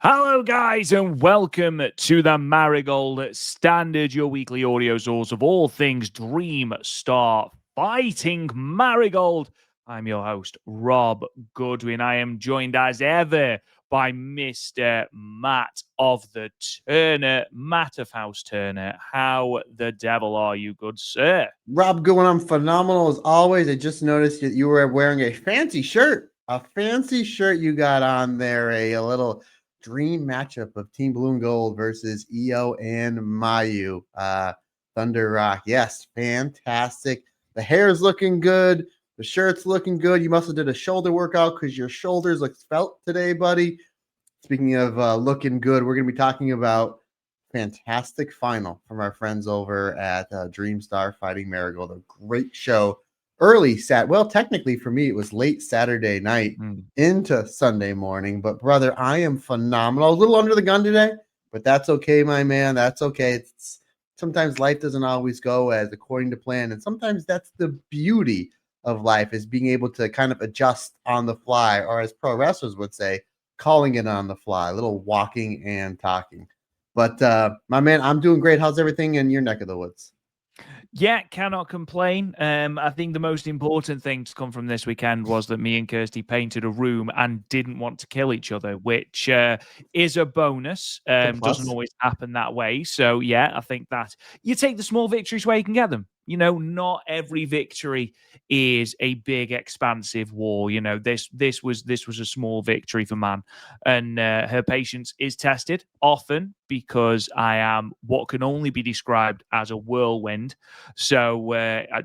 Hello, guys, and welcome to the Marigold Standard, your weekly audio source of all things Dream Star Fighting Marigold. I'm your host, Rob Goodwin. I am joined as ever by Mr. Matt of the Turner, Matt of House Turner. How the devil are you, good sir? Rob Goodwin, I'm phenomenal as always. I just noticed that you were wearing a fancy shirt. A fancy shirt you got on there. A little dream matchup of Team Blue and Gold versus EO and Mayu. Thunder Rock. Yes, fantastic. The hair's looking good. The shirt's looking good. You must have did a shoulder workout because your shoulders look svelte today, buddy. Speaking of looking good, we're going to be talking about fantastic final from our friends over at Dreamstar Fighting Marigold. A great show. Technically for me, it was late Saturday night into Sunday morning. But brother, I am phenomenal. A little under the gun today, but that's okay, my man. That's okay. Sometimes life doesn't always go as according to plan, and sometimes that's the beauty of life, is being able to kind of adjust on the fly, or as pro wrestlers would say, calling it on the fly, a little walking and talking. But my man, I'm doing great. How's everything in your neck of the woods? Yeah, cannot complain. I think the most important thing to come from this weekend was that me and Kirsty painted a room and didn't want to kill each other, which is a bonus. It's a Doesn't plus. always happen that way. So, yeah, I think that you take the small victories where you can get them. You know, not every victory is a big, expansive war. You know, this was a small victory for Man, and her patience is tested often because I am what can only be described as a whirlwind. So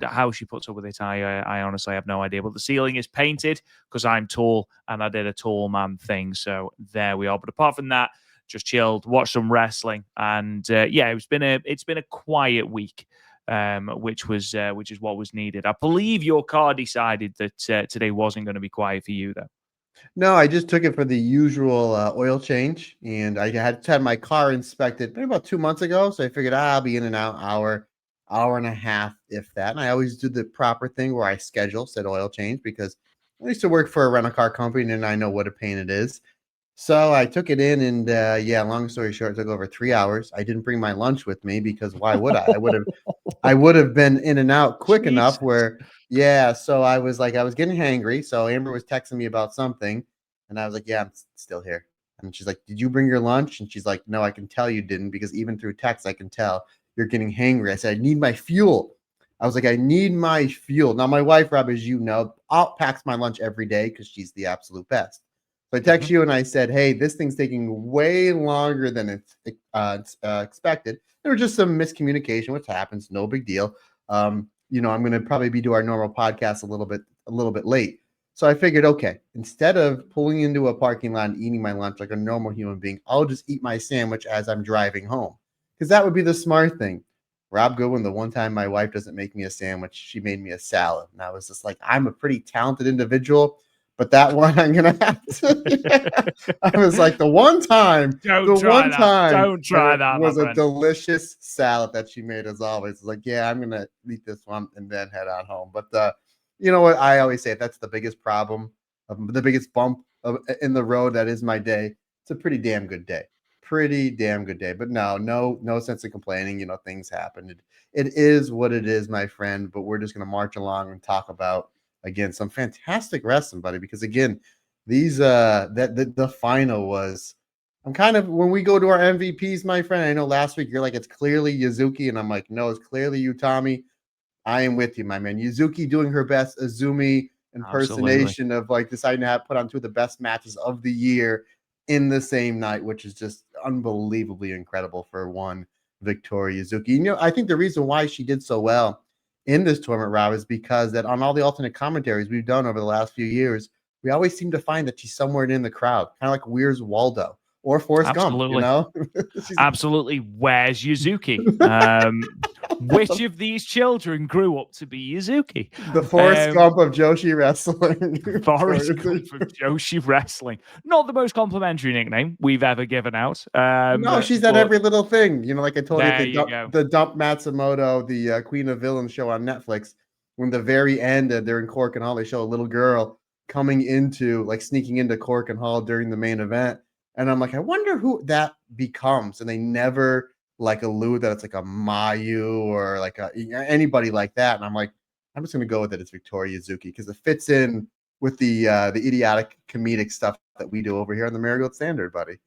how she puts up with it, I honestly have no idea. But the ceiling is painted because I'm tall and I did a tall man thing. So there we are. But apart from that, just chilled, watched some wrestling, and yeah, it's been a quiet week. Which is what was needed. I believe your car decided that today wasn't going to be quiet for you, though. No, I just took it for the usual oil change, and I had my car inspected maybe about 2 months ago. So I figured I'll be in and out hour and a half, if that. And I always do the proper thing where I schedule said oil change because I used to work for a rental car company and I know what a pain it is. So I took it in, and yeah, long story short, it took over 3 hours. I didn't bring my lunch with me because why would I? I would have been in and out quick enough Jesus. where, yeah. So I was like, I was getting hangry. So Amber was texting me about something, and I was like, yeah, I'm still here. And she's like, did you bring your lunch? And she's like, no, I can tell you didn't, because even through text, I can tell you're getting hangry. I said, I need my fuel. I was like, I need my fuel. Now, my wife, Rob, as you know, packs my lunch every day because she's the absolute best. So I text you and I said, hey, this thing's taking way longer than it's expected. There was just some miscommunication, which happens, no big deal. I'm going to probably be to our normal podcast a little bit late. So I figured, okay, instead of pulling into a parking lot and eating my lunch like a normal human being, I'll just eat my sandwich as I'm driving home, because that would be the smart thing. Rob Goodwin, the one time my wife doesn't make me a sandwich, she made me a salad. And I was just like, I'm a pretty talented individual, but that one I'm gonna have to. Yeah. I was like, Don't the try one that. time, Don't and try it that, my was a friend. delicious salad that she made as always. It's like, yeah, I'm gonna eat this one and then head on home. But you know what? I always say, that's the biggest problem, the biggest bump in the road. That is my day. It's a pretty damn good day. Pretty damn good day. But no sense of complaining. Things happen. It is what it is, my friend. But we're just gonna march along and talk about, again, some fantastic wrestling, buddy. Because again, these that the final was. I'm kind of, when we go to our MVPs, my friend. I know last week you're like, it's clearly Yuzuki, and I'm like, no, it's clearly you, Tommy. I am with you, my man. Yuzuki doing her best Azumi Absolutely. impersonation of like deciding to put on two of the best matches of the year in the same night, which is just unbelievably incredible for one Victoria Yuzuki. I think the reason why she did so well in this tournament, Rob, is because that on all the alternate commentaries we've done over the last few years, we always seem to find that she's somewhere in the crowd, kind of like Where's Waldo or Forrest Gump, Absolutely. She's Absolutely. Where's Yuzuki? Which of these children grew up to be Yuzuki? the Forrest Um, Gump of Joshi wrestling. Forrest Gump of Joshi Wrestling. Not the most complimentary nickname we've ever given out. No, she's at But every little thing. Like I told you, there you go. the Dump Matsumoto, the Queen of Villains show on Netflix. When the very end, they're in Cork and Hall, they show a little girl coming into, like, sneaking into Cork and Hall during the main event, And I'm like, I wonder who that becomes. And they never like allude that it's like a Mayu or like anybody like that. And I'm like, I'm just gonna go with it. It's Victoria Yuzuki because it fits in with the idiotic comedic stuff that we do over here on the Marigold Standard, buddy.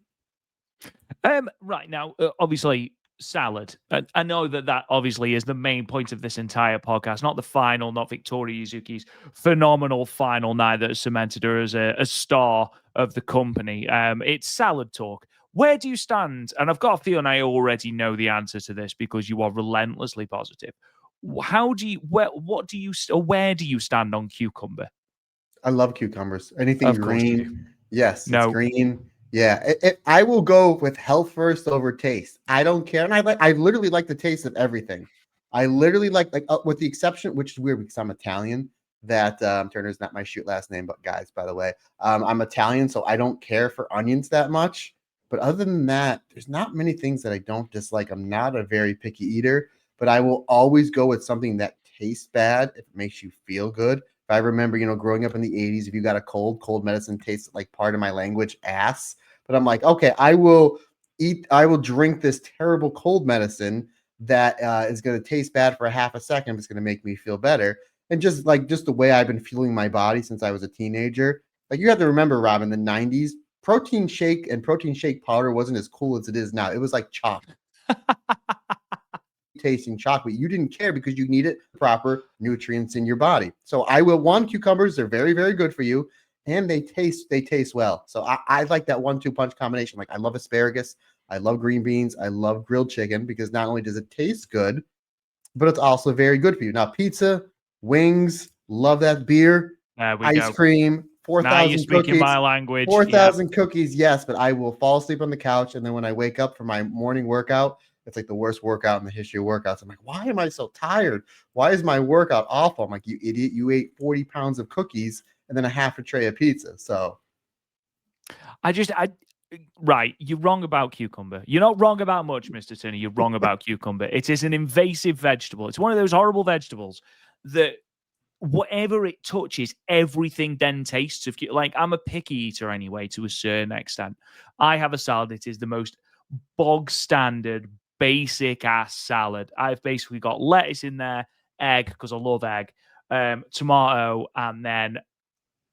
Right now, obviously, salad. I know that obviously is the main point of this entire podcast, not the final, not Victoria Yuzuki's phenomenal final night that has cemented her as a star of the company. It's salad talk. Where do you stand? And I've got a feeling I already know the answer to this because you are relentlessly positive. How do you, what do you, or where do you stand on cucumber? I love cucumbers. Anything Of course you do. green. Yes, it's No, green. Yeah, I will go with health first over taste. I don't care, and I literally like the taste of everything. I literally like with the exception, which is weird because I'm Italian. That Turner's not my shoot last name, but guys, by the way, I'm Italian, so I don't care for onions that much. But other than that, there's not many things that I don't dislike. I'm not a very picky eater, but I will always go with something that tastes bad if it makes you feel good. I remember, growing up in the 80s, if you got a cold medicine tastes like part of my language, ass. But I'm like, okay, I will drink this terrible cold medicine that is going to taste bad for a half a second, but it's going to make me feel better. And just the way I've been feeling my body since I was a teenager. Like you have to remember, Rob, in the 90s, protein shake and protein shake powder wasn't as cool as it is now. It was like chalk. Tasting chocolate, you didn't care because you needed proper nutrients in your body. So I will cucumbers. They're very, very good for you, and they taste well. So I like that 1-2 punch combination. Like I love asparagus, I love green beans, I love grilled chicken because not only does it taste good, but it's also very good for you. Now pizza, wings, love that beer, there we ice go. cream, Now you're 4,000 speaking cookies. my language. 4,000 cookies, yes, but I will fall asleep on the couch, and then when I wake up for my morning workout, it's like the worst workout in the history of workouts. I'm like, why am I so tired? Why is my workout awful? I'm like, you idiot, you ate 40 pounds of cookies and then a half a tray of pizza. So right, you're wrong about cucumber. You're not wrong about much, Mr. Turner. You're wrong about cucumber. It is an invasive vegetable. It's one of those horrible vegetables that whatever it touches, everything then tastes of. Like I'm a picky eater anyway, to a certain extent. I have a salad. It is the most bog standard, basic ass salad. I've basically got lettuce in there, egg because I love egg, tomato, and then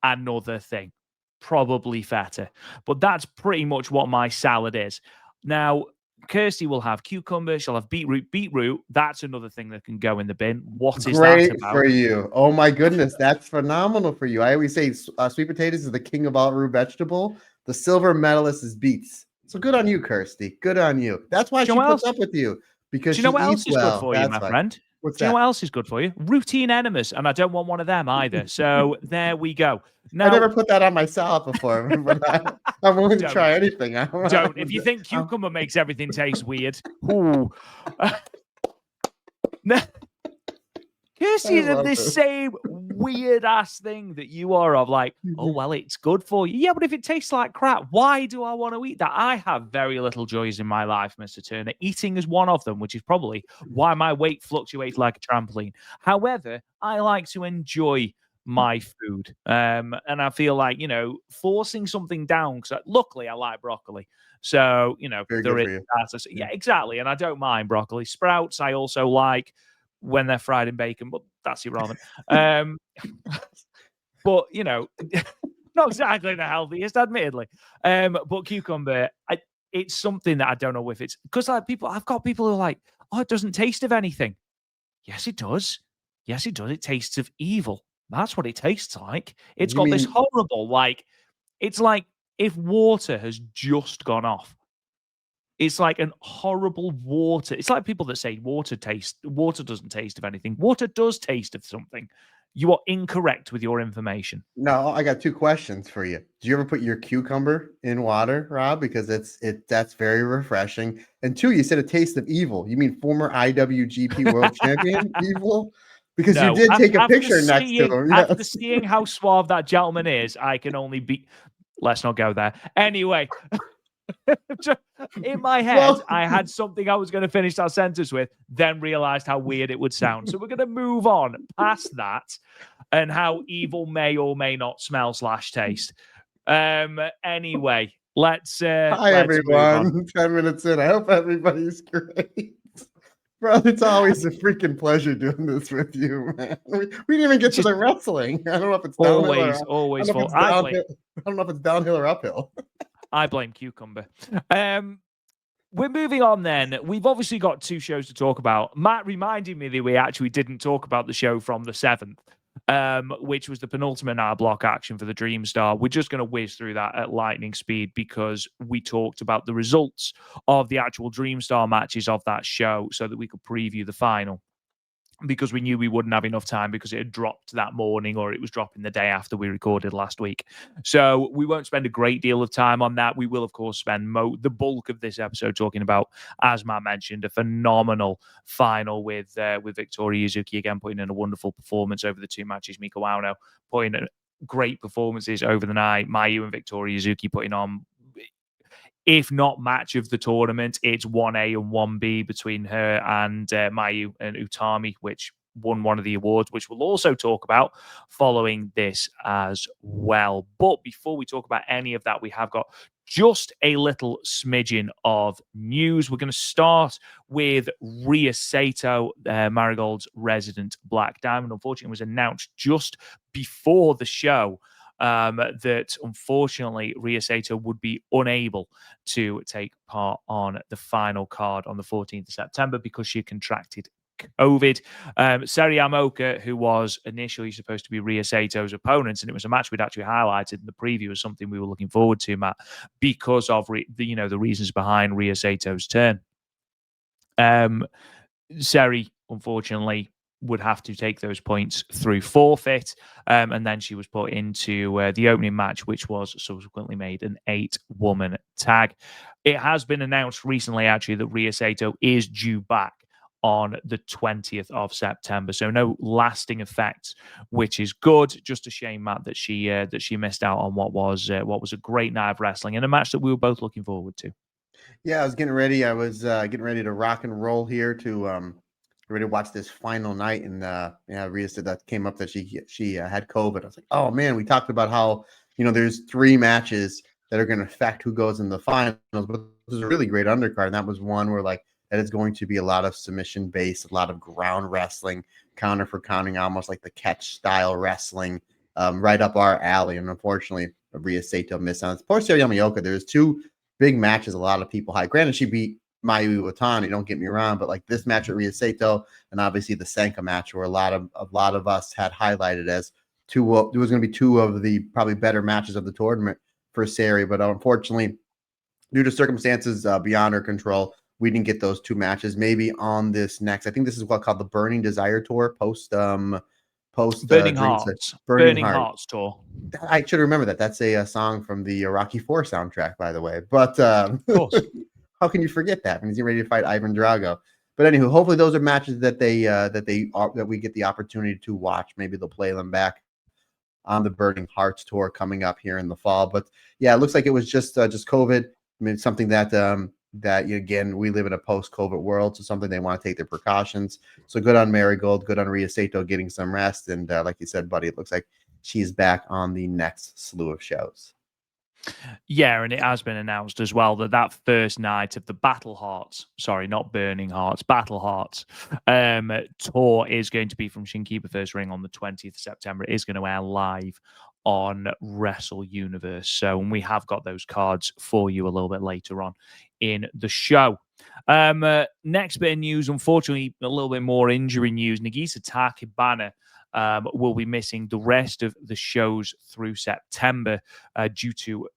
another thing, probably feta. But that's pretty much what my salad is. Now, Kirsty will have cucumber. She'll have beetroot. Beetroot, that's another thing that can go in the bin. What is that great about? for you. Oh my goodness, that's phenomenal for you. I always say sweet potatoes is the king of all root vegetable. The silver medalist is beets. So good on you, Kirsty. Good on you. That's why Do you she know what puts else? up with you because Do you she know what eats else is good well. for you, That's my why. friend? What's Do you know that? what else is good for you? Routine enemas, and I don't want one of them either. So there we go. I Now, never put that on my salad before, but I'm willing to don't. try anything. Don't. If you think cucumber makes everything taste weird, ooh. Kirsty I is of love this this. same weird ass thing that you are of, like, oh well, it's good for you. Yeah, but if it tastes like crap, why do I want to eat that? I have very little joys in my life, Mr. Turner. Eating is one of them, which is probably why my weight fluctuates like a trampoline. However, I like to enjoy my food. And I feel like, forcing something down, because luckily I like broccoli. So, Very there good is for you. that. Yeah, exactly. And I don't mind broccoli. Sprouts, I also like when they're fried in bacon, but that's irrelevant. But not exactly the healthiest, admittedly. But cucumber, it's something that I don't know if it's because I've got people who are like, oh, it doesn't taste of anything. Yes, it does. Yes, it does. It tastes of evil. That's what it tastes like. It's You got this mean horrible, it's like if water has just gone off. It's like an horrible water. It's like people that say water doesn't taste of anything. Water does taste of something. You are incorrect with your information. no? I got two questions for you. Do you ever put your cucumber in water, Rob? Because that's very refreshing. And two, you said a taste of evil. You mean former IWGP World Champion evil? Because you No, did take a after picture next to seeing him. after Yes. seeing how suave that gentleman is, I can only be. Let's not go there. Anyway, in my head, Well, I had something I was going to finish that sentence with, then realized how weird it would sound. So we're going to move on past that and how evil may or may not smell / taste. Anyway, let's Hi, move on. everyone. 10 minutes in. I hope everybody's great. Bro, it's always a freaking pleasure doing this with you, man. We didn't even get to Just the wrestling. I don't know if it's downhill or always I don't know if for it's downhill. I don't know if it's downhill or uphill. I blame Cucumber. We're moving on then. We've obviously got 2 shows to talk about. Matt reminded me that we actually didn't talk about the show from the 7th, which was the penultimate hour block action for the Dream Star. We're just going to whiz through that at lightning speed because we talked about the results of the actual Dream Star matches of that show so that we could preview the final, because we knew we wouldn't have enough time because it had dropped that morning or it was dropping the day after we recorded last week. So we won't spend a great deal of time on that. We will, of course, spend the bulk of this episode talking about, as Matt mentioned, a phenomenal final with Victoria Yuzuki again putting in a wonderful performance over the 2 matches. Mika Wano putting in great performances over the night. Mayu and Victoria Yuzuki putting on, if not match of the tournament, it's 1A and 1B between her and Mayu and Utami, which won one of the awards, which we'll also talk about following this as well. But before we talk about any of that, we have got just a little smidgen of news. We're going to start with Rhea Sato, Marigold's resident Black Diamond. Unfortunately, it was announced just before the show that unfortunately Rhea Sato would be unable to take part on the final card on the 14th of September because she contracted COVID. Seri Amoka, who was initially supposed to be Rhea Sato's opponent, and it was a match we'd actually highlighted in the preview as something we were looking forward to, Matt, because of the reasons behind Rhea Sato's turn. Seri, unfortunately, would have to take those points through forfeit, and then she was put into the opening match, which was subsequently made an 8-woman tag. It has been announced recently, actually, that Rhea Sato is due back on the 20th of September, so no lasting effects, which is good. Just a shame, Matt, that she missed out on what was a great night of wrestling and a match that we were both looking forward to. Yeah, I was getting ready. I was getting ready to rock and roll here to ready to watch this final night, and Rhea said that came up that she had COVID. I was like, oh man, we talked about how there's 3 matches that are going to affect who goes in the finals, but this is a really great undercard, and that was one where that is going to be a lot of submission based, a lot of ground wrestling, counter for counting, almost like the catch style wrestling, right up our alley. And unfortunately, Rhea Sato missed on it. Poor Seri Yamaoka. There's 2 big matches a lot of people hype. Granted, she beat Mayu Iwatani, don't get me wrong, but this match at Rhea Sato and obviously the Sanka match were a lot of us had highlighted as 2. It was going to be 2 of the probably better matches of the tournament for Seri, but unfortunately, due to circumstances beyond her control, we didn't get those 2 matches. Maybe on this next, I think this is what called the Burning Desire Tour post Burning Hearts. Burning Hearts tour. I should remember that. That's a song from the Rocky IV soundtrack, by the way. But Of course. how can you forget that when he's ready to fight Ivan Drago? But anywho, hopefully those are matches that we get the opportunity to watch. Maybe they'll play them back on the Burning Hearts tour coming up here in the fall. But yeah, it looks like it was just COVID. I mean, it's something that again, we live in a post-COVID world, so something they want to take their precautions. So good on Marigold, good on Rhea Sato getting some rest, and like you said, buddy, it looks like she's back on the next slew of shows. Yeah, and it has been announced as well that first night of the Battle Hearts, sorry, not Burning Hearts, Battle Hearts tour is going to be from Shinkiba First Ring on the 20th of September. It is going to air live on Wrestle Universe. So, and we have got those cards for you a little bit later on in the show. Next bit of news, unfortunately, a little bit more injury news. Nagisa Takebana will be missing the rest of the shows through September due to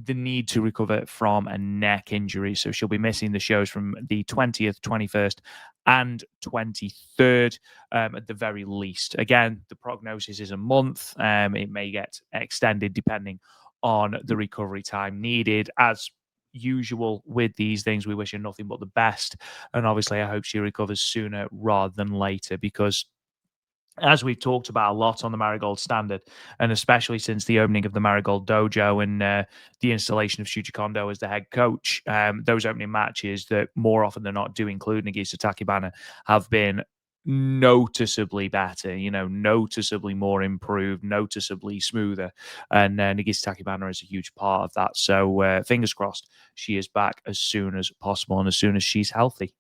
the need to recover from a neck injury. So she'll be missing the shows from the 20th, 21st, and 23rd at the very least. Again, the prognosis is a month. It may get extended depending on the recovery time needed. As usual with these things, we wish her nothing but the best. And obviously, I hope she recovers sooner rather than later, because as we've talked about a lot on the Marigold Standard, and especially since the opening of the Marigold Dojo and the installation of Shuji Kondo as the head coach, those opening matches that more often than not do include Nagisa Takebana have been noticeably better, noticeably more improved, noticeably smoother. And Nagisa Takibana is a huge part of that. So fingers crossed she is back as soon as possible and as soon as she's healthy.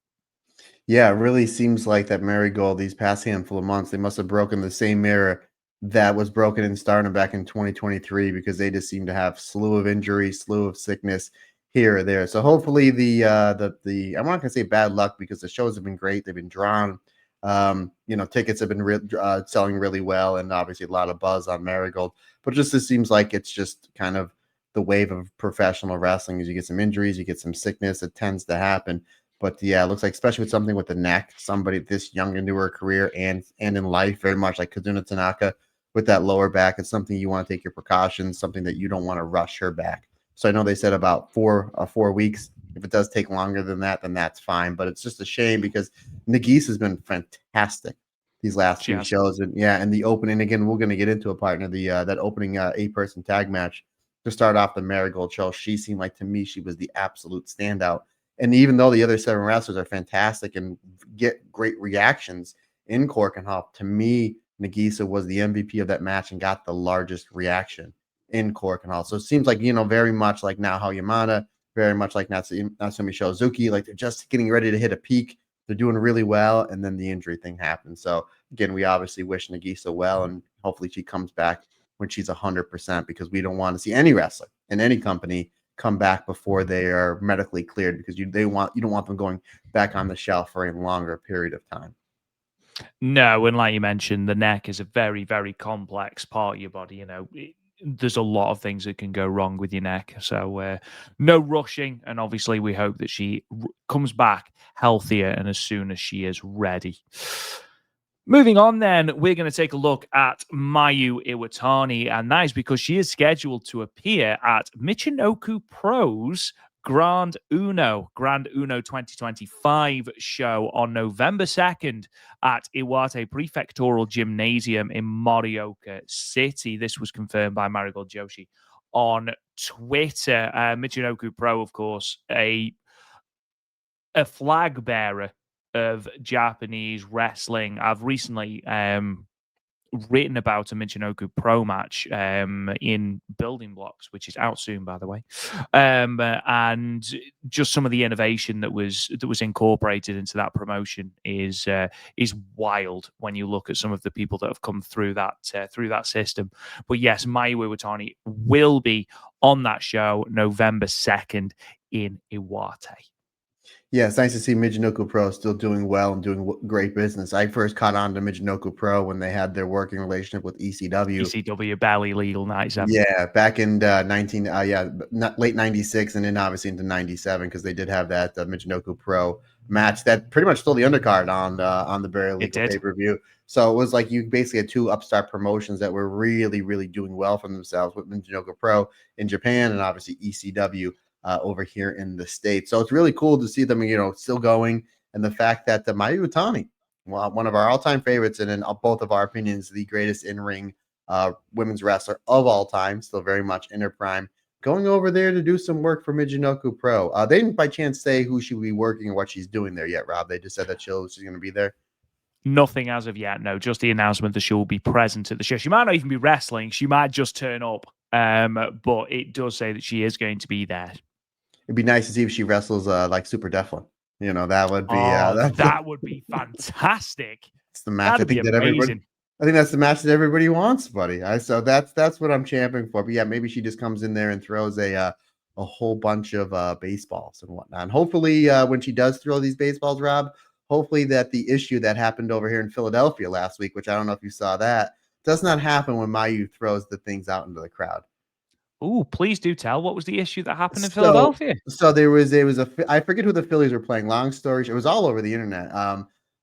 Yeah, it really seems like that Marigold these past handful of months, they must have broken the same mirror that was broken in Stardom back in 2023 because they just seem to have slew of injuries, slew of sickness here or there. So hopefully the I'm not gonna say bad luck because the shows have been great. They've been drawn. Tickets have been selling really well, and obviously a lot of buzz on Marigold. But just it seems like it's just kind of the wave of professional wrestling. As you get some injuries, you get some sickness. It tends to happen. But yeah, it looks like especially with something with the neck, somebody this young into her career and in life, very much like Kazuna Tanaka with that lower back, it's something you want to take your precautions, something that you don't want to rush her back. So I know they said about 4 weeks. If it does take longer than that, then that's fine. But it's just a shame because Nagise has been fantastic these last She few has. shows, and yeah, and the opening again, we're going to get into a partner that opening 8-person tag match to start off the Marigold show. She seemed like to me she was the absolute standout. And even though the other 7 wrestlers are fantastic and get great reactions in Cork and Hall, to me, Nagisa was the MVP of that match and got the largest reaction in Cork and Hall. So it seems like, very much like Naoya Yamada, very much like Natsumi Shozuki, like they're just getting ready to hit a peak. They're doing really well, and then the injury thing happens. So again, we obviously wish Nagisa well, and hopefully she comes back when she's 100% because we don't want to see any wrestler in any company come back before they are medically cleared because you don't want them going back on the shelf for a longer period of time. No, and like you mentioned, the neck is a very, very complex part of your body. There's a lot of things that can go wrong with your neck. So no rushing, and obviously we hope that she comes back healthier and as soon as she is ready. Moving on, then, we're going to take a look at Mayu Iwatani, and that is because she is scheduled to appear at Michinoku Pro's Grand Uno 2025 show on November 2nd at Iwate Prefectural Gymnasium in Morioka City. This was confirmed by Marigold Joshi on Twitter. Michinoku Pro, of course, a flag bearer of Japanese wrestling. I've recently written about a Michinoku Pro match in Building Blocks, which is out soon, by the way, and just some of the innovation that was incorporated into that promotion is wild when you look at some of the people that have come through that system. But yes, Mayu Iwatani will be on that show November 2nd in Iwate. Yeah, it's nice to see Michinoku Pro still doing well and doing great business. I first caught on to Michinoku Pro when they had their working relationship with ECW. ECW Belly Legal 97. Yeah, back in late 96 and then obviously into 97 because they did have that Michinoku Pro match that pretty much stole the undercard on the Barely Legal pay-per-view. So it was like you basically had 2 upstart promotions that were really, really doing well for themselves with Michinoku Pro in Japan and obviously ECW over here in the States. So it's really cool to see them, still going. And the fact that the Mayu Iwatani, one of our all-time favorites and in both of our opinions, the greatest in-ring women's wrestler of all time, still very much in her prime, going over there to do some work for Michinoku Pro. They didn't by chance say who she will be working or what she's doing there yet, Rob. They just said that she's going to be there. Nothing as of yet, no. Just the announcement that she will be present at the show. She might not even be wrestling. She might just turn up. But it does say that she is going to be there. It'd be nice to see if she wrestles like Super Devlin. That would be that would be fantastic. It's the match That'd I think be that everybody. I think that's the match that everybody wants, buddy. So that's what I'm championing for. But yeah, maybe she just comes in there and throws a whole bunch of baseballs and whatnot. And hopefully, when she does throw these baseballs, Rob, hopefully that the issue that happened over here in Philadelphia last week, which I don't know if you saw that, does not happen when Mayu throws the things out into the crowd. Oh, please do tell. What was the issue that happened in Philadelphia? So there was I forget who the Phillies were playing. Long story, it was all over the internet.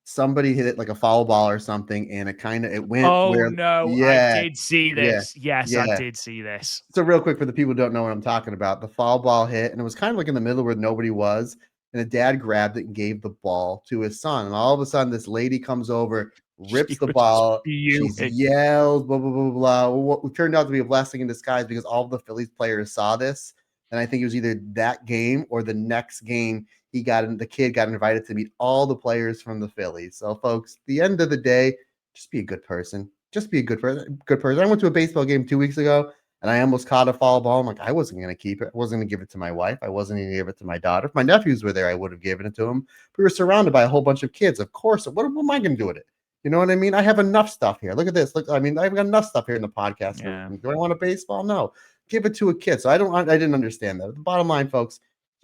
Somebody hit it like a foul ball or something, and it went. Oh where, no, yeah, I did see this. Yes, yeah. I did see this. So real quick for the people who don't know what I'm talking about, the foul ball hit, and it was kind of like in the middle where nobody was, and a dad grabbed it and gave the ball to his son, and all of a sudden this lady comes over, rips the ball, she yells, blah blah blah blah. What turned out to be a blessing in disguise because all of the Phillies players saw this. And I think it was either that game or the next game the kid got invited to meet all the players from the Phillies. So folks, at the end of the day, just be a good person. Just be a good person. I went to a baseball game 2 weeks ago and I almost caught a foul ball. I'm like, I wasn't going to keep it. I wasn't going to give it to my wife. I wasn't going to give it to my daughter. If my nephews were there, I would have given it to them. We were surrounded by a whole bunch of kids. Of course, what am I going to do with it? You know what I mean? I have enough stuff here. Look at this. Look, I mean, I've got enough stuff here in the podcast. Yeah. Do I want a baseball? No. Give it to a kid. So I didn't understand that. The bottom line, folks,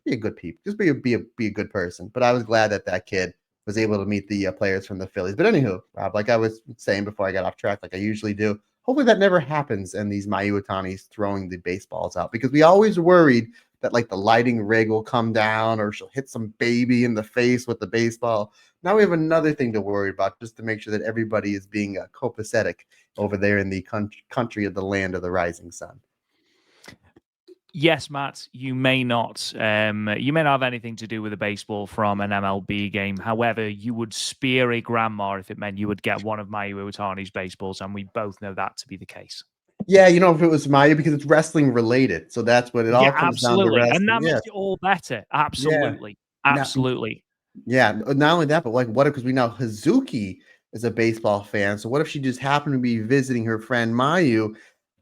be a good people. Just be a good person. But I was glad that kid was able to meet the players from the Phillies. But anywho, Rob, like I was saying before I got off track, like I usually do, hopefully that never happens and these Mayu Itani's throwing the baseballs out, because we always worried that like the lighting rig will come down or she'll hit some baby in the face with the baseball. Now we have another thing to worry about, just to make sure that everybody is being copacetic over there in the country of the land of the rising sun. Yes, Matt, you may not. You may not have anything to do with a baseball from an MLB game. However, you would spear a grandma if it meant you would get one of Mayu Iwatani's baseballs, and we both know that to be the case. Yeah, you know, if it was Maya, because it's wrestling related. So that's what it all comes down to, wrestling. And that makes it all better. Absolutely. Yeah. Absolutely. Not only that, but like, what if, because we know Hazuki is a baseball fan. So what if she just happened to be visiting her friend Mayu,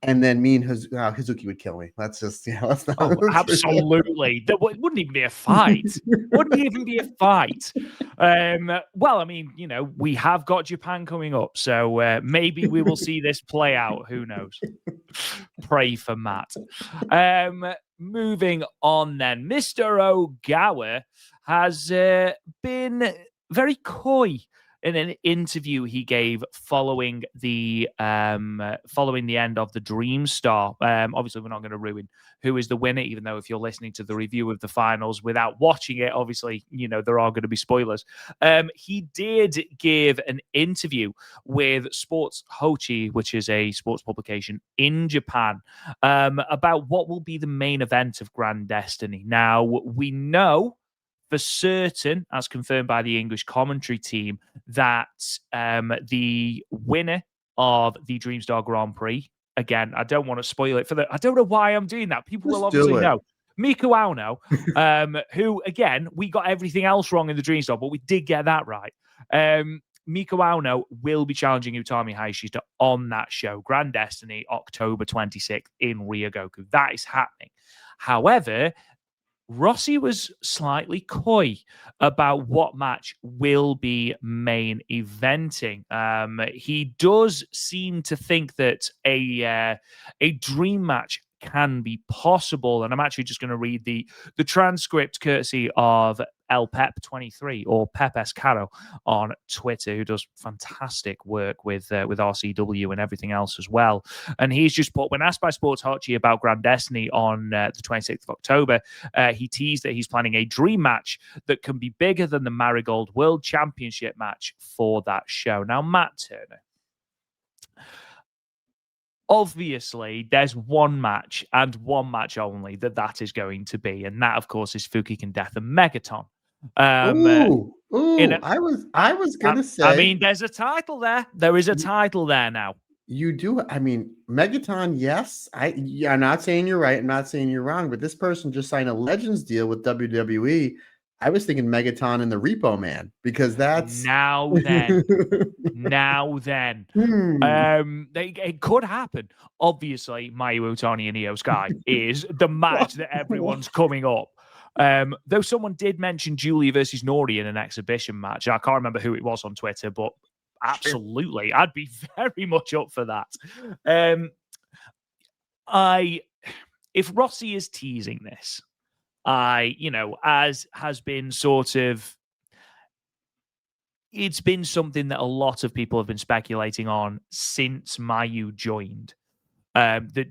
and then me and Hazuki would kill me? Let's just, let's not. Oh, absolutely. It wouldn't even be a fight. Wouldn't even be a fight. Well, I mean, we have got Japan coming up, so maybe we will see this play out. Who knows? Pray for Matt. Moving on then. Mr. Ogawa has been very coy in an interview he gave following the end of the Dream Star. Obviously, we're not going to ruin who is the winner, even though if you're listening to the review of the finals without watching it, obviously, there are going to be spoilers. He did give an interview with Sports Hochi, which is a sports publication in Japan, about what will be the main event of Grand Destiny. Now, we know for certain, as confirmed by the English commentary team, that the winner of the Dreamstar Grand Prix, again, I don't want to spoil it I don't know wwhy I'm doing that. People will obviously know. Miku Aono, who, again, we got everything else wrong in the Dreamstar, but we did get that right. Miku Aono will be challenging Utami Hayashishita on that show, Grand Destiny, October 26th in Ryogoku. That is happening. However, Rossi was slightly coy about what match will be main eventing. He does seem to think that a dream match can be possible, and I'm actually just going to read the transcript courtesy of El Pep 23 or Pep Escaro on Twitter, who does fantastic work with RCW and everything else as well. And he's just put, when asked by Sports Hochi about Grand Destiny on the 26th of October, he teased that he's planning a dream match that can be bigger than the Marigold World Championship match for that show. Now, Matt Turner, obviously, there's one match and one match only that is going to be, and that, of course, is Fukigen Death and Megaton. I was gonna say. I mean, there's a title there. There is a title there now. You do. I mean, Megaton, yes. I'm not saying you're right. I'm not saying you're wrong. But this person just signed a Legends deal with WWE. I was thinking Megaton and the Repo Man, because that's now then. It could happen. Obviously, Mayu Utani and Io Sky is the match that everyone's coming up. Though someone did mention Julia versus Nori in an exhibition match. I can't remember who it was on Twitter, but absolutely, I'd be very much up for that. If Rossi is teasing this, as has been sort of, it's been something that a lot of people have been speculating on since Mayu joined. That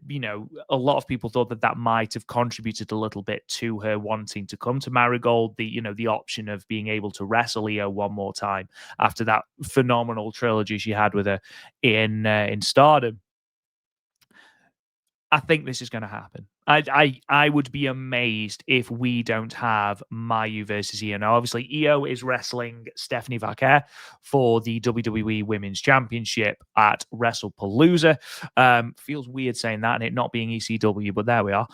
a lot of people thought that might have contributed a little bit to her wanting to come to Marigold. The option of being able to wrestle Io one more time after that phenomenal trilogy she had with her in Stardom. I think this is going to happen. I would be amazed if we don't have Mayu versus Io. Now, obviously, Io is wrestling Stephanie Vaquer for the WWE Women's Championship at WrestlePalooza. Feels weird saying that and it not being ECW, but there we are.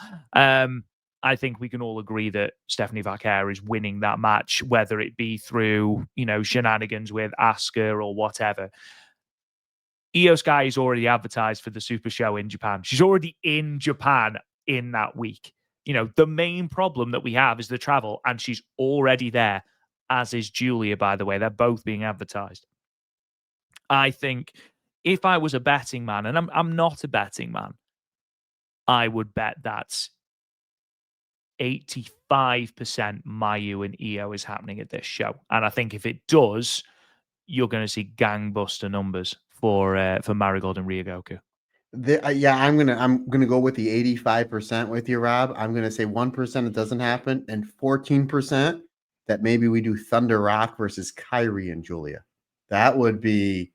I think we can all agree that Stephanie Vaquer is winning that match, whether it be through, shenanigans with Asuka or whatever. Io Sky is already advertised for the Super Show in Japan. She's already in Japan in that week. The main problem that we have is the travel, and she's already there, as is Julia, by the way. They're both being advertised. I think if I was a betting man, and I'm not a betting man, I would bet that 85% Mayu and Io is happening at this show. And I think if it does, you're going to see gangbuster numbers for Marigold and Ryogoku. Yeah, I'm gonna go with the 85% with you, Rob. I'm gonna say 1% it doesn't happen, and 14% that maybe we do Thunder Rock versus Kyrie and Julia. That would be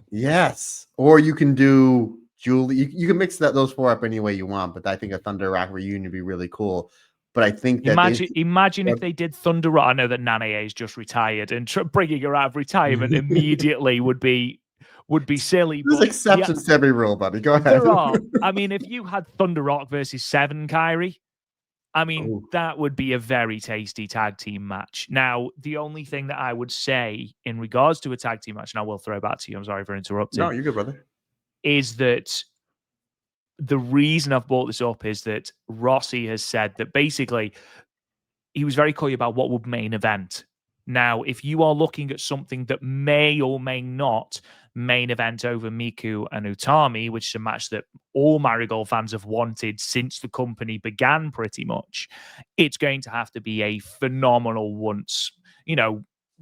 yes. Or you can do Julia. You can mix those four up any way you want, but I think a Thunder Rock reunion would be really cool. But I think that imagine if they did Thunder Rock. I know that Nanae is just retired, and bringing her out of retirement immediately would be silly. There's exceptions to every rule, buddy. Go ahead. There are. I mean, if you had Thunder Rock versus Seven Kyrie, that would be a very tasty tag team match. Now, the only thing that I would say in regards to a tag team match, and I will throw back to you, I'm sorry for interrupting. No, you're good, brother. Is that the reason I've brought this up is that Rossi has said that basically he was very coy about what would main event. Now, if you are looking at something that may or may not main event over Miku and Utami, which is a match that all Marigold fans have wanted since the company began pretty much, it's going to have to be a phenomenal once in, I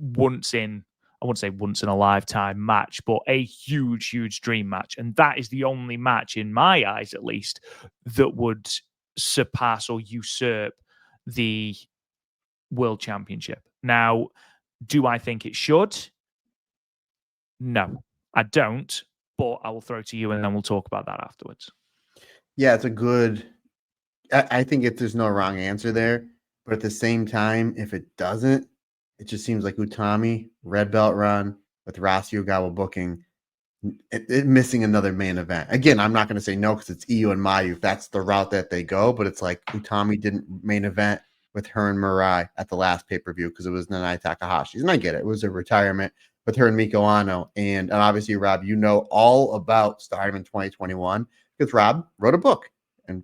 wouldn't say once in a lifetime match, but a huge, huge dream match. And that is the only match in my eyes, at least, that would surpass or usurp the World Championship. Now, do I think it should? No, I don't, but I will throw to you and then we'll talk about that afterwards. Yeah, it's a good, I think there's no wrong answer there, but at the same time, if it doesn't, it just seems like Utami, red belt run with Rossi Ogawa booking, missing another main event. Again, I'm not going to say no because it's Io and Mayu if that's the route that they go, but it's like Utami didn't main event with her and Mirai at the last pay-per-view because it was Nanae Takahashi's. And I get it. It was a retirement with her and Miko Ano. And obviously, Rob, you know all about Stardom in 2021 because Rob wrote a book and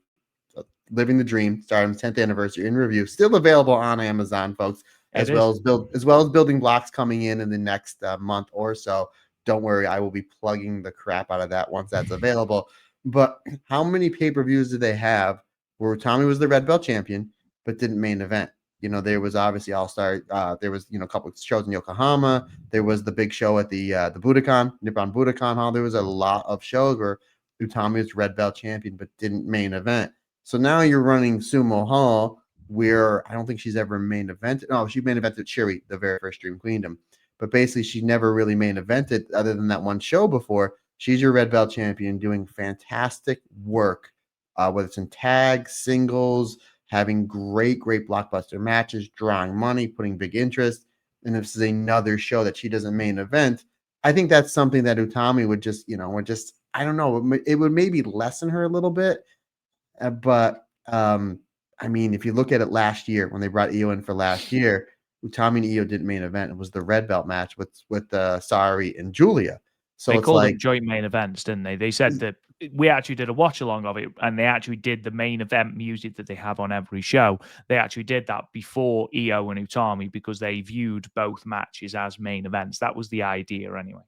Living the Dream, Stardom's 10th anniversary in review, still available on Amazon, folks, as well as building blocks coming in the next month or so. Don't worry, I will be plugging the crap out of that once that's available. But how many pay-per-views do they have where Tommy was the red belt champion but didn't main event? There was obviously All-Star. There was a couple of shows in Yokohama. There was the big show at the Budokan, Nippon Budokan Hall. There was a lot of shows where Utami was red belt champion but didn't main event. So now you're running Sumo Hall, where I don't think she's ever main evented. No, she main evented Shiri, the very first Dream Queendom. But basically, she never really main evented other than that one show before. She's your red belt champion doing fantastic work, whether it's in tag, singles, having great blockbuster matches, drawing money, putting big interest. And if this is another show that she doesn't main event, I think that's something that Utami would just, I don't know, it would maybe lessen her a little bit. But I mean, if you look at it last year when they brought Io in for last year, Utami and Io didn't main event. It was the red belt match with Sari and Julia. So they it's called like them joint main events, didn't they? They said that we actually did a watch along of it, and they actually did the main event music that they have on every show. They actually did that before Io and Utami because they viewed both matches as main events. That was the idea, anyway.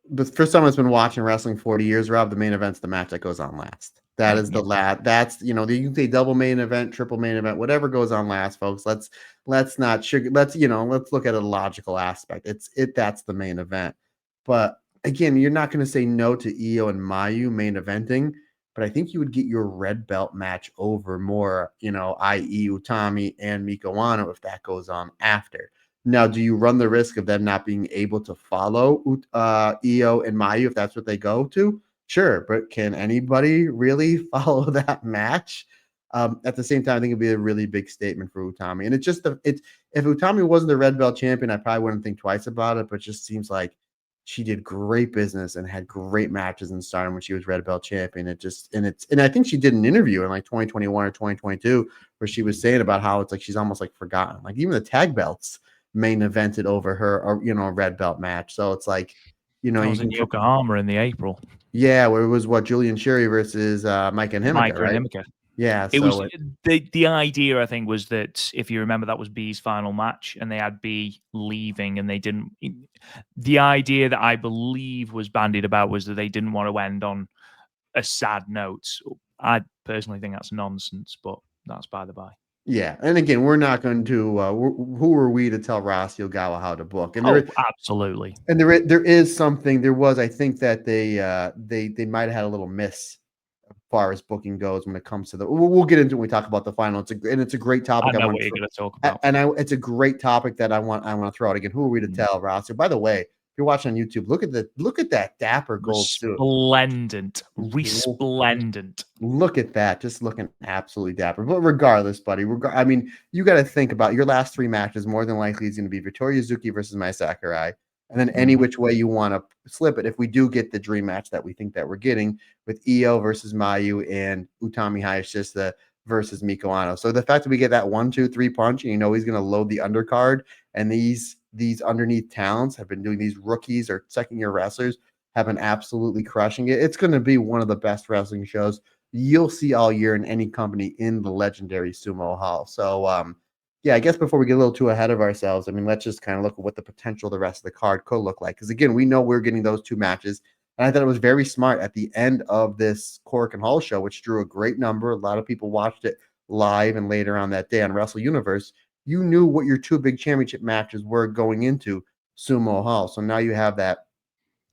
But for someone that's been watching wrestling 40 years, Rob, the main event's the match that goes on last. That is the last. That's you can say double main event, triple main event, whatever goes on last, folks. Let's not sugar. Let's look at a logical aspect. That's the main event. But again, you're not going to say no to Io and Mayu main eventing. But I think you would get your red belt match over more, i.e. Utami and Miko Ano if that goes on after. Now, do you run the risk of them not being able to follow Io and Mayu if that's what they go to? Sure, but can anybody really follow that match? At the same time, I think it'd be a really big statement for Utami. And if Utami wasn't the red belt champion, I probably wouldn't think twice about it. But it just seems like she did great business and had great matches in Stardom when she was red belt champion. And I think she did an interview in like 2021 or 2022 where she was saying about how it's like she's almost like forgotten. Like even the tag belts main evented over her, or a red belt match. So it's like, That you was in can Yokohama in the April. yeah, where it was what, Julian Sherry versus Mike and Himika, Micro and right? Himika. Yeah, It was so the idea, I think, was that if you remember, that was B's final match, and they had B leaving, and they didn't. The idea that I believe was bandied about was that they didn't want to end on a sad note. I personally think that's nonsense, but that's by the by. yeah, and again, we're not going to. Who are we to tell Rossy Ogawa how to book? Oh, absolutely. And there is something. There was, I think that they might have had a little miss as far as booking goes when it comes to the. We'll get into it when we talk about the final. It's a great I topic. know what you're going to talk about. It's a great topic that I want to throw out again. Who are we to tell, Rossy? By the way, if you're watching on YouTube, look at that dapper gold suit. Resplendent. Resplendent. Look at that. Just looking absolutely dapper. But regardless, buddy, I mean, you got to think about your last three matches. More than likely is going to be Victoria Yuzuki versus Mai Sakurai. And then any which way you want to slip it. If we do get the dream match that we think that we're getting with Io versus Mayu and Utami Hayashishita versus Miko Ano. So the fact that we get that 1-2-3 punch, and he's going to load the undercard, and these underneath talents have been doing, these rookies or second year wrestlers have been absolutely crushing it. It's going to be one of the best wrestling shows you'll see all year in any company in the legendary Sumo Hall. So, yeah, I guess before we get a little too ahead of ourselves, I mean, let's just kind of look at what the potential of the rest of the card could look like. Because again, we know we're getting those two matches. And I thought it was very smart at the end of this Cork and Hall show, which drew a great number. A lot of people watched it live and later on that day on Wrestle Universe. You knew what your two big championship matches were going into Sumo Hall. So now you have that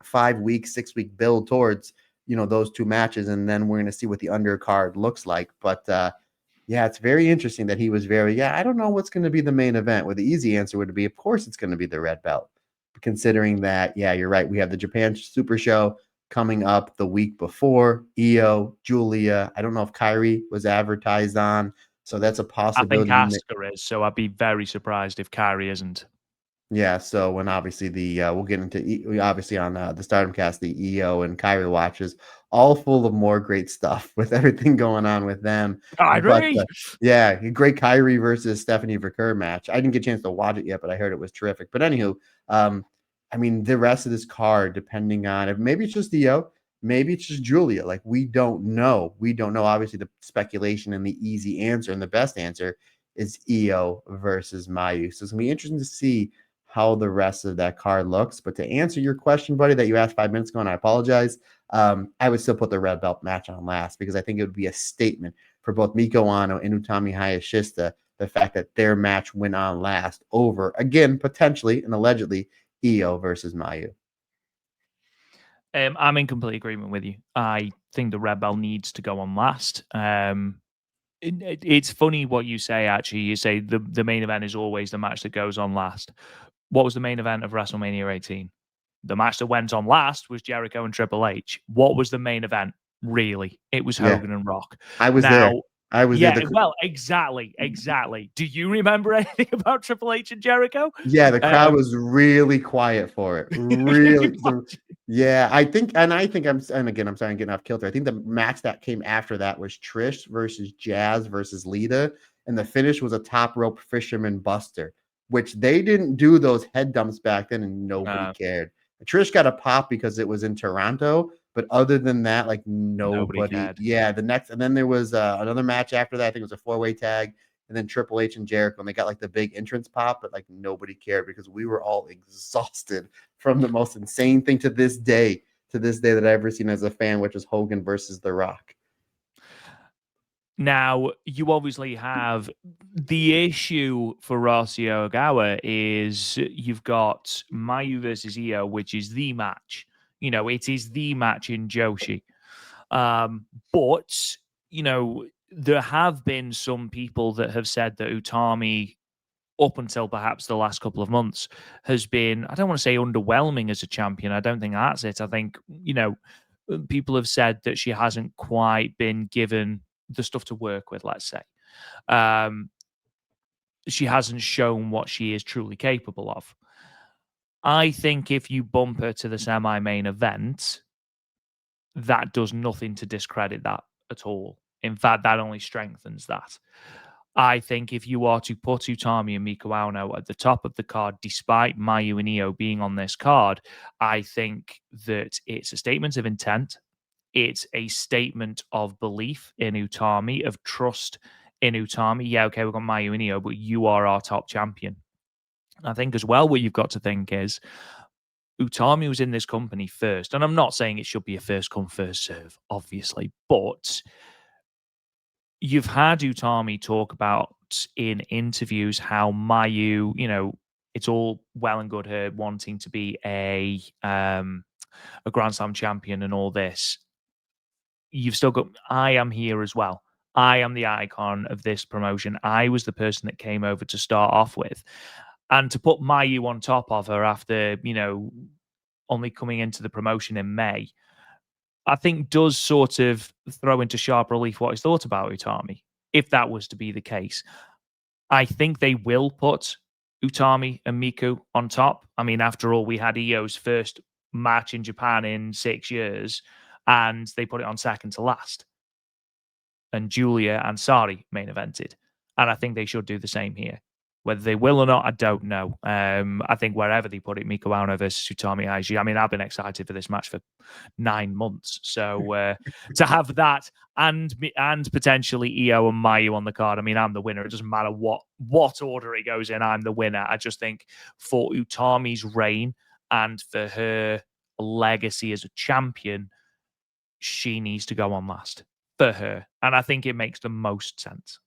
5-week, 6-week build towards those two matches, and then we're going to see what the undercard looks like. But yeah, it's very interesting that he was I don't know what's going to be the main event. Where the easy answer would be, of course, it's going to be the red belt. Considering that, yeah, you're right. We have the Japan Super Show coming up the week before. Io, Julia. I don't know if Kairi was advertised on, so that's a I think possibility. Asuka is, so I'd be very surprised if Kairi isn't. Yeah, so when obviously we'll get into obviously on the Stardom Cast, the EO and Kyrie watches, all full of more great stuff with everything going on with them. But Kyrie! yeah, great Kyrie versus Stephanie Verker match. I didn't get a chance to watch it yet, but I heard it was terrific. But anywho, I mean, the rest of this card, depending on if maybe it's just EO, maybe it's just Julia. Like we don't know. We don't know. Obviously, the speculation and the easy answer and the best answer is EO versus Mayu. So it's gonna be interesting to see how the rest of that card looks. But to answer your question, buddy, that you asked 5 minutes ago, and I apologize, I would still put the red belt match on last because I think it would be a statement for both Miko Ano and Utami Hayashishita, the fact that their match went on last over, again, potentially and allegedly, Io versus Mayu. I'm in complete agreement with you. I think the red belt needs to go on last. It's funny what you say, actually. You say the main event is always the match that goes on last. What was the main event of WrestleMania 18? The match that went on last was Jericho and Triple H. What was the main event? Really? It was Yeah, Hogan and Rock. I was there. Now, I was there. yeah, well, exactly. Do you remember anything about Triple H and Jericho? Yeah, the crowd was really quiet for it. Really. Yeah, I think I'm again, I'm sorry, I'm getting off kilter. I think the match that came after that was Trish versus Jazz versus Lita, and the finish was a top rope fisherman buster, which they didn't do those head dumps back then, and nobody cared. Trish got a pop because it was in Toronto, but other than that, like Nobody nobody. cared. Yeah, and then there was another match after that. I think it was a 4-way tag, and then Triple H and Jericho, and they got like the big entrance pop, but like nobody cared because we were all exhausted from the most insane thing to this day that I've ever seen as a fan, which is Hogan versus The Rock. Now, you obviously have the issue for Rossy Ogawa is you've got Mayu versus Io, which is the match. It is the match in Joshi. But, there have been some people that have said that Utami, up until perhaps the last couple of months, has been, I don't want to say underwhelming as a champion. I don't think that's it. I think, people have said that she hasn't quite been given the stuff to work with, let's say. She hasn't shown what she is truly capable of. I think if you bump her to the semi-main event, that does nothing to discredit that at all. In fact, that only strengthens that. I think if you are to put Utami and Miko Auno at the top of the card, despite Mayu and Io being on this card, I think that it's a statement of intent. It's a statement of belief in Utami, of trust in Utami. Yeah, okay, we've got Mayu and Io, but you are our top champion. I think as well, what you've got to think is Utami was in this company first. And I'm not saying it should be a first come, first serve, obviously, but you've had Utami talk about in interviews how Mayu, it's all well and good her wanting to be a Grand Slam champion and all this. You've still got, I am here as well. I am the icon of this promotion. I was the person that came over to start off with. And to put Mayu on top of her after, only coming into the promotion in May, I think does sort of throw into sharp relief what is thought about Utami, if that was to be the case. I think they will put Utami and Miku on top. I mean, after all, we had Io's first match in Japan in 6 years, and they put it on second to last. And Julia and Sari main evented. And I think they should do the same here. Whether they will or not, I don't know. I think wherever they put it, Miko Auno versus Utami Aiji. I mean, I've been excited for this match for 9 months. So to have that and potentially Io and Mayu on the card, I mean, I'm the winner. It doesn't matter what order it goes in. I'm the winner. I just think for Utami's reign and for her legacy as a champion, she needs to go on last for her. And I think it makes the most sense.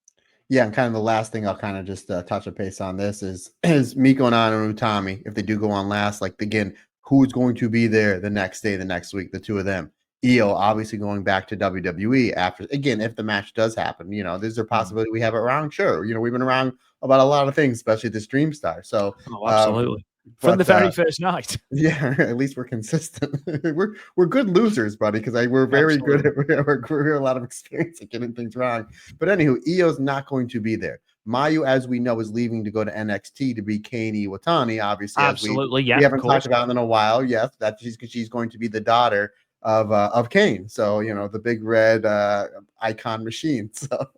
Yeah, and kind of the last thing I'll kind of just touch a pace on this is Miko and Auno and Utami, if they do go on last, like again, who's going to be there the next day, the next week, the two of them. Io obviously going back to WWE after, again, if the match does happen, there's a possibility we have it around. Sure, we've been around about a lot of things, especially this Dream Star. So absolutely. From the very first night. Yeah, at least we're consistent. we're good losers, buddy, because we're very good at we're a lot of experience at getting things wrong. But anywho, Io's not going to be there. Mayu, as we know, is leaving to go to NXT to be Kane Iwatani. Obviously, absolutely, we haven't talked about in a while. Yes, that she's going to be the daughter of Kane. So the big red icon machine. So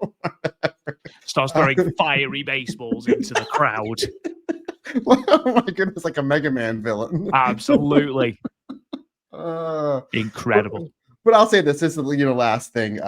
starts throwing fiery baseballs into the crowd. Oh my goodness, like a Mega Man villain. Absolutely. Incredible. But I'll say this is the last thing.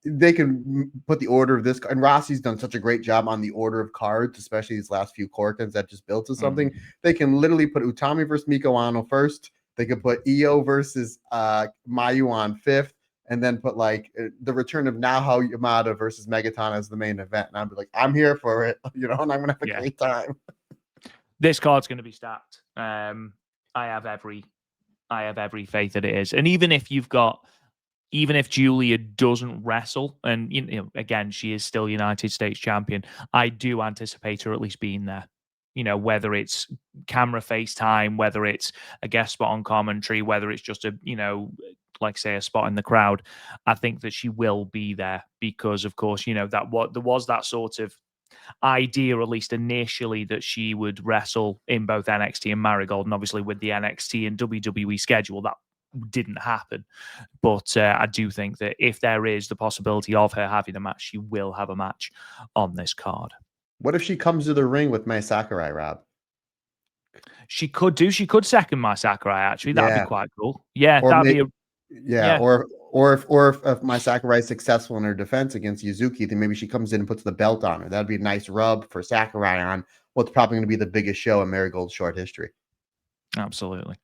They can put the order of this, and Rossi's done such a great job on the order of cards, especially these last few Corkins that just built to something. They can literally put Utami versus Miko Auno first. They could put Io versus Mayu on fifth, and then put like the return of Naho Yamada versus Megaton as the main event. And I'd be like, I'm here for it, and I'm gonna have a great time. This card's going to be stacked. I have every faith that it is. And even if Julia doesn't wrestle, and again, she is still United States champion, I do anticipate her at least being there. Whether it's camera FaceTime, whether it's a guest spot on commentary, whether it's just a spot in the crowd, I think that she will be there because, of course, there was that sort of idea, at least initially, that she would wrestle in both NXT and Marigold, and obviously with the NXT and WWE schedule, that didn't happen. But I do think that if there is the possibility of her having a match, she will have a match on this card. What if she comes to the ring with Mai Sakurai, Rob? She could second Mai Sakurai, actually. That'd be quite cool. Yeah, that'd be or if Mai Sakurai is successful in her defense against Yuzuki, then maybe she comes in and puts the belt on her. That'd be a nice rub for Sakurai on what's probably going to be the biggest show in Marigold's short history. Absolutely.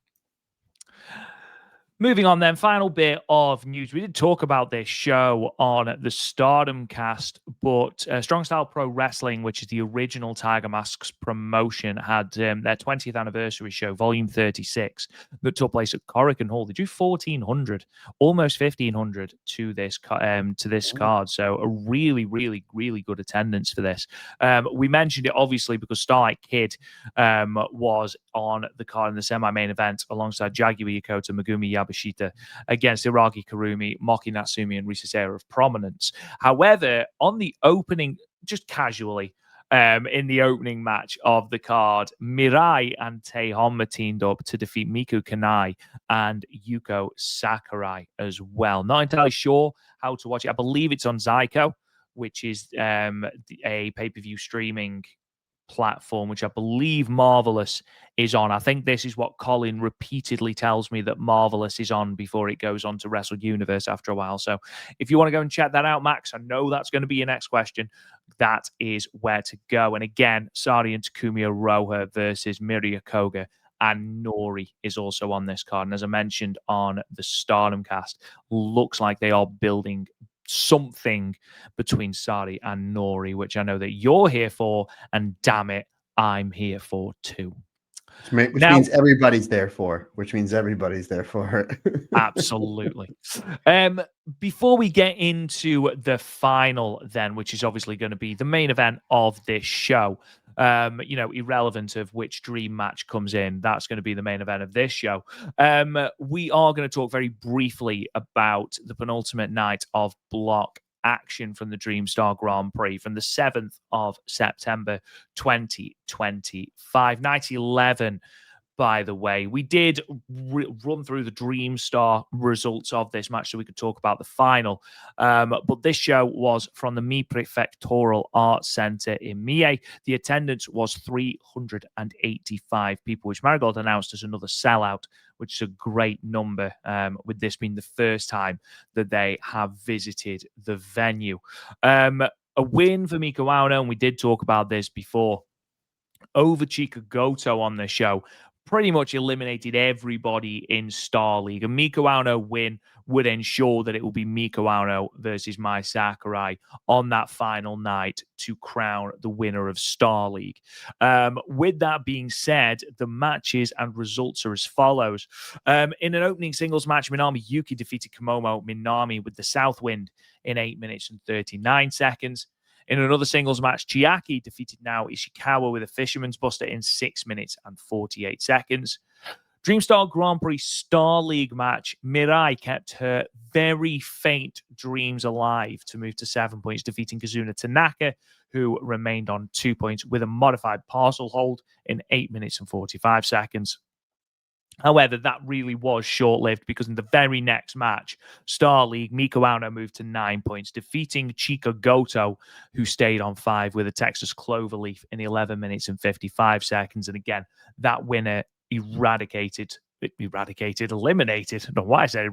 Moving on then, final bit of news. We did talk about this show on the Stardom cast, but Strong Style Pro Wrestling, which is the original Tiger Masks promotion, had their 20th anniversary show, Volume 36, that took place at Corrigan Hall. They drew 1,400, almost 1,500 to this card. So a really, really, really good attendance for this. We mentioned it, obviously, because Starlight Kid was on the card in the semi-main event alongside Jaguar Yokota, Megumi Yabashita against Iragi Karumi, Moki Natsumi, and Risa Sera of prominence. However, on the opening, just casually, In the opening match of the card, Mirai and Taehonma teamed up to defeat Miku Kanai and Yuko Sakurai as well. Not entirely sure how to watch it. I believe it's on Zyko, which is a pay-per-view streaming platform, which I believe Marvelous is on. I think this is what Colin repeatedly tells me, that Marvelous is on before it goes on to Wrestle Universe after a while. So if you want to go and check that out, Max, I know that's going to be your next question. That is where to go. And again, Sari and Takumi Iroha versus Miria Koga and Nori is also on this card. And as I mentioned on the Stardom cast, looks like they are building something between Sari and Nori, which I know that you're here for, and damn it, I'm here for too. Which Now, means everybody's there for. Which means everybody's there for it. absolutely. Before we get into the final, then, which is obviously going to be the main event of this show, irrelevant of which dream match comes in, that's going to be the main event of this show. We are going to talk very briefly about the penultimate night of block action from the Dreamstar Grand Prix from the 7th of September 2025. Night 11, by the way. We did run through the Dreamstar results of this match so we could talk about the final. But this show was from the Mi Prefectural Arts Center in Mie. The attendance was 385 people, which Marigold announced as another sellout, which is a great number, with this being the first time that they have visited the venue. A win for Miko Ueno, and we did talk about this before, over Chika Goto on the show, pretty much eliminated everybody in Star League. A Miko Ueno win would ensure that it will be Miko Ueno versus Mai Sakurai on that final night to crown the winner of Star League. With that being said, the matches and results are as follows. In an opening singles match, Minami Yuki defeated Komomo Minami with the South Wind in 8 minutes and 39 seconds. In another singles match, Chiaki defeated Nao Ishikawa with a Fisherman's Buster in 6 minutes and 48 seconds. Dreamstar Grand Prix Star League match, Mirai kept her very faint dreams alive to move to 7 points, defeating Kazuna Tanaka, who remained on 2 points with a modified parcel hold in 8 minutes and 45 seconds. However, that really was short-lived because in the very next match, Star League, Miko Ueno moved to 9 points, defeating Chika Goto, who stayed on 5 with a Texas Cloverleaf in 11 minutes and 55 seconds. And again, that winner eliminated. I don't know why I said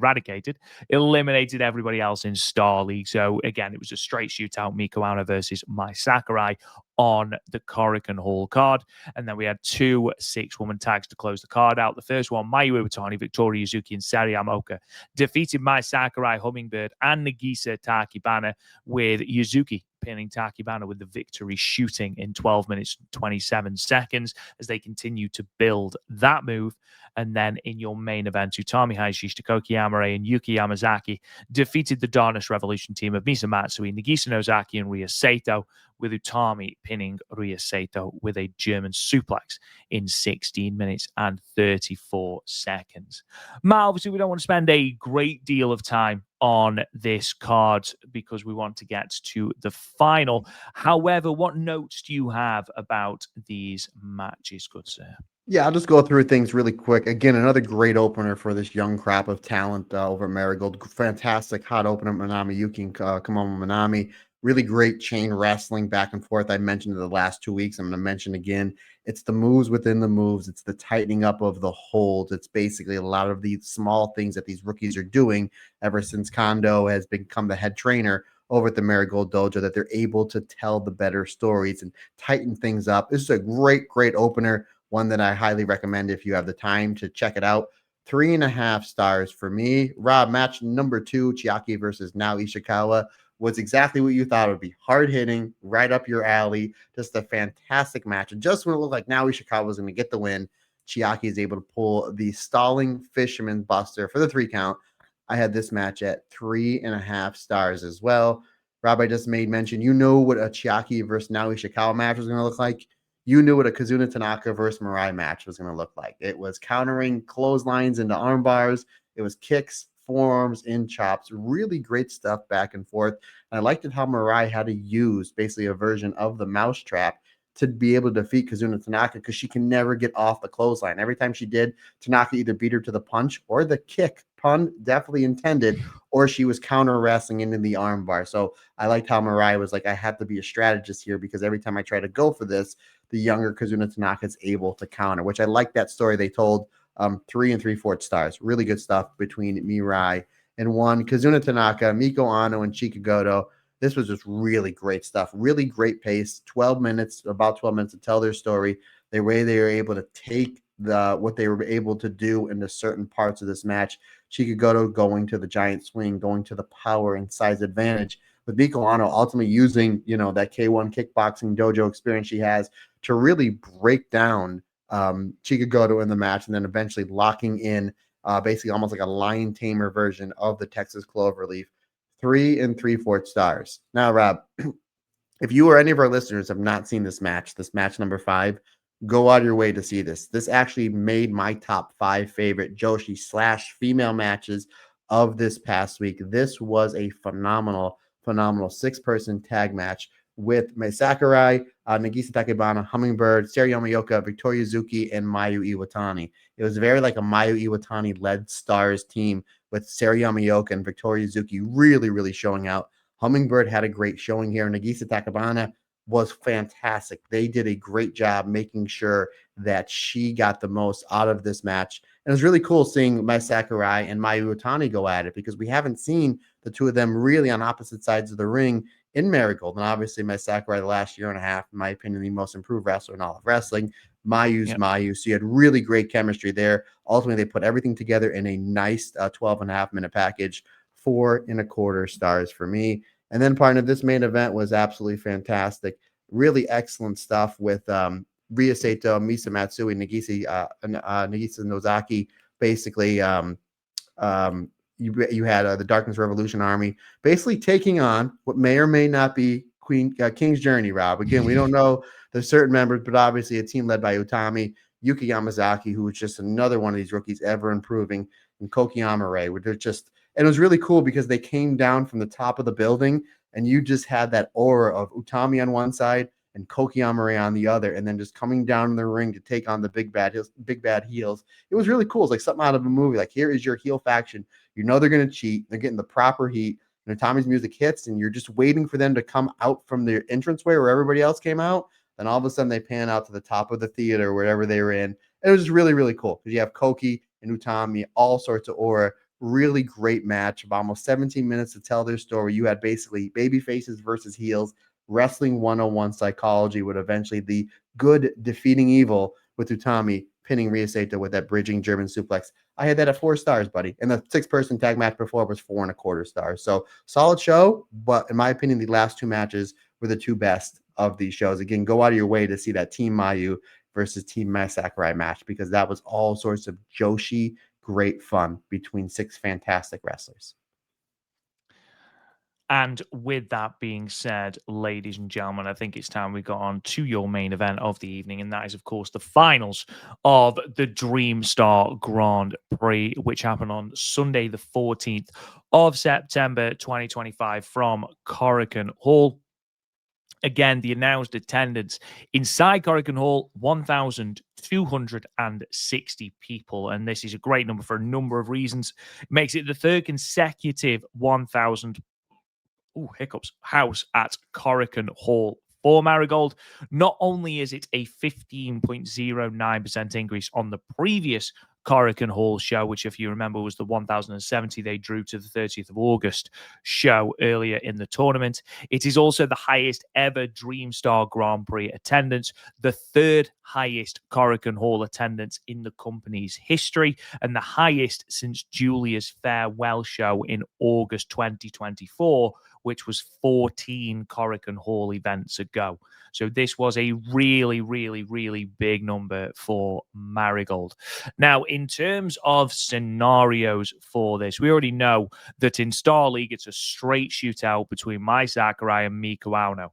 eliminated everybody else in Star League. So again, it was a straight shootout, Miko Ueno versus Mai Sakurai on the Korakuen Hall card. And then we had 2 6-woman tags to close the card out. The first one, Mayu Iwatani, Victoria Yuzuki, and Sari Yamaoka defeated Mai Sakurai, Hummingbird, and Nagisa Takibana, with Yuzuki pinning Takibana with the victory, shooting in 12 minutes and 27 seconds as they continue to build that move. And then in your main event, Utami Hayashi, Takoki Yamare, and Yuki Yamazaki defeated the Darkness Revolution team of Misa Matsui, Nagisa Nozaki, and Ria Sato, with Utami pinning Ria Sato with a German suplex in 16 minutes and 34 seconds. Matt, obviously, we don't want to spend a great deal of time on this card because we want to get to the final. However, what notes do you have about these matches, good sir? Yeah, I'll just go through things really quick. Again, another great opener for this young crop of talent over at Marigold. Fantastic hot opener, Minami Yuki and Komomo Minami. Really great chain wrestling back and forth. I mentioned it the last 2 weeks. I'm going to mention again. It's the moves within the moves. It's the tightening up of the holds. It's basically a lot of these small things that these rookies are doing ever since Kondo has become the head trainer over at the Marigold Dojo, that they're able to tell the better stories and tighten things up. This is a great, great opener. One that I highly recommend if you have the time to check it out. 3.5 stars for me. Rob, match number 2, Chiaki versus Nao Ishikawa, was exactly what you thought it would be. Hard-hitting, right up your alley. Just a fantastic match. And just when it looked like Nao Ishikawa was going to get the win, Chiaki is able to pull the stalling Fisherman Buster for the 3 count. I had this match at 3.5 stars as well. Rob, I just made mention, you know what a Chiaki versus Nao Ishikawa match was going to look like. You knew what a Kazuna Tanaka versus Mirai match was going to look like. It was countering clotheslines into arm bars. It was kicks, forearms, in chops. Really great stuff back and forth. And I liked it how Mirai had to use basically a version of the mousetrap to be able to defeat Kazuna Tanaka because she can never get off the clothesline. Every time she did, Tanaka either beat her to the punch or the kick, pun definitely intended, or she was counter wrestling into the armbar. So I liked how Mirai was like, I have to be a strategist here because every time I try to go for this, the younger Kazuna Tanaka is able to counter, which I like that story they told. 3 3/4 stars. Really good stuff between Mirai and one. Kazuna Tanaka, Miko Ano, and Chika Goto. This was just really great stuff. Really great pace. 12 minutes, about 12 minutes to tell their story. The way they were able to take what they were able to do into certain parts of this match. Chika Goto going to the giant swing, going to the power and size advantage. With Miko Ano ultimately using, that K1 kickboxing dojo experience she has to really break down Chika Goto in the match, and then eventually locking in basically almost like a lion tamer version of the Texas Cloverleaf. 3 3/4 stars. Now, Rob, if you or any of our listeners have not seen this match number 5, go out of your way to see this. This actually made my top 5 favorite Joshi / female matches of this past week. This was a phenomenal 6-person tag match with Mai Sakurai, Nagisa Takebana, Hummingbird, Sarah Yamaoka, Victoria Yuzuki, and Mayu Iwatani. It was very like a Mayu Iwatani-led Stars team with Sarah Yamaoka and Victoria Yuzuki really, really showing out. Hummingbird had a great showing here. Nagisa Takebana was fantastic. They did a great job making sure that she got the most out of this match. And it was really cool seeing Mai Sakurai and Mayu Iwatani go at it because we haven't seen the two of them really on opposite sides of the ring in Marigold. And obviously, Mai Sakurai, the last year and a half, in my opinion, the most improved wrestler in all of wrestling. Mayu's Mayu. So you had really great chemistry there. Ultimately, they put everything together in a nice 12.5-minute package. 4 1/4 stars for me. And then partner, this main event was absolutely fantastic. Really excellent stuff with Ryo Saito, Misa Matsui, Nagisa Nozaki. Basically, you had the Darkness Revolution Army basically taking on what may or may not be King's Journey, Rob. Again, we don't know the certain members, but obviously a team led by Utami, Yuki Yamazaki, who was just another one of these rookies ever improving, and Koki Amare, where they're just, and it was really cool because they came down from the top of the building and you just had that aura of Utami on one side and Koki Amare on the other, and then just coming down in the ring to take on the big bad heels. It was really cool. It's like something out of a movie. Like, here is your heel faction. You know they're going to cheat. They're getting the proper heat. And Utami's music hits, and you're just waiting for them to come out from their entranceway where everybody else came out. Then all of a sudden they pan out to the top of the theater, wherever they were in. And it was just really, really cool because you have Koki and Utami, all sorts of aura. Really great match of almost 17 minutes to tell their story. You had basically baby faces versus heels, wrestling 101 psychology, with eventually the good defeating evil with Utami pinning Ryo Saito with that bridging German suplex. I had that at 4 stars, buddy. And the 6-person tag match before was 4 1/4 stars. So solid show, but in my opinion, the last 2 matches were the 2 best of these shows. Again, go out of your way to see that Team Mayu versus Team Mai Sakurai match because that was all sorts of Joshi great fun between 6 fantastic wrestlers. And with that being said, ladies and gentlemen, I think it's time we got on to your main event of the evening, and that is, of course, the finals of the Dream Star Grand Prix, which happened on Sunday, the 14th of September, 2025, from Korakuen Hall. Again, the announced attendance inside Korakuen Hall, 1,260 people. And this is a great number for a number of reasons. It makes it the 3rd consecutive 1,000 house at Korakuen Hall for Marigold. Not only is it a 15.09% increase on the previous Korakuen Hall show, which, if you remember, was the 1,070 they drew to the 30th of August show earlier in the tournament. It is also the highest ever Dream Star Grand Prix attendance, the 3rd highest Korakuen Hall attendance in the company's history, and the highest since Julia's farewell show in August 2024, which was 14 Korakuen Hall events ago. So this was a really, really, really big number for Marigold. Now, in terms of scenarios for this, we already know that in Star League, it's a straight shootout between Mai Sakurai and Miko Ano.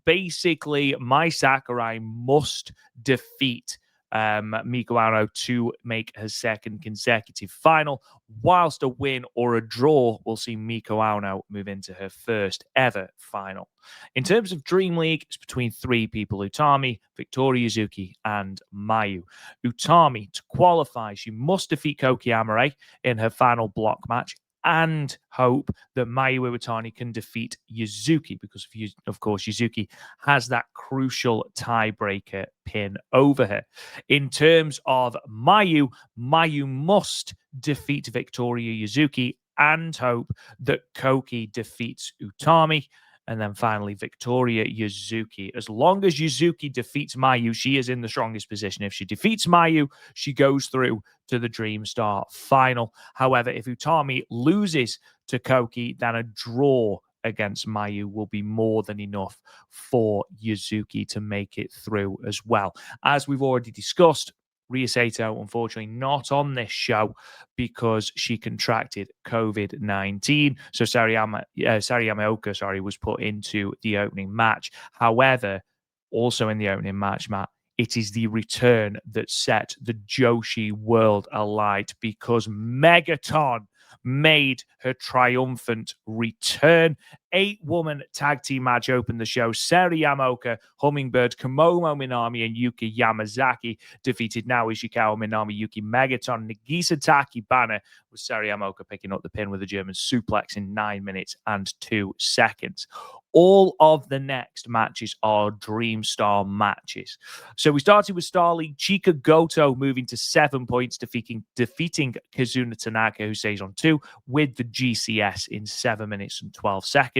Basically, Mai Sakurai must defeat Miko Ano to make her second consecutive final, whilst a win or a draw will see Miko Ano move into her first ever final. In terms of Dream League, it's between three people: Utami, Victoria Yuzuki, and Mayu. Utami, to qualify, she must defeat Koki Amarai in her final block match and hope that Mayu Iwatani can defeat Yuzuki, because of course Yuzuki has that crucial tiebreaker pin over her. In terms of Mayu must defeat Victoria Yuzuki and hope that Koki defeats Utami. And then finally, Victoria Yuzuki. As long as Yuzuki defeats Mayu, she is in the strongest position. If she defeats Mayu, she goes through to the Dream Star final. However, if Utami loses to Koki, then a draw against Mayu will be more than enough for Yuzuki to make it through as well. As we've already discussed, Ria Sato, unfortunately, not on this show because she contracted COVID-19. So Sariyama Oka, was put into the opening match. However, also in the opening match, Matt, it is the return that set the Joshi world alight, because Megaton made her triumphant return. 8-woman tag team match opened the show. Seri Yamaoka, Hummingbird, Kamomo Minami, and Yuki Yamazaki defeated Naoi Ishikawa, Minami, Yuki, Megaton, Nagisa Takibana, with Seri Yamaoka picking up the pin with a German suplex in 9 minutes and 2 seconds. All of the next matches are Dream Star matches. So we started with Star League. Chika Goto moving to 7 points, defeating Kazuna Tanaka, who stays on 2, with the GCS in 7 minutes and 12 seconds.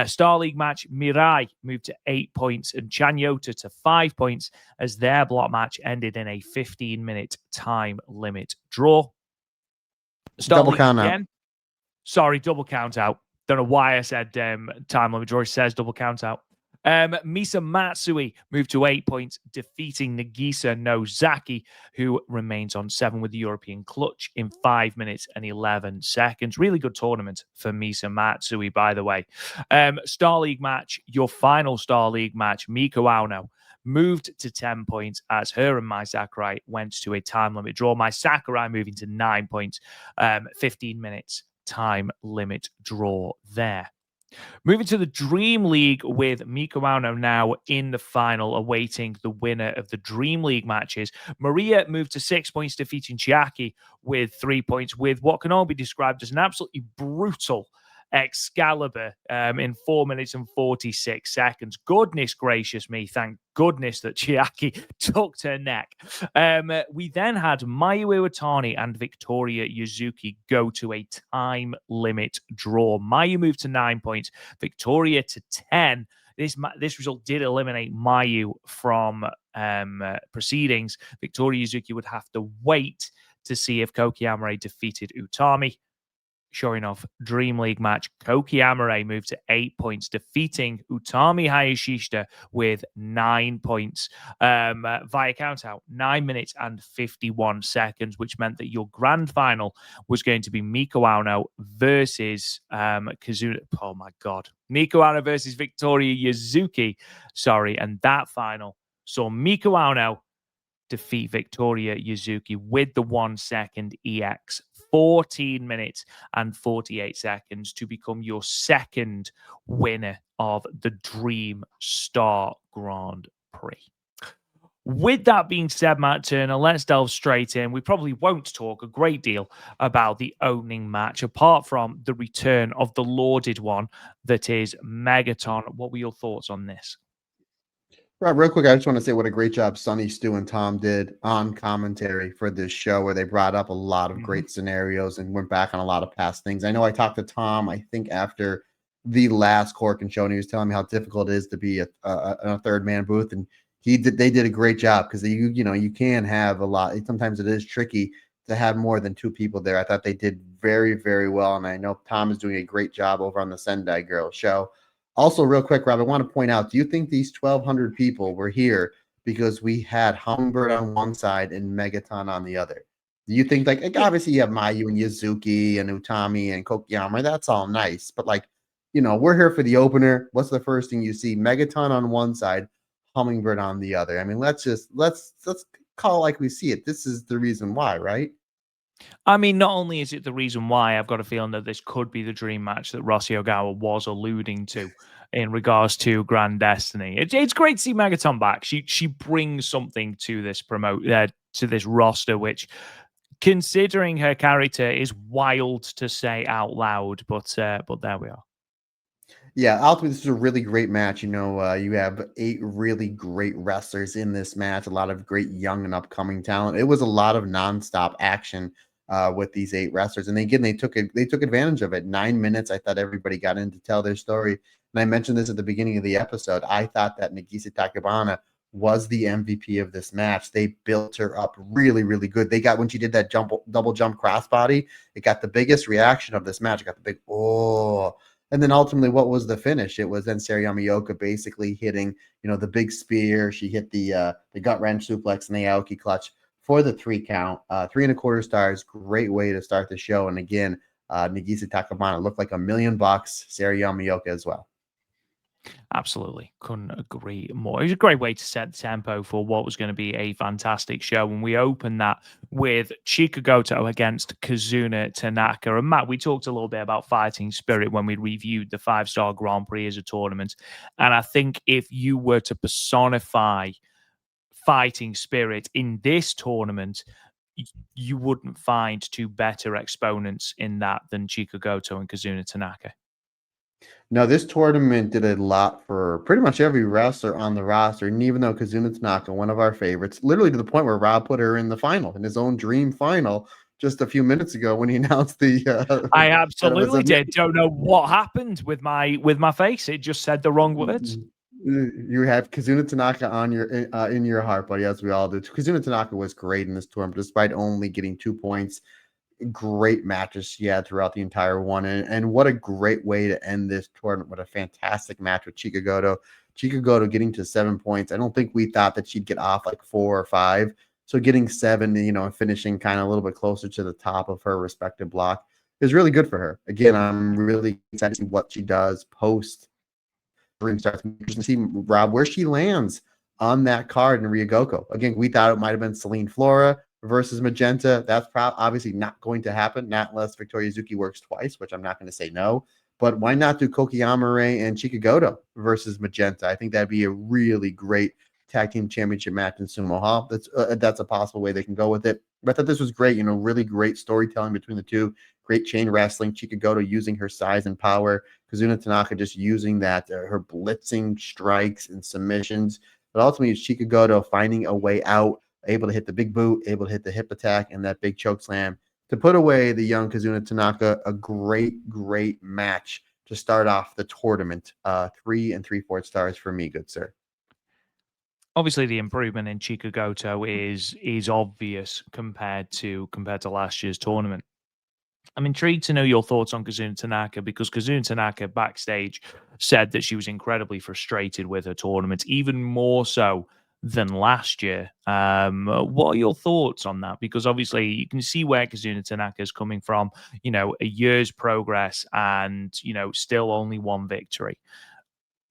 Star League match, Mirai moved to 8 points and Chanyota to 5 points, as their block match ended in a 15-minute time limit draw. Star Double League count again. out. Sorry, double count out. Don't know why I said time limit draw. It says double count out. Misa Matsui moved to 8 points, defeating Nagisa Nozaki, who remains on 7 with the European clutch in 5 minutes and 11 seconds. Really good tournament for Misa Matsui, by the way. Star League match, your final Star League match, Miko Ano moved to 10 points as her and Mai Sakurai went to a time limit draw. Mai Sakurai moving to 9 points, 15 minutes time limit draw there. Moving to the Dream League with Miko Ano now in the final, awaiting the winner of the Dream League matches. Maria moved to 6 points, defeating Chiaki with 3 points, with what can all be described as an absolutely brutal Excalibur in 4 minutes and 46 seconds. Goodness gracious me, thank goodness that Chiaki tucked her neck. We then had Mayu Iwatani and Victoria Yuzuki go to a time limit draw. Mayu moved to 9 points, Victoria to 10. This result did eliminate Mayu from proceedings. Victoria Yuzuki would have to wait to see if Koki Amarai defeated Utami. Sure enough, Dream League match, Koki Amarai moved to 8 points, defeating Utami Hayashishita with 9 points via countout, 9 minutes and 51 seconds, which meant that your grand final was going to be Miko Ano versus Kazuna. Oh my God. Miko Ano versus Victoria Yuzuki. Sorry. And that final saw Miko Ano defeat Victoria Yuzuki with the 1 second EX, 14 minutes and 48 seconds, to become your second winner of the Dream Star Grand Prix. With that being said, Matt Turner, let's delve straight in. We probably won't talk a great deal about the opening match, apart from the return of the lauded one that is Megaton. What were your thoughts on this? Right, real quick, I just want to say what a great job Sonny, Stu, and Tom did on commentary for this show, where they brought up a lot of great scenarios and went back on a lot of past things. I know I talked to Tom, I think, after the last Corkin show, and he was telling me how difficult it is to be in a third man booth, and they did a great job, because you can have a lot. Sometimes it is tricky to have more than 2 people there. I thought they did very, very well, and I know Tom is doing a great job over on the Sendai Girl show. Also, real quick, Rob, I want to point out, do you think these 1,200 people were here because we had Hummingbird on one side and Megaton on the other? Do you think, like obviously you have Mayu and Yuzuki and Utami and Kokiyama, that's all nice, but we're here for the opener. What's the first thing you see? Megaton on one side, Hummingbird on the other. I mean, let's call it like we see it. This is the reason why, right? I mean, not only is it the reason why, I've got a feeling that this could be the dream match that Rossi Ogawa was alluding to in regards to Grand Destiny. It's great to see Megaton back. She brings something to this to this roster, which, considering her character, is wild to say out loud. But there we are. Yeah, ultimately, this is a really great match. You have 8 really great wrestlers in this match, a lot of great young and upcoming talent. It was a lot of nonstop action with these 8 wrestlers, and again, they took advantage of it. 9 minutes. I thought everybody got in to tell their story, and I mentioned this at the beginning of the episode. I thought that Nagisa Takabana was the MVP of this match. They built her up really, really good. They got, when she did that double jump crossbody, it got the biggest reaction of this match. It got the big oh. And then ultimately, what was the finish? It was then Sarayama Yoka basically hitting, the big spear. She hit the gut wrench suplex and the Aoki clutch for the 3 count. 3.25 stars. Great way to start the show. And again, Nagisa Takabana looked like $1 million. Sarayama Yoka as well. Absolutely. Couldn't agree more. It was a great way to set the tempo for what was going to be a fantastic show. And we opened that with Chika Goto against Kazuna Tanaka. And Matt, we talked a little bit about fighting spirit when we reviewed the 5-star Grand Prix as a tournament. And I think if you were to personify fighting spirit in this tournament, you wouldn't find 2 better exponents in that than Chika Goto and Kazuna Tanaka. No, this tournament did a lot for pretty much every wrestler on the roster. And even though Kazuna Tanaka, one of our favorites, literally to the point where Rob put her in the final, in his own dream final, just a few minutes ago when he announced I that it was absolutely did. Don't know what happened with my face. It just said the wrong words. You have Kazuna Tanaka on your in your heart, buddy, as we all do. Kazuna Tanaka was great in this tournament, despite only getting 2 points. Great matches she had throughout the entire one. And what a great way to end this tournament with a fantastic match with Chika Goto. Chika Goto getting to 7 points. I don't think we thought that she'd get off like 4 or 5. So getting 7, and finishing kind of a little bit closer to the top of her respective block is really good for her. Again, I'm really excited to see what she does post Dream starts to see, Rob, where she lands on that card in Ryogoko. Again, we thought it might have been Celine Flora versus Magenta. That's obviously not going to happen, not unless Victoria Yuzuki works twice, which I'm not going to say no. But why not do Koki Amare and Chika Goto versus Magenta? I think that'd be a really great tag team championship match in Sumo Hall. That's a possible way they can go with it. But I thought this was great. Really great storytelling between the two. Great chain wrestling. Chika Goto using her size and power. Kazuna Tanaka just using that, her blitzing strikes and submissions. But ultimately, it's Chika Goto finding a way out, able to hit the big boot, able to hit the hip attack and that big choke slam to put away the young Kazuna Tanaka. A great, great match to start off the tournament. 3 3/4 stars for me, good sir. Obviously, the improvement in Chika Goto is obvious compared to last year's tournament. I'm intrigued to know your thoughts on Kazuna Tanaka, because Kazuna Tanaka backstage said that she was incredibly frustrated with her tournament, even more so than last year. What are your thoughts on that? Because obviously you can see where Kazuna Tanaka is coming from, a year's progress and, still only 1 victory.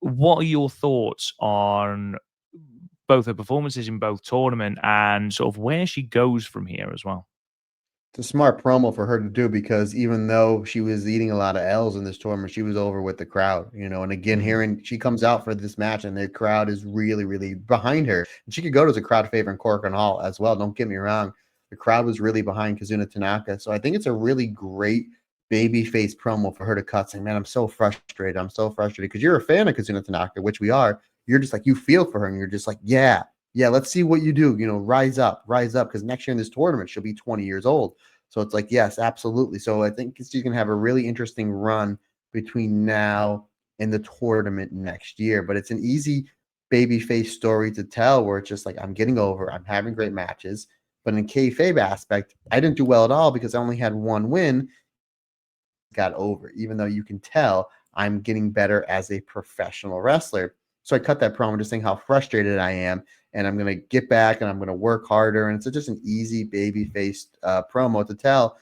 What are your thoughts on both her performances in both tournament and sort of where she goes from here as well? It's a smart promo for her to do, because even though she was eating a lot of L's in this tournament, she was over with the crowd, and again, hearing she comes out for this match and the crowd is really, really behind her. And she could go to a crowd favorite in Korakuen Hall as well. Don't get me wrong. The crowd was really behind Kazuna Tanaka. So I think it's a really great babyface promo for her to cut, saying, man, I'm so frustrated. I'm so frustrated, because you're a fan of Kazuna Tanaka, which we are. You're just like, you feel for her and you're just like, yeah, let's see what you do. Rise up, because next year in this tournament, she'll be 20 years old. So it's like, yes, absolutely. So I think she's going to have a really interesting run between now and the tournament next year. But it's an easy babyface story to tell, where it's just like, I'm getting over, I'm having great matches. But in kayfabe aspect, I didn't do well at all because I only had 1 win. Got over, even though you can tell I'm getting better as a professional wrestler. So I cut that promo just saying how frustrated I am, and I'm going to get back and I'm going to work harder. And it's just an easy baby-faced promo to tell.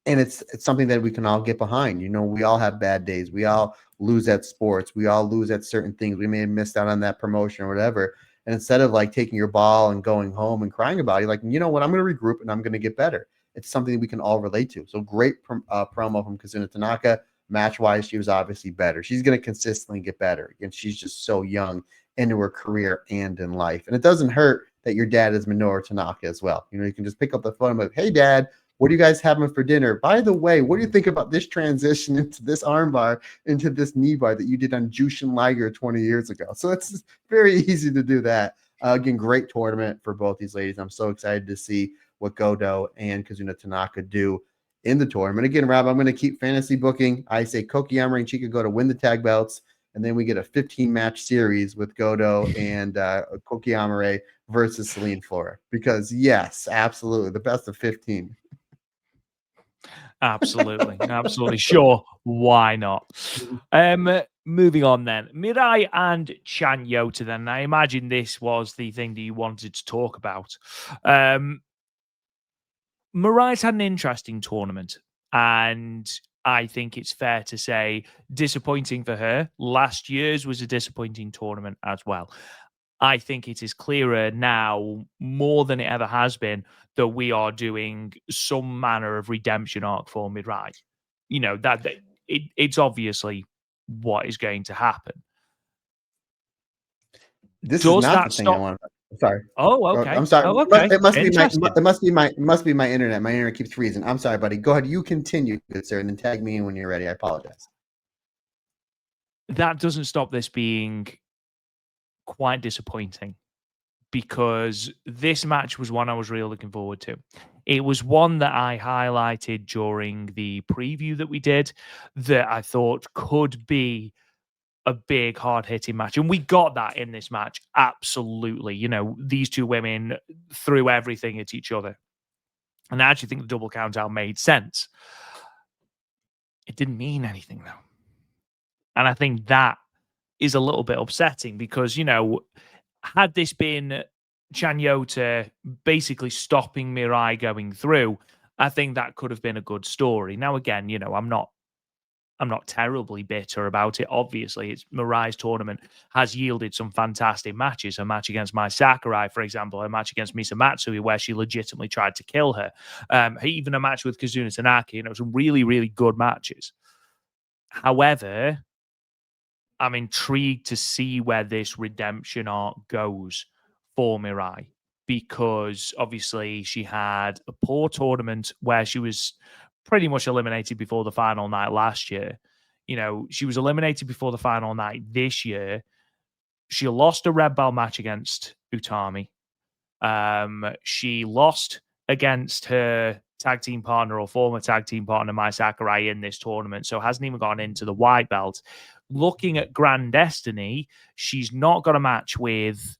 And it's something that we can all get behind. We all have bad days. We all lose at sports. We all lose at certain things. We may have missed out on that promotion or whatever. And instead of like taking your ball and going home and crying about it, you're like, you know what, I'm going to regroup and I'm going to get better. It's something we can all relate to. So great promo from Kazuna Tanaka. Match wise, she was obviously better. She's going to consistently get better. And she's just so young into her career and in life. And it doesn't hurt that your dad is Minoru Tanaka as well. You know, you can just pick up the phone and be like, hey, Dad, what are you guys having for dinner? By the way, what do you think about this transition into this armbar, into this knee bar that you did on Jushin Liger 20 years ago? So it's very easy to do that. Again, great tournament for both these ladies. I'm so excited to see what Godo and Kazuna Tanaka do in the tournament. Again, Rob, I'm going to keep fantasy booking. I say Kokiyama and Chika go to win the tag belts, and then we get a 15-match series with Godo and Kokiyama versus Celine Flora. Because, yes, absolutely, the best of 15. Absolutely. Absolutely. Sure. Why not? Moving on then. Mirai and Chan Yota then. I imagine this was the thing that you wanted to talk about. Mirai's had an interesting tournament, and I think it's fair to say disappointing for her. Last year's was a disappointing tournament as well. I think it is clearer now, more than it ever has been, that we are doing some manner of redemption arc for Mirai. You know, it's obviously what is going to happen. This Does is not that the thing I stop? want. Sorry. Oh, okay. I'm sorry. Oh, okay. It must Interesting. be my internet. My internet keeps freezing. I'm sorry, buddy. Go ahead. You continue, good sir, and then tag me in when you're ready. I apologize. That doesn't stop this being quite disappointing, because this match was one I was really looking forward to. It was one that I highlighted during the preview that we did, that I thought could be a big, hard hitting match. And we got that in this match. Absolutely. You know, these two women threw everything at each other. And I actually think the double count out made sense. It didn't mean anything, though. And I think that is a little bit upsetting because, you know, had this been Chan Yota basically stopping Mirai going through, I think that could have been a good story. Now, again, you know, I'm not terribly bitter about it. Obviously, it's Mirai's tournament has yielded some fantastic matches. A match against Mai Sakurai, for example, a match against Misa Matsui, where she legitimately tried to kill her. Even a match with Kazuna Tanaka, you know, some really, really good matches. However, I'm intrigued to see where this redemption arc goes for Mirai, because obviously she had a poor tournament where she was pretty much eliminated before the final night last year. You know, she was eliminated before the final night this year. She lost a red belt match against Utami. She lost against her tag team partner or former tag team partner, Mai Sakurai, in this tournament, so hasn't even gone into the white belt. Looking at Grand Destiny, she's not got a match with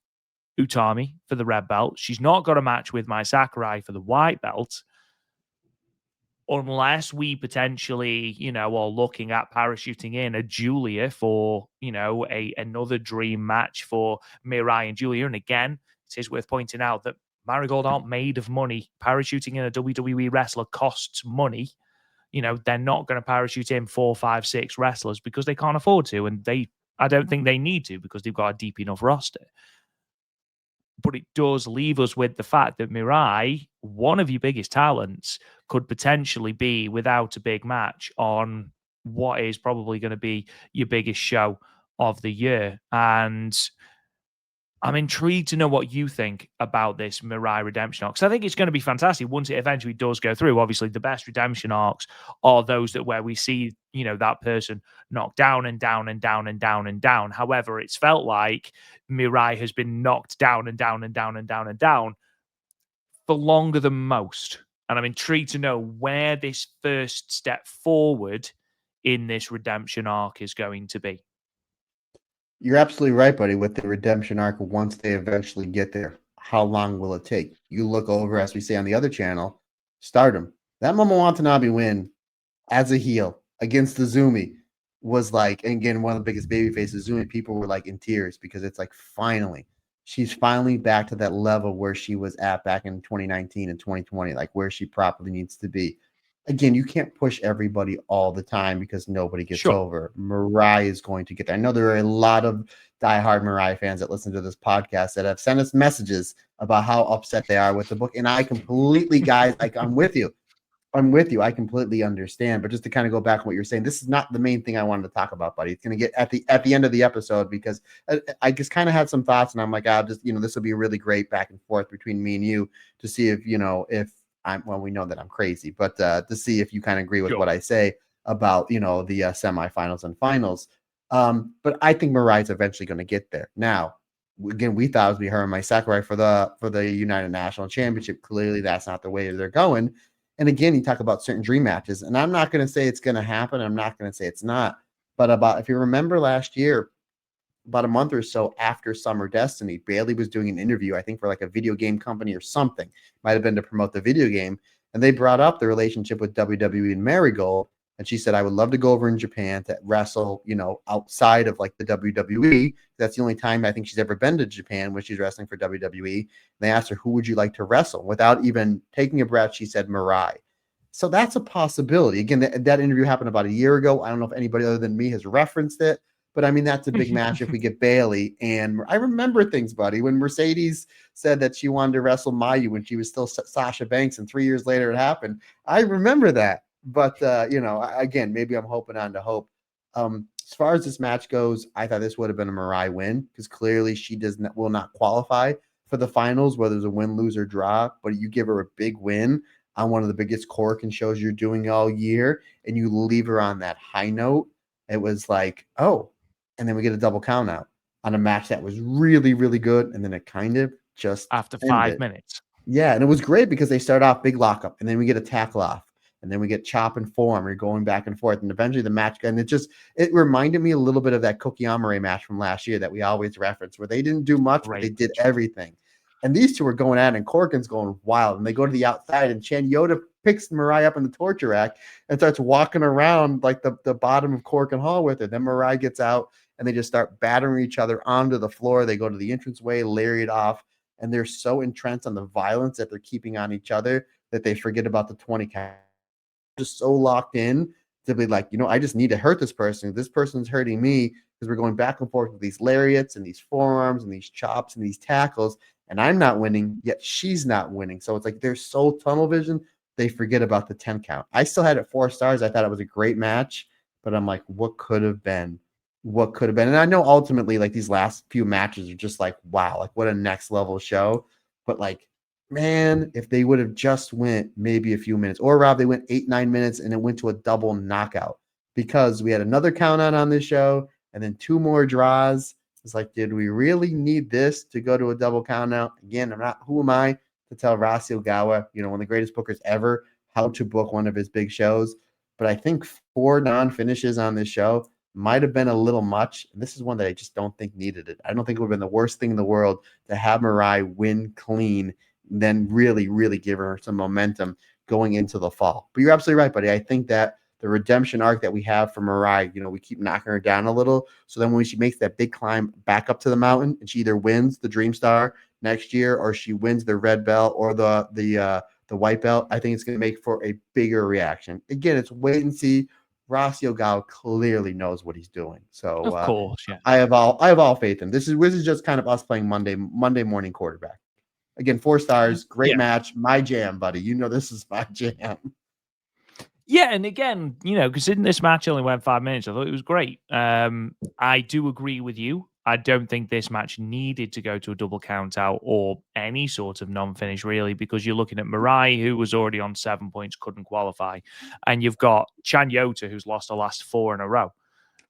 Utami for the red belt. She's not got a match with Mai Sakurai for the white belt. Unless we potentially, you know, are looking at parachuting in a Julia for, you know, another dream match for Mirai and Julia. And again, it is worth pointing out that Marigold aren't made of money. Parachuting in a WWE wrestler costs money. You know, they're not going to parachute in 4, 5, 6 wrestlers because they can't afford to. And I don't think they need to, because they've got a deep enough roster. But it does leave us with the fact that Mirai, one of your biggest talents, could potentially be without a big match on what is probably going to be your biggest show of the year. And I'm intrigued to know what you think about this Mirai redemption arc, because I think it's going to be fantastic once it eventually does go through. Obviously, the best redemption arcs are those that where we see, you know, that person knocked down and down and down and down and down. However, it's felt like Mirai has been knocked down and down and down and down and down for longer than most. And I'm intrigued to know where this first step forward in this redemption arc is going to be. You're absolutely right, buddy, with the redemption arc once they eventually get there. How long will it take? You look over, as we say on the other channel, Stardom. That Momo Watanabe win as a heel against the Zumi was like, and again, one of the biggest baby faces, Zumi, people were like in tears because it's like she's finally back to that level where she was at back in 2019 and 2020, like where she properly needs to be. again, you can't push everybody all the time because nobody gets Sure. over. Mariah is going to get there. I know there are a lot of diehard Mariah fans that listen to this podcast that have sent us messages about how upset they are with the book. And I completely, guys, I'm with you. I'm with you. I completely understand. But just to kind of go back on what you're saying, this is not the main thing I wanted to talk about, buddy. It's going to get at the end of the episode because I just kind of had some thoughts, and I'm like, I'll just this will be really great back and forth between me and you to see if I'm we know that I'm crazy, but to see if you kind of agree with Sure. what I say about the semifinals and finals. But I think Mariah's eventually going to get there. Now, again, we thought it would be her and my Sakurai for the United National Championship. Clearly, that's not the way they're going. And again, you talk about certain dream matches, and I'm not going to say it's going to happen. I'm not going to say it's not. But if you remember last year, about a month or so after Summer Destiny, Bailey was doing an interview, I think for like a video game company or something. Might have been to promote the video game. And they brought up the relationship with WWE and Marigold. And she said, I would love to go over in Japan to wrestle, outside of like the WWE. That's the only time I think she's ever been to Japan when she's wrestling for WWE. And they asked her, who would you like to wrestle? Without even taking a breath, she said, Mirai. So that's a possibility. Again, that interview happened about a year ago. I don't know if anybody other than me has referenced it. But I mean, that's a big match if we get Bailey. And I remember things, buddy, when Mercedes said that she wanted to wrestle Mayu when she was still Sasha Banks, and 3 years later it happened. I remember that. But, again, maybe I'm hoping on to hope. As far as this match goes, I thought this would have been a Mirai win because clearly she will not qualify for the finals, whether it's a win, lose, or draw. But you give her a big win on one of the biggest Korakuen shows you're doing all year, and you leave her on that high note. It was like, oh, and then we get a double count out on a match that was really, really good, and then it kind of just After 5 ended. minutes. Yeah, and it was great because they start off big lockup, and then we get a tackle off, and then we get chop and form. You're going back and forth, and eventually the match, and it reminded me a little bit of that Cookie Amare match from last year that we always reference, where they didn't do much, but they did everything. And these two were going at it, and Korakuen's going wild, and they go to the outside, and Chan Yoda picks Mirai up in the torture rack and starts walking around like the bottom of Korakuen Hall with her. Then Mirai gets out, and they just start battering each other onto the floor. They go to the entranceway, lariat off, and they're so entrenched on the violence that they're keeping on each other that they forget about the 20 count. Just so locked in to be like, I just need to hurt this person. This person's hurting me because we're going back and forth with these lariats and these forearms and these chops and these tackles, and I'm not winning, yet she's not winning. So it's like they're so tunnel vision, they forget about the 10 count. I still had it 4 stars. I thought it was a great match, but I'm like, what could have been? What could have been? And I know ultimately, like, these last few matches are just like, wow, like what a next level show. But like, man, if they would have just went maybe a few minutes, or Rob, they went 8-9 minutes and it went to a double knockout because we had another count out on this show and then 2 more draws. It's like, did we really need this to go to a double count out? Again, who am I to tell Rasi Ogawa, one of the greatest bookers ever, how to book one of his big shows? But I think 4 non-finishes on this show might have been a little much. And this is one that I just don't think needed it. I don't think it would have been the worst thing in the world to have Mirai win clean, then really, really give her some momentum going into the fall. But you're absolutely right, buddy. I think that the redemption arc that we have for Mirai, we keep knocking her down a little. So then when she makes that big climb back up to the mountain, and she either wins the Dream Star next year or she wins the red belt or the white belt, I think it's going to make for a bigger reaction. Again, it's wait and see. Rasi Ogawa clearly knows what he's doing. So Of course, yeah. I have all faith in this. Is just kind of us playing Monday morning quarterback. Again, 4 stars, great match, my jam, buddy. This is my jam. Yeah, and again, considering this match only went 5 minutes, I thought it was great. I do agree with you. I don't think this match needed to go to a double count out or any sort of non-finish, really, because you're looking at Mirai, who was already on 7 points, couldn't qualify, and you've got Chan Yota, who's lost the last 4 in a row.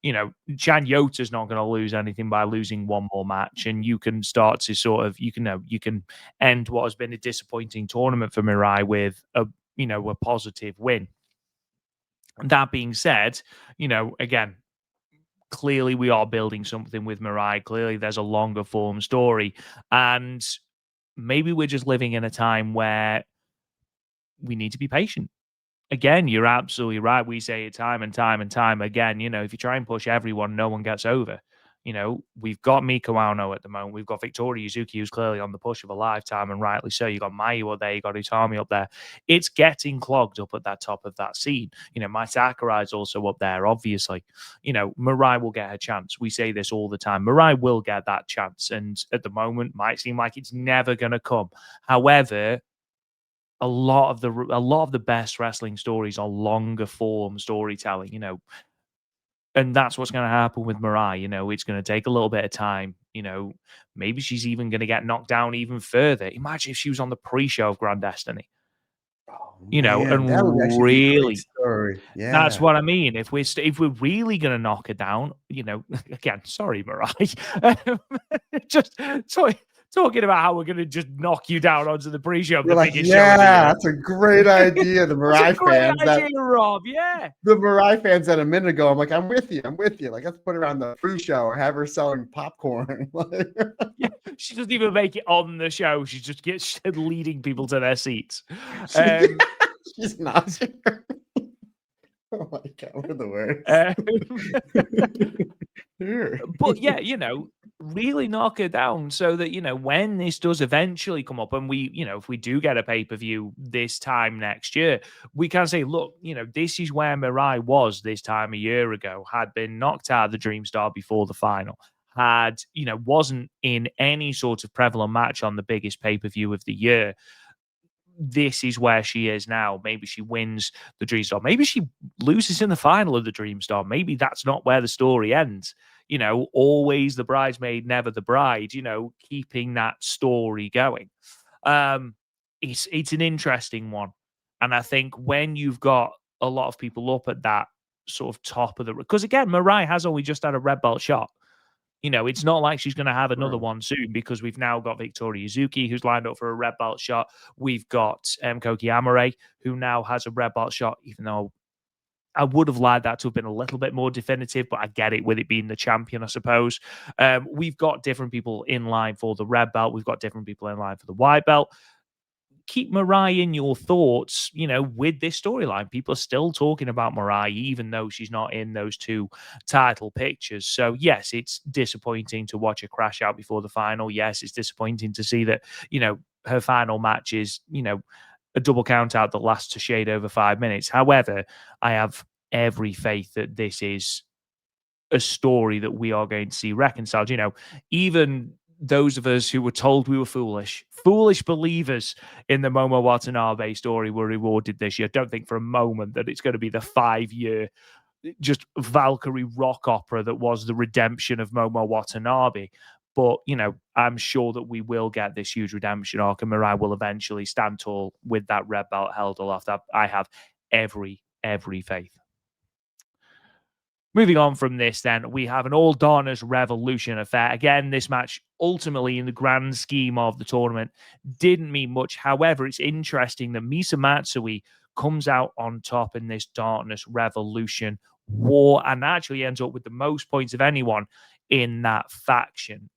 Chan Yota's not going to lose anything by losing one more match, and you can start to sort of you can end what has been a disappointing tournament for Mirai with a positive win. That being said, again, clearly we are building something with Mirai. Clearly there's a longer form story. And maybe we're just living in a time where we need to be patient. Again, you're absolutely right. We say it time and time and time again. If you try and push everyone, no one gets over. You know, we've got Mika Wano at the moment. We've got Victoria Yuzuki, who's clearly on the push of a lifetime, and rightly so. You got Mayu up there, you got Utami up there. It's getting clogged up at that top of that scene. You know, Mai Sakurai's also up there, obviously. You know, Mirai will get her chance. We say this all the time. Mirai will get that chance, and at the moment, might seem like it's never going to come. However, a lot of the best wrestling stories are longer form storytelling. You know, and that's what's going to happen with Mirai. You know, it's going to take a little bit of time. You know, maybe she's even going to get knocked down even further. Imagine if she was on the pre-show of Grand Destiny. Oh, You know, man, and that would actually be a great really, story. that's Yeah. what I mean. If we're really going to knock her down, you know, again, sorry, Mirai, just talking about how we're going to just knock you down onto the pre-show of You're the like, biggest show of the yeah, year. that's a great idea. The That's a Mirai great fans idea, Rob. Yeah. the Mirai fans said a minute ago, I'm like, I'm with you. Like, let's put her on the pre-show or have her selling popcorn. Yeah, she doesn't even make it on the show. She just gets leading people to their seats. She's not sure. Oh my god, we're the worst. But yeah, you know, really knock her down so that, you know, when this does eventually come up and we, you know, if we do get a pay-per-view this time next year, we can say, look, you know, this is where Mirai was this time a year ago, had been knocked out of the Dream Star before the final, had, you know, wasn't in any sort of prevalent match on the biggest pay-per-view of the year. This is where she is now. Maybe she wins the Dream Star. Maybe she loses in the final of the Dream Star. Maybe that's not where the story ends. You know, always the bridesmaid, never the bride. You know, keeping that story going. It's an interesting one, and I think when you've got a lot of people up at that sort of top of the, because again, Mirai has only just had a red belt shot. You know, it's not like she's going to have another one soon because we've now got Victoria Yuzuki, who's lined up for a red belt shot. We've got Koki Amare, who now has a red belt shot, even though I would have liked that to have been a little bit more definitive, but I get it with it being the champion, I suppose. We've got different people in line for the red belt. We've got different people in line for the white belt. Keep Mirai in your thoughts, you know, with this storyline. People are still talking about Mirai, even though she's not in those two title pictures. So, yes, it's disappointing to watch her crash out before the final. Yes, it's disappointing to see that, you know, her final match is, you know, a double count out that lasts a shade over 5 minutes. However, I have every faith that this is a story that we are going to see reconciled. You know, even those of us who were told we were foolish believers in the Momo Watanabe story were rewarded this year. Don't think for a moment that it's going to be the 5-year just Valkyrie rock opera that was the redemption of Momo Watanabe. But, you know, I'm sure that we will get this huge redemption arc and Mirai will eventually stand tall with that red belt held aloft. I have every faith. Moving on from this, then, we have an All Darkness Revolution affair. Again, this match, ultimately, in the grand scheme of the tournament, didn't mean much. However, it's interesting that Misa Matsui comes out on top in this Darkness Revolution war and actually ends up with the most points of anyone in that faction.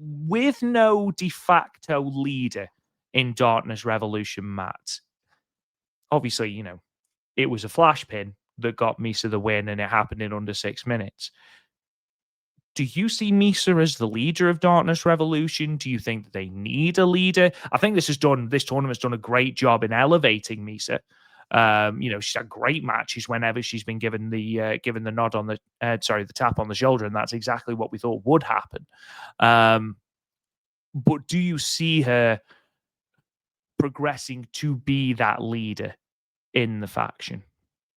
With no de facto leader in Darkness Revolution, Matt. Obviously, you know, it was a flash pin that got Misa the win, and it happened in under 6 minutes. Do you see Misa as the leader of Darkness Revolution? Do you think that they need a leader? I think this tournament's done a great job in elevating Misa. You know, she's had great matches whenever she's been given the nod on the the tap on the shoulder, and that's exactly what we thought would happen. But do you see her progressing to be that leader in the faction?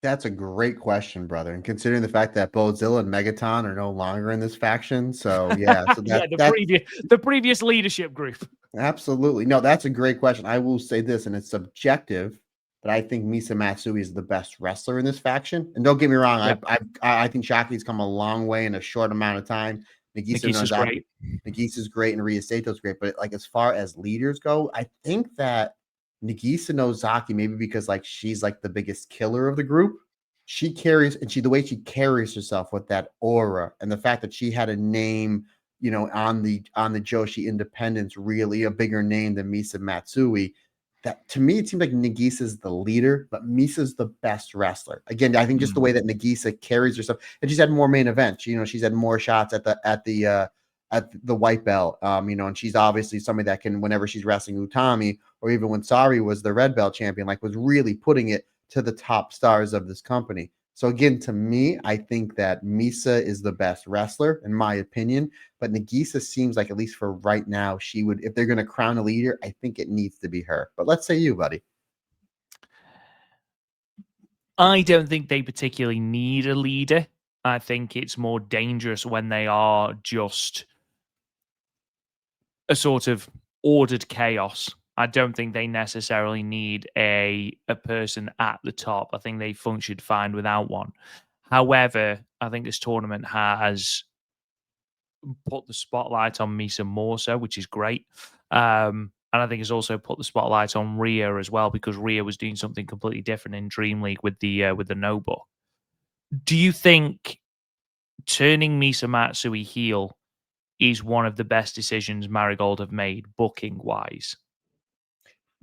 That's a great question, brother. And considering the fact that Bozilla and Megaton are no longer in this faction, so yeah, so Yeah, that's the previous leadership group. absolutely no. That's a great question. I will say this, and it's subjective, but I think Misa Matsui is the best wrestler in this faction. And don't get me wrong, Yeah, I think Shaki's come a long way in a short amount of time. Nagisa's great. Nagisa's great, and Rhea Sato's great. But like as far as leaders go, I think that Nagisa Nozaki, maybe because like she's like the biggest killer of the group, she carries and the way she carries herself with that aura and the fact that she had a name, on the Joshi Independence, really a bigger name than Misa Matsui. that to me, it seems like Nagisa's the leader, but Misa's the best wrestler. Again, I think just the way that Nagisa carries herself, and she's had more main events. She's had more shots at the white belt. And she's obviously somebody that can, whenever she's wrestling Utami, or even when Sari was the red belt champion, like was really putting it to the top stars of this company. So again, to me, I think that Misa is the best wrestler, in my opinion. But Nagisa seems like, at least for right now, she would, if they're going to crown a leader, I think it needs to be her. But let's say you, buddy. I don't think they particularly need a leader. I think it's more dangerous when they are just a sort of ordered chaos. I don't think they necessarily need a person at the top. I think they functioned fine without one. However, I think this tournament has put the spotlight on Misa more so, which is great. And I think it's also put the spotlight on Rhea as well, because Rhea was doing something completely different in Dream League with the no book. Do you think turning Misa Matsui heel is one of the best decisions Marigold have made booking wise?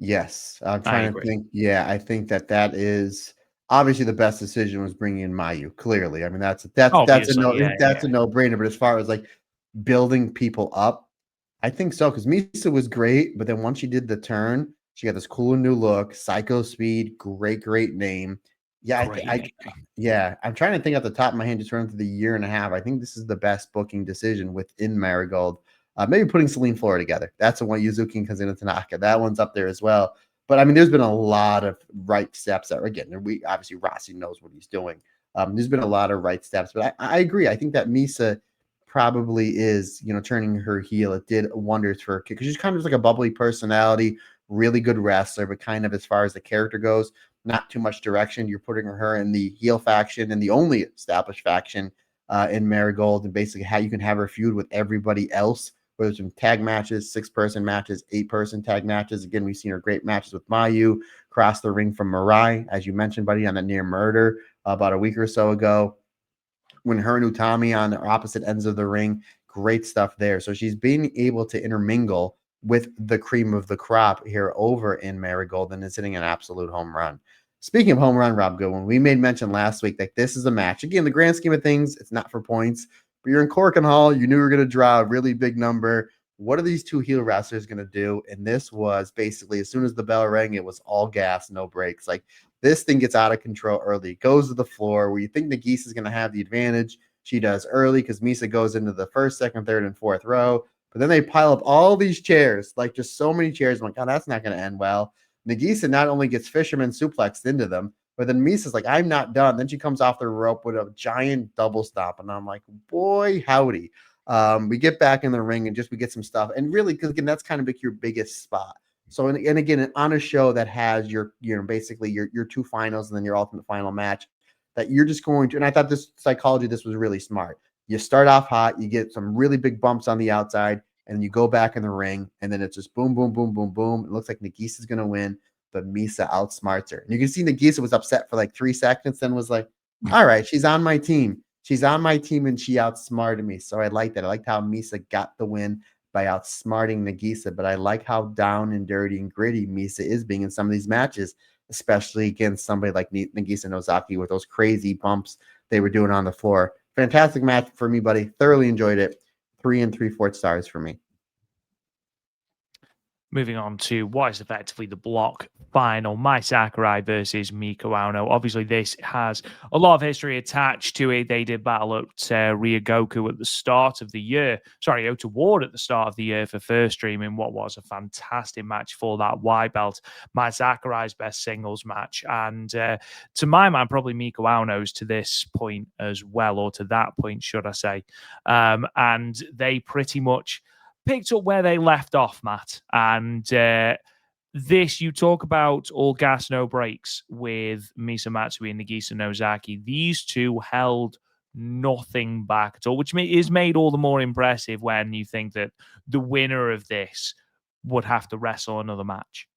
Yes, I'm I trying to agree. think. Yeah, I think that is obviously the best decision was bringing in Mayu. Clearly, I mean that's a Obviously, no yeah, that's yeah. a no brainer. But as far as like building people up, I think so, because Misa was great, but then once she did the turn, she got this cool new look, Psycho Speed, great name. Yeah, Great name. yeah, I'm trying to think at the top of my hand, just running through the year and a half. I think this is the best booking decision within Marigold. Maybe putting Celine Flora together. That's the one, Yuzuki and Kazuna Tanaka. That one's up there as well. But I mean, there's been a lot of right steps that, again, we obviously Rossi knows what he's doing. There's been a lot of right steps, but I agree. I think that Misa probably is, turning her heel. It did wonders for her because she's kind of like a bubbly personality, really good wrestler, but kind of as far as the character goes, not too much direction. You're putting her in the heel faction and the only established faction in Marigold, and basically how you can have her feud with everybody else, whether it's in tag matches, 6-person matches, 8-person tag matches. Again, we've seen her great matches with Mayu, cross the ring from Mirai, as you mentioned, buddy, on the near murder about a week or so ago, when her and Utami on the opposite ends of the ring. Great stuff there. So she's being able to intermingle with the cream of the crop here over in Marigold, and is hitting an absolute home run. Speaking of home run, Rob Goodwin, we made mention last week that this is a match. Again, the grand scheme of things, it's not for points, but you're in Cork Hall. You knew you were going to draw a really big number. What are these two heel wrestlers going to do? And this was basically, as soon as the bell rang, it was all gas, no brakes. Like, this thing gets out of control early. It goes to the floor where you think Nagisa is going to have the advantage. She does early because Misa goes into the first, second, third, and fourth row. But then they pile up all these chairs, like just so many chairs. I'm like, oh, that's not going to end well. Nagisa not only gets fisherman suplexed into them, but then Misa's like, I'm not done. Then she comes off the rope with a giant double stomp. And I'm like, boy, howdy. We get back in the ring and we get some stuff. And really, because again, that's kind of like your biggest spot. So, and again, on a show that has basically your two finals and then your ultimate final match, that you're just going to, and I thought this was really smart. You start off hot, you get some really big bumps on the outside, and you go back in the ring, and then it's just boom, boom, boom, boom, boom. It looks like Nagisa's going to win, but Misa outsmarts her. And you can see Nagisa was upset for like 3 seconds, then was like, all right, she's on my team. She's on my team, and she outsmarted me. So I like that. I liked how Misa got the win by outsmarting Nagisa, but I like how down and dirty and gritty Misa is being in some of these matches, especially against somebody like Nagisa Nozaki with those crazy bumps they were doing on the floor. Fantastic match for me, buddy. Thoroughly enjoyed it. 3 3/4 stars for me. Moving on to what is effectively the block final, Mai Sakurai versus Miko Ono. Obviously, this has a lot of history attached to it. They did battle at Ryogoku at the start of the year. Sorry, Ota Ward at the start of the year for first stream in what was a fantastic match for that Y belt. Mai Sakurai's best singles match. And to my mind, probably Miko Ono's to this point as well, or to that point, should I say. And they pretty much picked up where they left off, Matt. And this, you talk about all gas, no brakes with Misa Matsui and Nagisa Nozaki. These two held nothing back at all, which is made all the more impressive when you think that the winner of this would have to wrestle another match.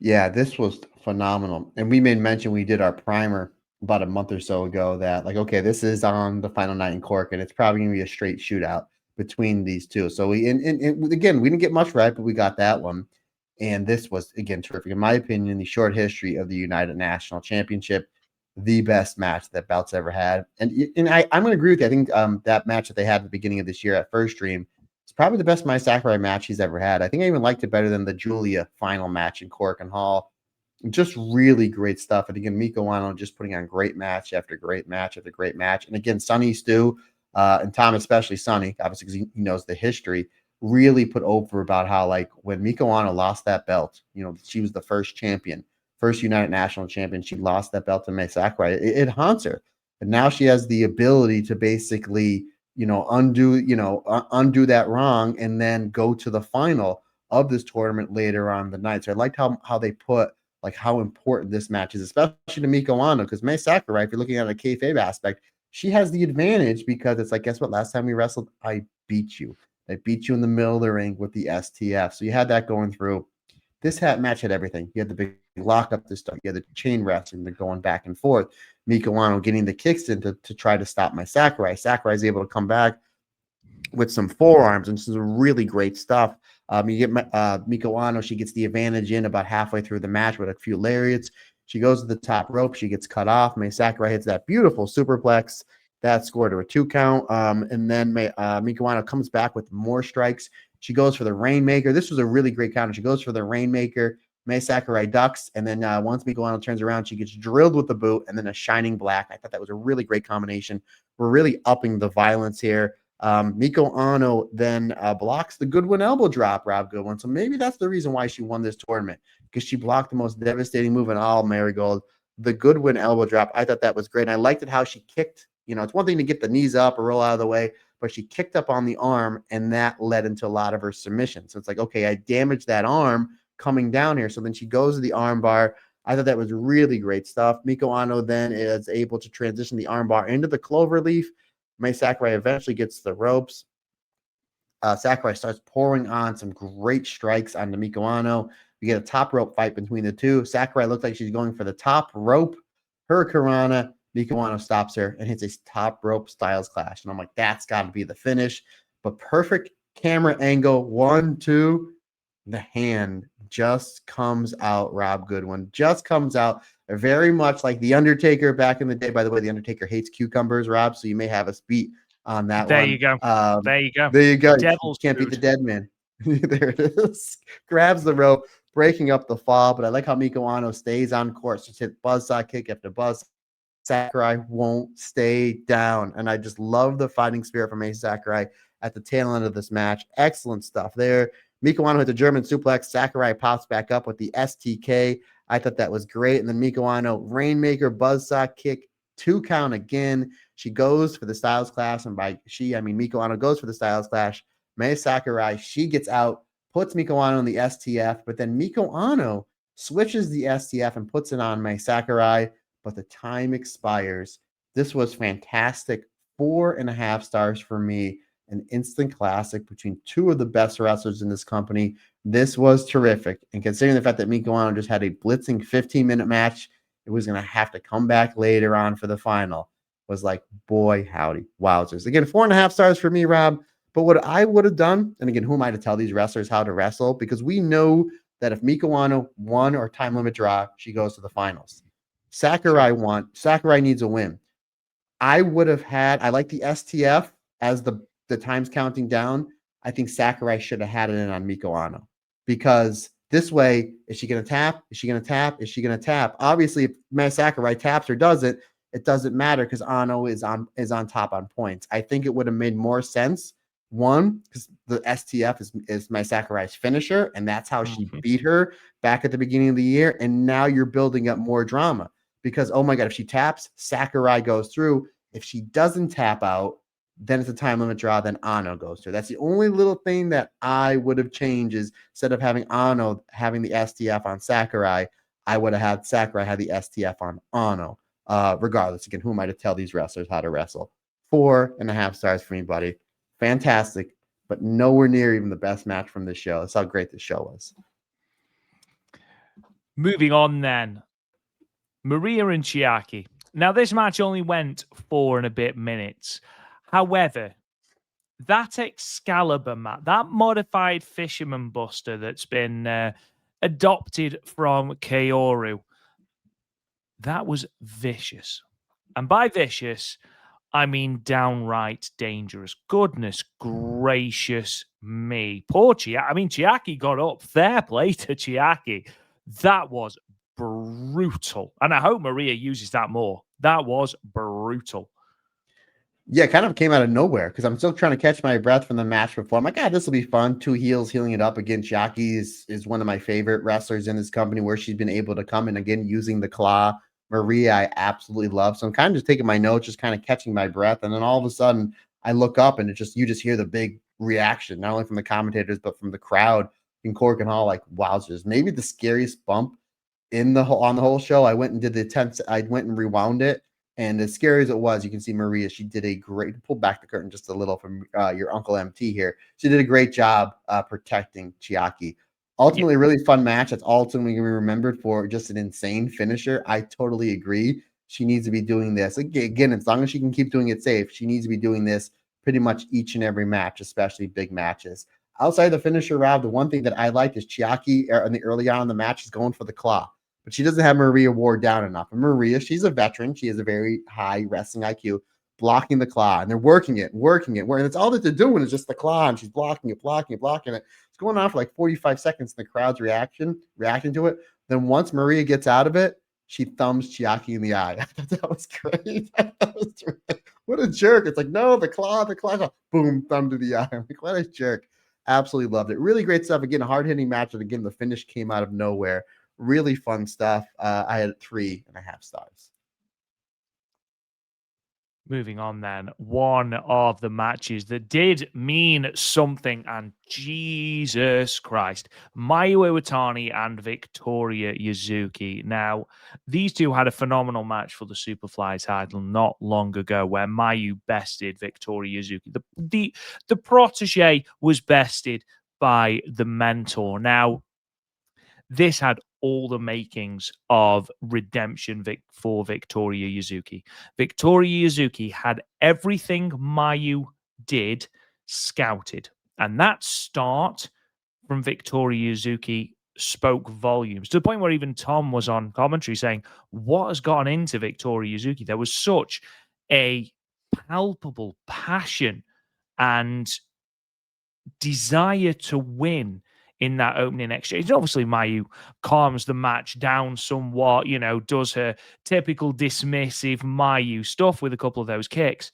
Yeah, this was phenomenal. And we made mention, we did our primer about a month or so ago that, like, okay, this is on the final night in Cork, and it's probably going to be a straight shootout between these two. So and again, we didn't get much right, but we got that one. And this was, again, terrific. In my opinion, the short history of the United National Championship, the best match that Belt's ever had. And I'm going to agree with you. I think that match that they had at the beginning of this year at First Stream is probably the best Mai Sakurai match he's ever had. I think I even liked it better than the Julia final match in Cork and Hall. Just really great stuff. And again, Miko Wano just putting on great match after great match after great match. And again, Sonny Stu and Tom, especially Sonny, obviously because he knows the history, really put over about how, like, when Miko Wano lost that belt, she was the first champion, first United National champion. She lost that belt to Mai Sakurai. It haunts her. And now she has the ability to basically, undo that wrong and then go to the final of this tournament later on the night. So I liked how they put, like, how important this match is, especially to Miko Wano, because Mai Sakurai, if you're looking at a kayfabe aspect, she has the advantage because it's like, guess what? Last time we wrestled, I beat you. I beat you in the middle of the ring with the STF. So you had that going through. This match had everything. You had the big lockup to start. You had the chain wrestling, the going back and forth. Miko Wano getting the kicks in to try to stop Mai Sakurai. Sakurai's able to come back with some forearms and some really great stuff. You get Miko Wano. She gets the advantage in about halfway through the match with a few lariats. She goes to the top rope. She gets cut off. Mai Sakurai hits that beautiful superplex. That scored her a 2 count. And then Miko Wano comes back with more strikes. She goes for the Rainmaker. This was a really great counter. She goes for the Rainmaker. Mai Sakurai ducks. And then once Miko Wano turns around, she gets drilled with the boot and then a Shining Black. I thought that was a really great combination. We're really upping the violence here. Miko Wano then blocks the Goodwin elbow drop, Rob Goodwin. So maybe that's the reason why she won this tournament, because she blocked the most devastating move in all Marigold, the Goodwin elbow drop. I thought that was great. And I liked it how she kicked. It's one thing to get the knees up or roll out of the way, but she kicked up on the arm, and that led into a lot of her submission. So it's like, okay, I damaged that arm coming down here. So then she goes to the arm bar. I thought that was really great stuff. Miko Wano then is able to transition the arm bar into the clover leaf. Mai Sakurai eventually gets the ropes. Sakurai starts pouring on some great strikes on the Miko Wano. We get a top rope fight between the two. Sakurai looks like she's going for the top rope. Hurricanrana. Miko Wano stops her and hits a top rope Styles Clash. And I'm like, that's got to be the finish. But perfect camera angle. 1, 2. The hand just comes out, Rob Goodwin. Just comes out very much like The Undertaker back in the day. By the way, The Undertaker hates cucumbers, Rob, so you may have us beat on that There one. you go. There you go. There you go. Devil's You can't food. beat the dead man. There it is. Grabs the rope, breaking up the fall. But I like how Miko Wano stays on course. Just hit buzzsaw kick after buzz. Sakurai won't stay down. And I just love the fighting spirit from Ace Sakurai at the tail end of this match. Excellent stuff there. Miko Wano hit the German suplex. Sakurai pops back up with the STK. I thought that was great. And then Miko Wano, Rainmaker, buzzsaw kick, 2 count again. She goes for the Styles Clash. And by she, I mean Miko Wano goes for the Styles Clash. Mai Sakurai, she gets out, puts Miko Wano in the STF. But then Miko Wano switches the STF and puts it on Mai Sakurai. But the time expires. This was fantastic. 4.5 stars for me. An instant classic between two of the best wrestlers in this company. This was terrific. And considering the fact that Miko Wano just had a blitzing 15-minute match, it was going to have to come back later on for the final. Was like, boy, howdy. Wowzers. Again, 4.5 stars for me, Rob. But what I would have done, and again, who am I to tell these wrestlers how to wrestle? Because we know that if Miko Wano won or time limit draw, she goes to the finals. Sakurai won. Sakurai needs a win. I would have had, I like the STF as the time's counting down. I think Sakurai should have had it in on Miko Wano, because this way, is she going to tap? Is she going to tap? Is she going to tap? Obviously, if Mai Sakurai taps or doesn't, it doesn't matter because Ano is on top on points. I think it would have made more sense. One, because the STF is Mai Sakurai's finisher, and that's how she beat her back at the beginning of the year. And now you're building up more drama because, oh my God, if she taps, Sakurai goes through. If she doesn't tap out, then it's a time limit draw, then Ano goes through. That's the only little thing that I would have changed is instead of having Ano having the STF on Sakurai, I would have had Sakurai have the STF on Ano. Regardless, again, who am I to tell these wrestlers how to wrestle? 4.5 stars for me, buddy. Fantastic, but nowhere near even the best match from this show. That's how great this show was. Moving on then. Maria and Chiaki. Now, this match only went 4 and a bit minutes. However, that Excalibur match, that modified Fisherman Buster that's been adopted from Kaoru. That was vicious. And by vicious, I mean downright dangerous. Goodness gracious me. Poor Chiaki. I mean, Chiaki got up. Fair play to Chiaki. That was brutal. And I hope Maria uses that more. That was brutal. Yeah, it kind of came out of nowhere because I'm still trying to catch my breath from the match before. I'm like, ah, this will be fun. Two heels healing it up again. Chiaki is one of my favorite wrestlers in this company where she's been able to come in again using the claw. Maria, I absolutely love. So I'm kind of just taking my notes, just kind of catching my breath. And then all of a sudden I look up and you just hear the big reaction, not only from the commentators, but from the crowd in Cork and Hall, like, wowzers. Maybe the scariest bump in the whole on the whole show. I went and did the 10. I went and rewound it, and as scary as it was, you can see Maria. She did a great. Pull back the curtain just a little from your Uncle MT here. She did a great job protecting Chiaki. Yeah. Ultimately, a really fun match. That's ultimately going to be remembered for just an insane finisher. I totally agree. She needs to be doing this again. As long as she can keep doing it safe, she needs to be doing this pretty much each and every match, especially big matches. Outside the finisher, Rob, the one thing that I liked is Chiaki in the early on in the match is going for the claw, but she doesn't have Maria Ward down enough. And Maria, she's a veteran. She has a very high wrestling IQ, blocking the claw, and they're working it. And it's all that they're doing is just the claw, and she's blocking it. It's going on for like 45 seconds, and the crowd's reacting to it. Then once Maria gets out of it, she thumbs Chiaki in the eye. I thought that was great. What a jerk. It's like, no, the claw. Boom, thumb to the eye. I'm like, what a jerk. Absolutely loved it. Really great stuff. Again, a hard-hitting match. And again, the finish came out of nowhere. Really fun stuff. I had 3.5 stars. Moving on then, one of the matches that did mean something, and Jesus Christ, Mayu Iwatani and Victoria Yuzuki. Now, these two had a phenomenal match for the Superfly title not long ago, where Mayu bested Victoria Yuzuki. The protege was bested by the mentor. Now, this had all the makings of redemption for Victoria Yuzuki. Victoria Yuzuki had everything Mayu did scouted. And that start from Victoria Yuzuki spoke volumes to the point where even Tom was on commentary saying, what has gone into Victoria Yuzuki? There was such a palpable passion and desire to win in that opening exchange. Obviously, Mayu calms the match down somewhat, does her typical dismissive Mayu stuff with a couple of those kicks.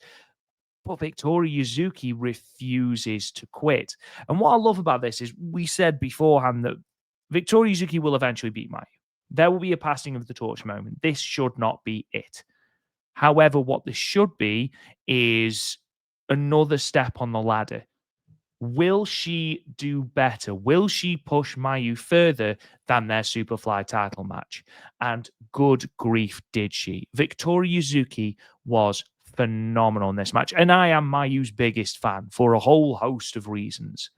But Victoria Yuzuki refuses to quit. And what I love about this is we said beforehand that Victoria Yuzuki will eventually beat Mayu. There will be a passing of the torch moment. This should not be it. However, what this should be is another step on the ladder. Will she do better? Will she push Mayu further than their Superfly title match? And good grief, did she? Victoria Yuzuki was phenomenal in this match. And I am Mayu's biggest fan for a whole host of reasons.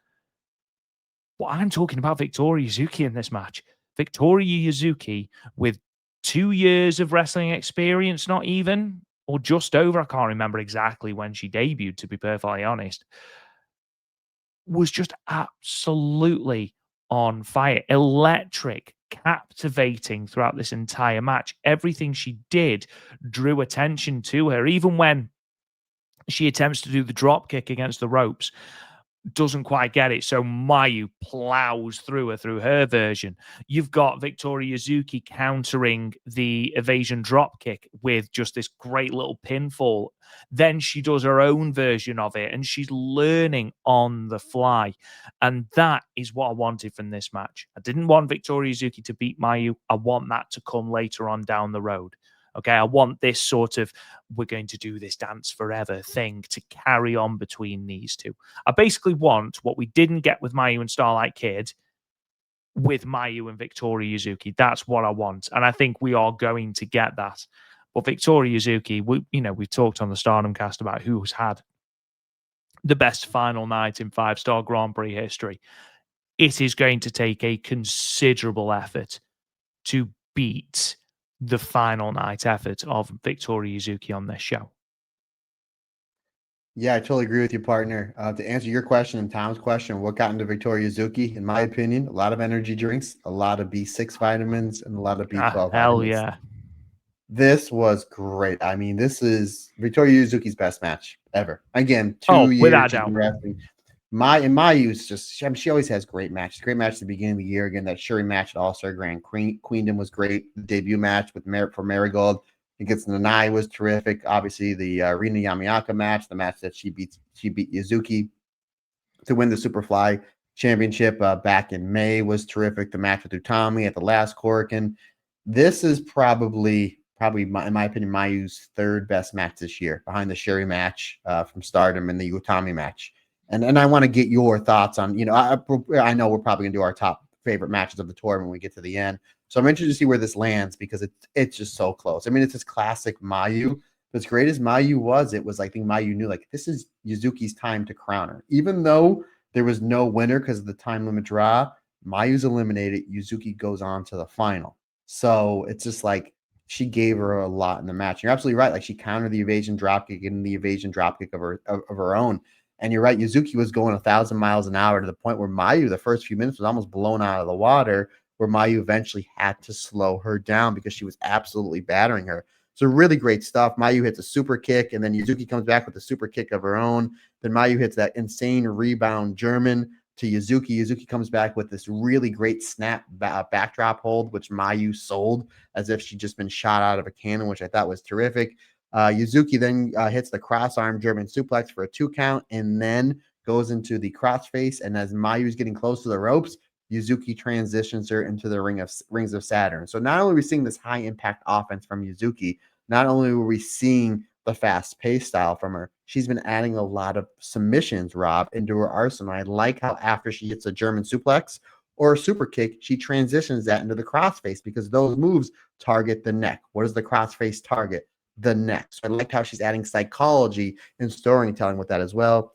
But I'm talking about Victoria Yuzuki in this match. Victoria Yuzuki with 2 years of wrestling experience, not even, or just over. I can't remember exactly when she debuted, to be perfectly honest. Was just absolutely on fire, electric, captivating throughout this entire match. Everything she did drew attention to her, even when she attempts to do the drop kick against the ropes. Doesn't quite get it. So Mayu plows through her version. You've got Victoria Yuzuki countering the evasion drop kick with just this great little pinfall. Then she does her own version of it, and she's learning on the fly. And that is what I wanted from this match. I didn't want Victoria Yuzuki to beat Mayu. I want that to come later on down the road. Okay, I want this sort of we're going to do this dance forever thing to carry on between these two. I basically want what we didn't get with Mayu and Starlight Kid with Mayu and Victoria Yuzuki. That's what I want. And I think we are going to get that. But Victoria Yuzuki, we've talked on the Stardom cast about who's had the best final night in 5-star Grand Prix history. It is going to take a considerable effort to beat the final night effort of Victoria Yuzuki on this show. Yeah, I totally agree with you, partner. To answer your question and Tom's question, what got into Victoria Yuzuki? In my opinion, a lot of energy drinks, a lot of B6 vitamins, and a lot of Ah, B12 hell vitamins. yeah. This was great. I mean, this is Victoria Yuzuki's best match ever. Again, Oh, 2 years without a she's doubt. been wrestling. Mayu's just, I mean, she always has great matches. Great match at the beginning of the year. Again, that Shuri match at All Star Grand Queendom was great. The debut match with for Marigold against Nanai was terrific. Obviously, the Rina Yamiyaka match, the match that she beat Yuzuki to win the Superfly Championship back in May was terrific. The match with Utami at the last Korakuen. This is probably in my opinion, Mayu's third best match this year, behind the Sherry match from Stardom and the Utami match. And I want to get your thoughts on, I know we're probably gonna do our top favorite matches of the tour when we get to the end. So I'm interested to see where this lands because it's just so close. I mean, it's this classic Mayu. But as great as Mayu was, it was I think Mayu knew like this is Yuzuki's time to crown her. Even though there was no winner because of the time limit draw, Mayu's eliminated. Yuzuki goes on to the final. So it's just like she gave her a lot in the match. You're absolutely right. Like she countered the evasion dropkick and the evasion dropkick of her own. And you're right. Yuzuki was going 1,000 miles an hour to the point where Mayu, the first few minutes, was almost blown out of the water. Where Mayu eventually had to slow her down because she was absolutely battering her. So really great stuff. Mayu hits a super kick, and then Yuzuki comes back with a super kick of her own. Then Mayu hits that insane rebound German to Yuzuki. Yuzuki comes back with this really great snap backdrop hold, which Mayu sold as if she'd just been shot out of a cannon, which I thought was terrific. Yuzuki then hits the cross arm German suplex for a 2 count and then goes into the crossface. And as Mayu's getting close to the ropes, Yuzuki transitions her into the rings of Saturn. So not only are we seeing this high impact offense from Yuzuki, not only were we seeing the fast pace style from her, she's been adding a lot of submissions, Rob, into her arsenal. I like how after she hits a German suplex or a super kick, she transitions that into the crossface because those moves target the neck. What does the crossface target? The neck. So I like how she's adding psychology and storytelling with that as well.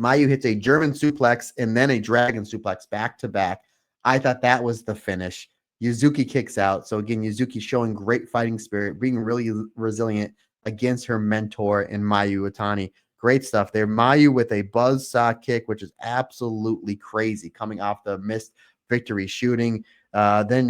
Mayu hits a German suplex and then a dragon suplex back to back. I thought that was the finish. Yuzuki kicks out. So again, Yuzuki showing great fighting spirit, being really resilient against her mentor in Mayu Iwatani. Great stuff there. Mayu with a buzzsaw kick, which is absolutely crazy, coming off the missed victory shooting. Then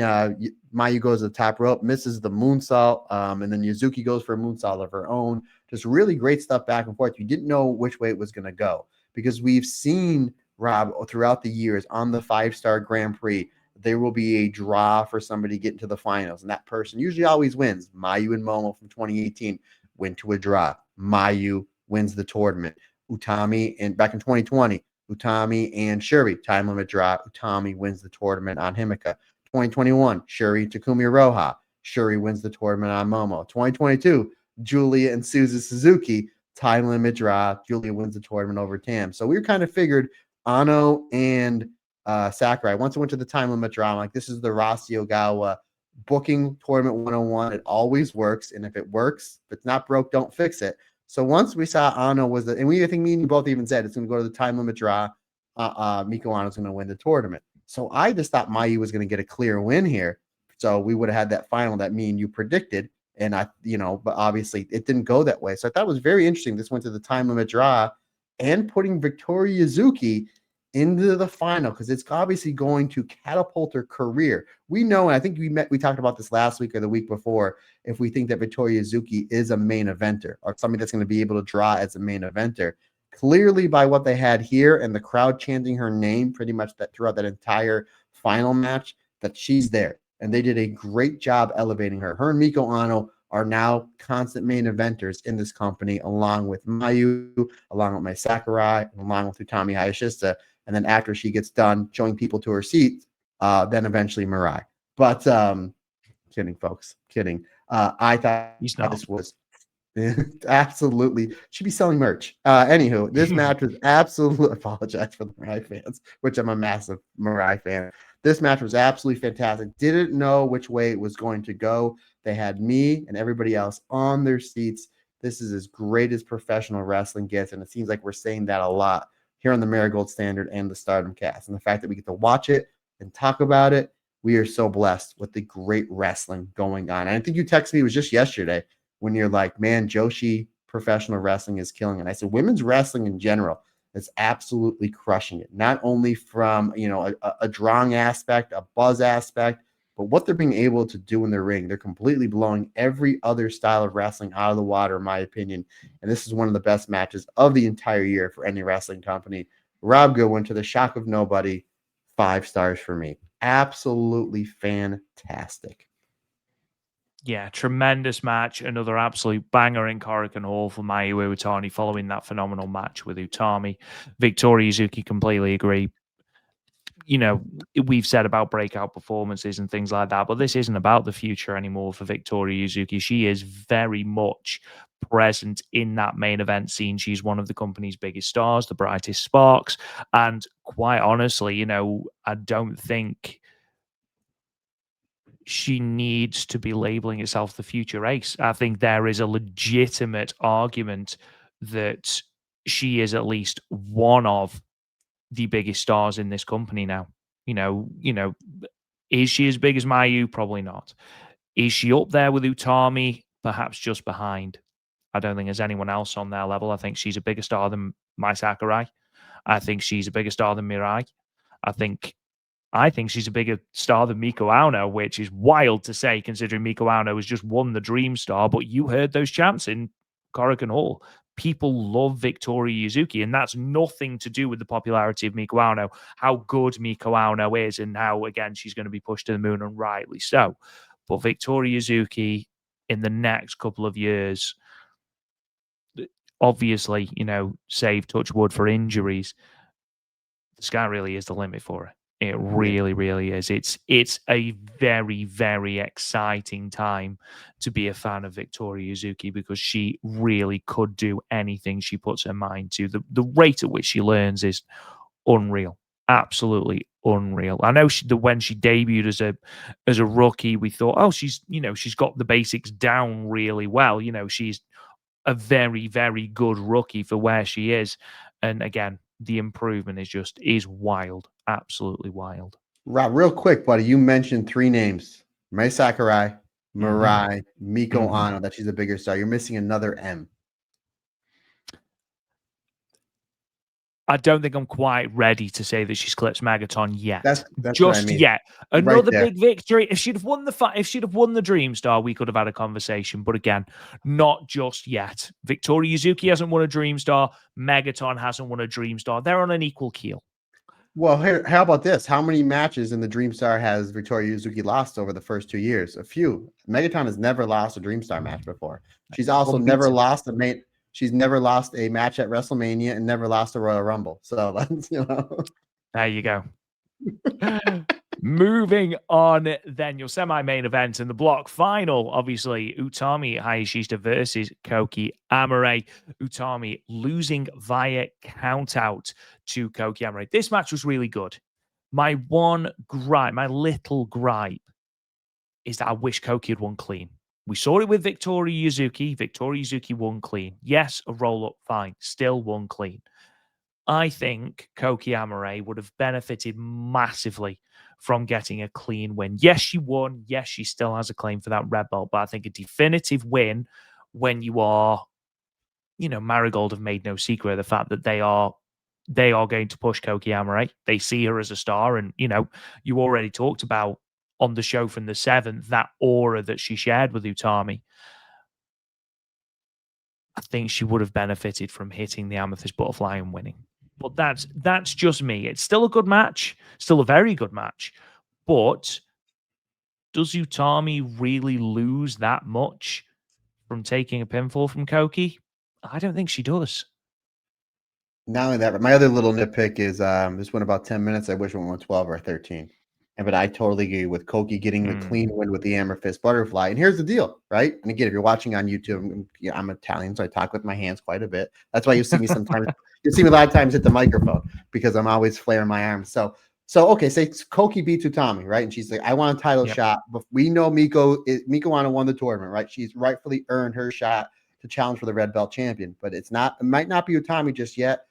Mayu goes to the top rope, misses the moonsault, and then Yuzuki goes for a moonsault of her own. Just really great stuff back and forth. You didn't know which way it was going to go because we've seen, Rob, throughout the years on the 5-star Grand Prix, there will be a draw for somebody getting to the finals, and that person usually always wins. Mayu and Momo from 2018 went to a draw. Mayu wins the tournament. Utami, and back in 2020, Utami and Shuri, time limit draw. Utami wins the tournament on Himika. 2021, Shuri, Takumi Roha. Shuri wins the tournament on Momo. 2022, Julia and Suzuki, time limit draw. Julia wins the tournament over Tam. So we kind of figured Ano and Sakurai, once it went to the time limit draw, I'm like, this is the Rossi Ogawa booking tournament 101. It always works. And if it works, if it's not broke, don't fix it. So once we saw Ano was the, and I think me and you both even said it's going to go to the time limit draw. Miko Ano's going to win the tournament. So I just thought Mayu was going to get a clear win here. So we would have had that final that me and you predicted. And but obviously it didn't go that way. So I thought it was very interesting. This went to the time limit draw and putting Victoria Yuzuki into the final because it's obviously going to catapult her career. We know, and I think we talked about this last week or the week before, if we think that Victoria Yuzuki is a main eventer or somebody that's going to be able to draw as a main eventer. Clearly, by what they had here and the crowd chanting her name pretty much that throughout that entire final match, that she's there. And they did a great job elevating her. Her and Miko Ano are now constant main eventers in this company, along with Mayu, along with my Sakurai, along with Utami Hayashishita. And then after she gets done showing people to her seat, then eventually Mirai. But kidding, folks, kidding. I thought He's not. this was absolutely should be selling merch. Anywho, this match was absolutely apologize for the Mirai fans, which I'm a massive Mirai fan. This match was absolutely fantastic. Didn't know which way it was going to go. They had me and everybody else on their seats. This is as great as professional wrestling gets, and it seems like we're saying that a lot here on the Marigold Standard and the Stardom Cast. And the fact that we get to watch it and talk about it, we are so blessed with the great wrestling going on. And I think you texted me, it was just yesterday, when you're like, man, Joshi professional wrestling is killing it. I said women's wrestling in general is absolutely crushing it. Not only from, you know, a drawing aspect, a buzz aspect, but what they're being able to do in the ring. They're completely blowing every other style of wrestling out of the water, in my opinion. And this is one of the best matches of the entire year for any wrestling company. Rob Goodwin, to the shock of nobody, 5 stars for me. Absolutely fantastic. Yeah, tremendous match. Another absolute banger in Korakuen Hall for Mayu Iwatani following that phenomenal match with Utami. Victoria Yuzuki, completely agree. You know, we've said about breakout performances and things like that, but this isn't about the future anymore for Victoria Yuzuki. She is very much present in that main event scene. She's one of the company's biggest stars, the brightest sparks. And quite honestly, you know, I don't think she needs to be labeling herself the future ace. I think there is a legitimate argument that she is at least one of the biggest stars in this company now. You know, is she as big as Mayu? Probably not. Is she up there with Utami? Perhaps just behind. I don't think there's anyone else on their level. I think she's a bigger star than Mai Sakurai. I think she's a bigger star than Mirai. I think I think she's a bigger star than Miko Auno, which is wild to say considering Miko Auno has just won the Dream Star. But you heard those chants in Korakuen Hall. People love Victoria Yuzuki, and that's nothing to do with the popularity of Miko Auno, how good Miko Auno is, and how, again, she's going to be pushed to the moon, and rightly so. But Victoria Yuzuki in the next couple of years, obviously, you know, save touch wood for injuries, the sky really is the limit for her. It Yeah. really, really is. It's a very, very exciting time to be a fan of Victoria Yuzuki because she really could do anything she puts her mind to. The rate at which she learns is unreal, absolutely unreal. I know when she debuted as a rookie, we thought, oh, she's got the basics down really well. You know, she's a very, very good rookie for where she is. And again, the improvement is wild, absolutely wild. Rob, real quick, buddy, you mentioned 3 names: Mai Sakurai, Hmm. Mirai, Miko Hmm. Ano, that she's a bigger star. You're missing another M. I don't think I'm quite ready to say that she's clipped Magaton yet. That's what I Just mean. yet. Right Another there. big victory. If she'd have won the Dream Star, we could have had a conversation. But again, not just yet. Victoria Yuzuki hasn't won a Dream Star. Megaton hasn't won a Dream Star. They're on an equal keel. Well, here, how about this? How many matches in the Dream Star has Victoria Yuzuki lost over the first 2 years? A few. Megaton has never lost a Dream Star match before. She's also never Unbeaten. lost a main. She's never lost a match at WrestleMania and never lost a Royal Rumble. So that's, you know. There you go. Moving on, then your semi-main event and the block final. Obviously, Utami Hayashishita versus Koki Amare. Utami losing via countout to Koki Amare. This match was really good. My little gripe, is that I wish Koki had won clean. We saw it with Victoria Yuzuki. Victoria Yuzuki won clean. Yes, a roll up, fine. Still won clean. I think Koki Amare would have benefited massively from getting a clean win. Yes, she won. Yes, she still has a claim for that red belt, but I think a definitive win when you are, you know, Marigold have made no secret of the fact that they are going to push Koki Amare. They see her as a star, and you know, you already talked about on the show from the 7th that aura that she shared with Utami. I think she would have benefited from hitting the Amethyst Butterfly and winning. But that's just me. It's still a good match, still a very good match. But does Utami really lose that much from taking a pinfall from Koki? I don't think she does. Not only that, but my other little nitpick is this went about 10 minutes. I wish it went 12 or 13. But I totally agree with Koki getting the clean win with the Amethyst Butterfly. And here's the deal, right? And again, if you're watching on YouTube, I'm Italian, so I talk with my hands quite a bit. That's why you see me sometimes. You see me a lot of times hit the microphone because I'm always flaring my arms. So okay, say Koki beats Utami, right? And she's like, I want a title shot. But we know Miko Ano won the tournament, right? She's rightfully earned her shot to challenge for the red belt champion. But it might not be Utami just yet.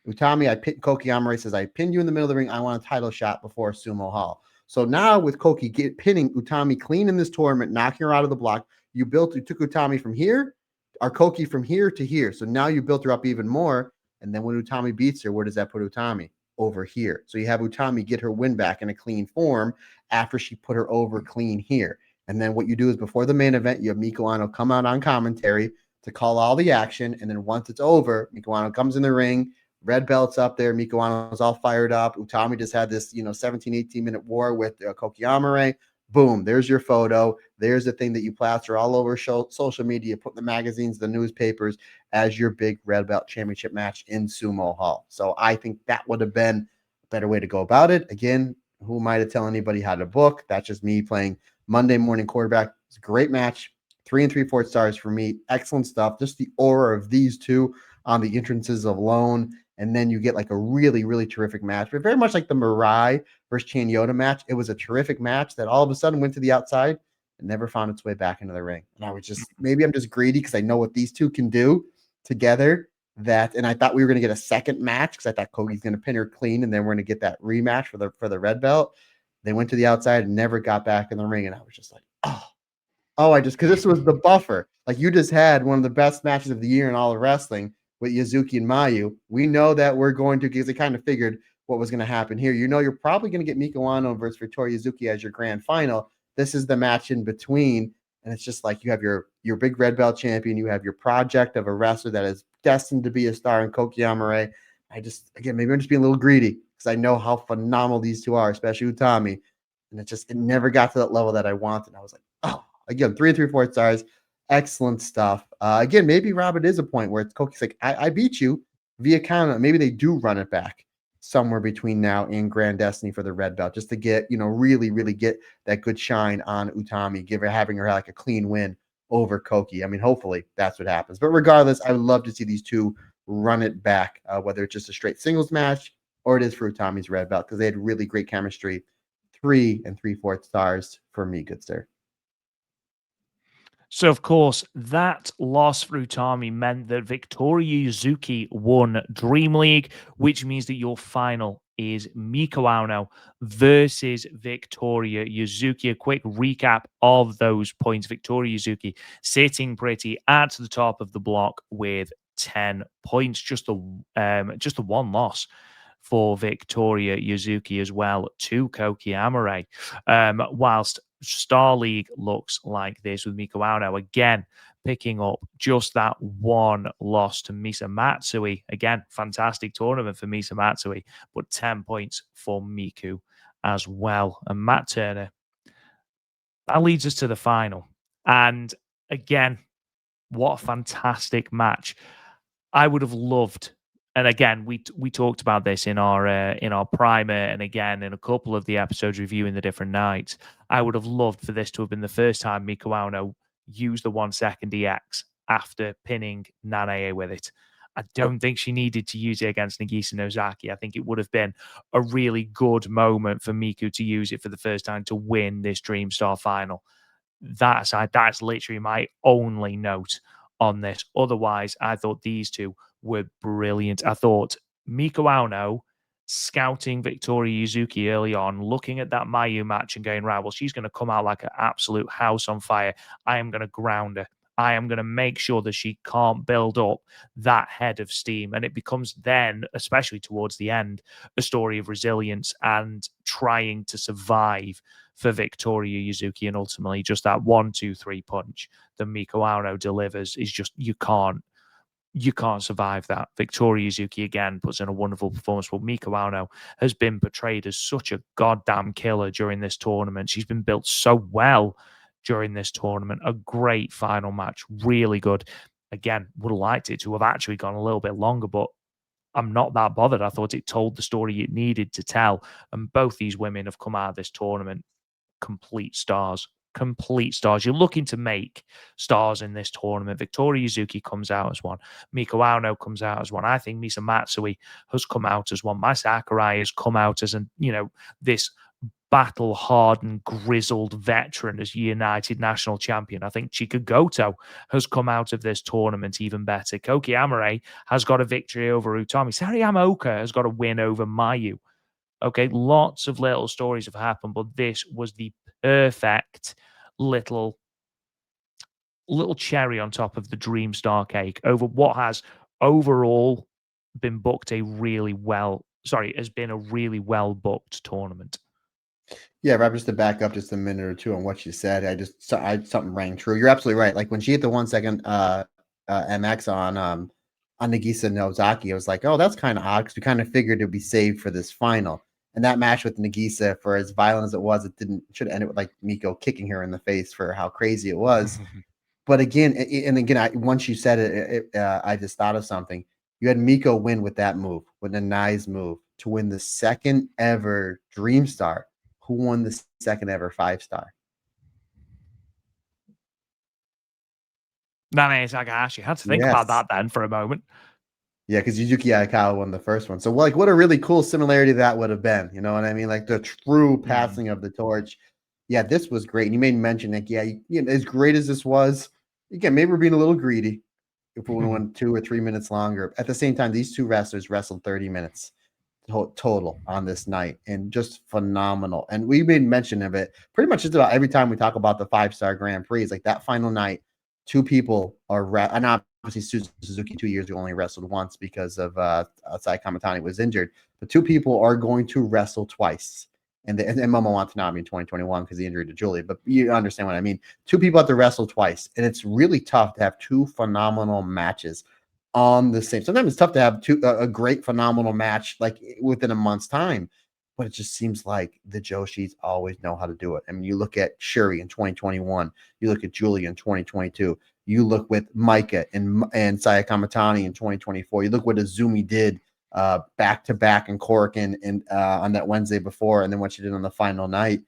Utami, Koki Amare says, I pinned you in the middle of the ring. I want a title shot before Sumo Hall. So now with Koki pinning Utami clean in this tournament, knocking her out of the block, you took Utami from here our Koki from here to here. So now you built her up even more. And then when Utami beats her, where does that put Utami? Over here. So you have Utami get her win back in a clean form after she put her over clean here. And then what you do is before the main event, you have Miko Ano come out on commentary to call all the action. And then once it's over, Miko Ano comes in the ring, red belt's up there. Miko Ano's all fired up. Utami just had this, 17, 18-minute war with Koki Amare. Boom, there's your photo. There's the thing that you plaster all over social media, put in the magazines, the newspapers as your big red belt championship match in Sumo Hall. So I think that would have been a better way to go about it. Again, who am I to tell anybody how to book? That's just me playing Monday morning quarterback. It's a great match. 3 3/4 stars for me. Excellent stuff. Just the aura of these two on the entrances alone. And then you get like a really, really terrific match. But very much like the Mirai versus Chan Yoda match. It was a terrific match that all of a sudden went to the outside and never found its way back into the ring. And I was just, maybe I'm just greedy because I know what these two can do together. And I thought we were going to get a second match because I thought Kogi's going to pin her clean and then we're going to get that rematch for the red belt. They went to the outside and never got back in the ring. And I was just like, because this was the buffer. Like you just had one of the best matches of the year in all of wrestling with Yuzuki and Mayu. We know that we're going to, because they kind of figured what was going to happen here. You're probably going to get Miko Ano versus Victoria Yuzuki as your grand final. This is the match in between. And it's just like you have your big red belt champion. You have your project of a wrestler that is destined to be a star in Koki Amare. Maybe I'm just being a little greedy because I know how phenomenal these two are, especially Utami. And it never got to that level that I wanted. I was like, again, 3 3/4 stars. Excellent stuff. Again, maybe Rob, it is a point where it's Koki's like, I beat you via counter. Maybe they do run it back somewhere between now and Grand Destiny for the red belt, just to get, really, really get that good shine on Utami, having her like a clean win over Koki. I mean, hopefully that's what happens. But regardless, I would love to see these two run it back, whether it's just a straight singles match or it is for Utami's red belt, because they had really great chemistry. 3 3/4 stars for me, good sir. So, of course, that loss for Utami meant that Victoria Yuzuki won Dream League, which means that your final is Miko Ano versus Victoria Yuzuki. A quick recap of those points. Victoria Yuzuki sitting pretty at the top of the block with 10 points, just the one loss for Victoria Yuzuki as well to Koki Amare. Whilst Star League looks like this with Miko Ano again picking up just that one loss to Misa Matsui. Again, fantastic tournament for Misa Matsui, but 10 points for Miku as well. And Matt Turner, that leads us to the final. And again, what a fantastic match. I would have loved, and again, we talked about this in our primer, and again in a couple of the episodes reviewing the different nights. I would have loved for this to have been the first time Miko Ano used the 1 second EX after pinning Nanae with it. I don't think she needed to use it against Nagisa Nozaki. I think it would have been a really good moment for Miku to use it for the first time to win this Dream Star final. That's literally my only note on this. Otherwise, I thought these two were brilliant. I thought Miko Ano scouting Victoria Yuzuki early on, looking at that Mayu match and going, right, well, she's going to come out like an absolute house on fire. I am going to ground her. I am going to make sure that she can't build up that head of steam. And it becomes then, especially towards the end, a story of resilience and trying to survive for Victoria Yuzuki. And ultimately, just that 1, 2, 3 punch that Miko Ano delivers is just, you can't survive that. Victoria Yuzuki again puts in a wonderful performance, but Miko Ano has been portrayed as such a goddamn killer during this tournament. She's been built so well during this tournament. A great final match, really good. Again, would have liked it to have actually gone a little bit longer, but I'm not that bothered. I thought it told the story it needed to tell, and both these women have come out of this tournament complete stars. Complete stars. You're looking to make stars in this tournament. Victoria Yuzuki comes out as one. Miko Ano comes out as one. I think Misa Matsui has come out as one. Mai Sakurai has come out as this battle-hardened, grizzled veteran as United National Champion. I think Chika Goto has come out of this tournament even better. Koki Amare has got a victory over Utami. Sari Yamaoka has got a win over Mayu. Okay, lots of little stories have happened, but this was the perfect little little cherry on top of the Dream Star cake over what has overall been booked a really well has been a really well booked tournament. Yeah, Rob, just to back up just a minute or two on what you said, something rang true. You're absolutely right. Like when she hit the 1 second MX on Nagisa Nozaki, I was like, oh, that's kind of odd because we kind of figured it'd be saved for this final. And that match with Nagisa, for as violent as it was, should have ended with like Miko kicking her in the face for how crazy it was. But again, once you said it, I just thought of something. You had Miko win with that move, with a nice move, to win the second ever Dream Star. Who won the second ever 5-star? Nanae Takahashi. Had to think about Yes. that then for a moment. Yeah, because Yuzuki Aikawa won the first one. So, like, what a really cool similarity that would have been. You know what I mean? Like the true passing of the torch. Yeah, this was great. And you made mention that, as great as this was, again, maybe we're being a little greedy if we went 2 or 3 minutes longer. At the same time, these two wrestlers wrestled 30 minutes total on this night, and just phenomenal. And we made mention of it pretty much just about every time we talk about the 5-star Grand Prix. It's like that final night, two people are and obviously Suzuki 2 years ago only wrestled once because of Sai Kamatani was injured, but two people are going to wrestle twice. And Momo Watanabe in 2021 because the injury to Julia, but you understand what I mean. Two people have to wrestle twice, and it's really tough to have two phenomenal matches on the same. Sometimes it's tough to have a great phenomenal match like within a month's time, but it just seems like the Joshis always know how to do it. I mean, you look at Shuri in 2021, you look at Julia in 2022, you look with Micah and Saya Kamatani in 2024, you look what Azumi did back to back in Korakuen and on that Wednesday before, and then what she did on the final night.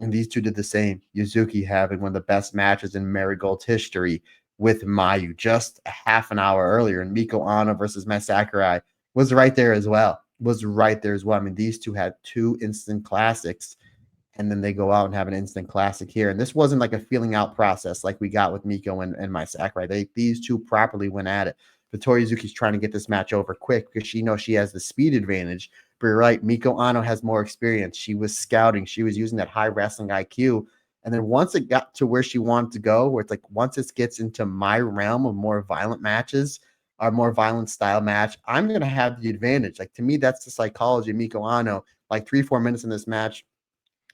And these two did the same. Yuzuki having one of the best matches in Marigold's history with Mayu just a half an hour earlier, and Miko Ano versus Mai Sakurai was right there as well. I mean, these two had two instant classics, and then they go out and have an instant classic here. And this wasn't like a feeling out process like we got with Miko and Mai Sakurai. These two properly went at it. Victoria Yuzuki's trying to get this match over quick because she knows she has the speed advantage. But you're right, Miko Ano has more experience. She was scouting. She was using that high wrestling IQ. And then once it got to where she wanted to go, where it's like once it gets into my realm of more violent matches, or more violent style match, I'm going to have the advantage. Like to me, that's the psychology of Miko Ano. Like 3-4 minutes in this match,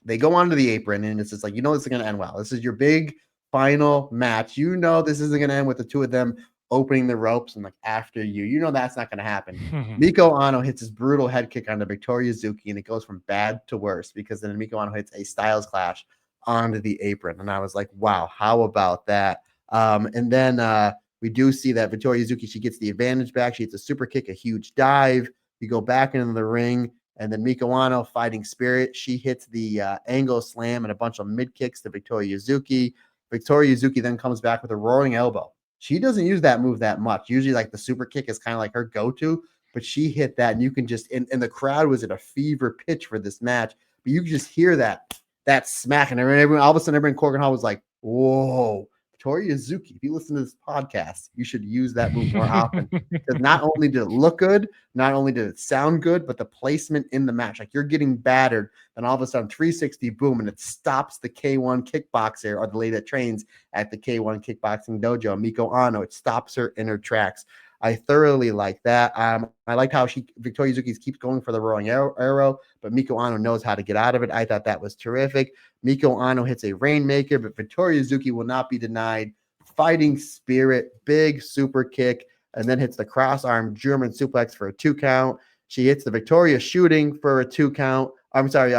they go onto the apron, and it's just like, this is going to end well. This is your big final match. This isn't going to end with the two of them opening the ropes and like after you. That's not going to happen. Miko Ano hits his brutal head kick onto Victoria Yuzuki, and it goes from bad to worse because then Miko Ano hits a Styles Clash onto the apron. And I was like, wow, how about that? And then we do see that Victoria Yuzuki, she gets the advantage back. She hits a super kick, a huge dive. You go back into the ring. And then Miko Ano, fighting spirit, she hits the angle slam and a bunch of mid kicks to Victoria Yuzuki. Victoria Yuzuki then comes back with a roaring elbow. She doesn't use that move that much. Usually, like the super kick is kind of like her go-to, but she hit that, and you can just and the crowd was at a fever pitch for this match. But you can just hear that smack, and everyone all of a sudden, everyone in Korakuen Hall was like, "Whoa!" Victoria Yuzuki, if you listen to this podcast, you should use that move more often because not only did it look good, not only did it sound good, but the placement in the match, like you're getting battered, then all of a sudden 360 boom, and it stops the K1 kickboxer or the lady that trains at the K1 kickboxing dojo, Miko Ano. It stops her in her tracks. I thoroughly like that. I liked how Victoria Yuzuki keeps going for the roaring arrow, but Miko Ano knows how to get out of it. I thought that was terrific. Miko Ano hits a rainmaker, but Victoria Yuzuki will not be denied. Fighting spirit, big super kick, and then hits the cross arm German suplex for a 2 count. She hits the Victoria shooting for a 2 count. I'm sorry,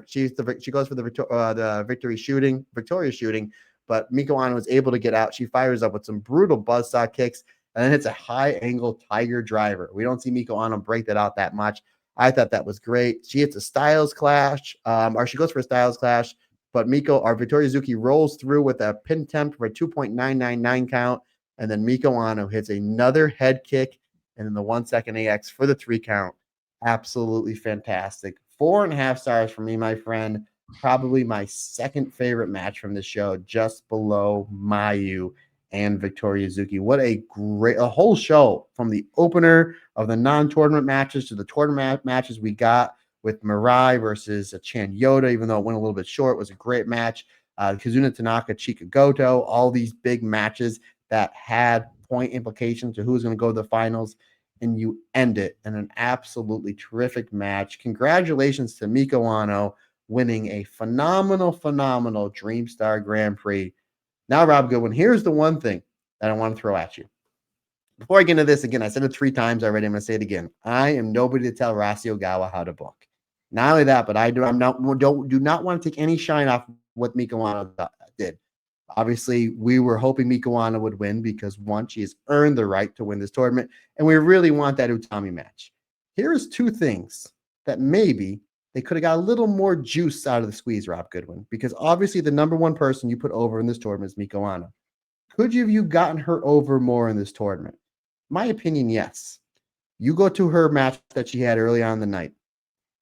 she goes for the Victoria shooting, but Miko Ano is able to get out. She fires up with some brutal buzzsaw kicks, and then hits a high angle tiger driver. We don't see Miko Ano break that out that much. I thought that was great. She hits a Styles Clash, or she goes for a Styles Clash, but Victoria Yuzuki rolls through with a pin attempt for a 2.999 count, and then Miko Ano hits another head kick, and then the 1 second AX for the 3 count. Absolutely fantastic. 4.5 stars for me, my friend. Probably my second favorite match from the show, just below Mayu and Victoria Yuzuki. What a whole show, from the opener of the non-tournament matches to the tournament matches we got with Mirai versus Chan Yoda, even though it went a little bit short. It was a great match. Kazuna Tanaka, Chika Goto, all these big matches that had point implications to who's going to go to the finals, and you end it in an absolutely terrific match. Congratulations to Miko Ano winning a phenomenal Dreamstar Grand Prix. Now, Rob Goodwin, here's the one thing that I want to throw at you. Before I get into this again, I said it 3 times already. I'm going to say it again. I am nobody to tell Rossi Ogawa how to book. Not only that, but do not want to take any shine off what Miko Ano did. Obviously, we were hoping Miko Ano would win because, one, she has earned the right to win this tournament, and we really want that Utami match. Here's 2 things that maybe they could have got a little more juice out of the squeeze, Rob Goodwin, because obviously the number 1 person you put over in this tournament is Miko Ano. Could you have gotten her over more in this tournament? My opinion, yes. You go to her match that she had early on in the night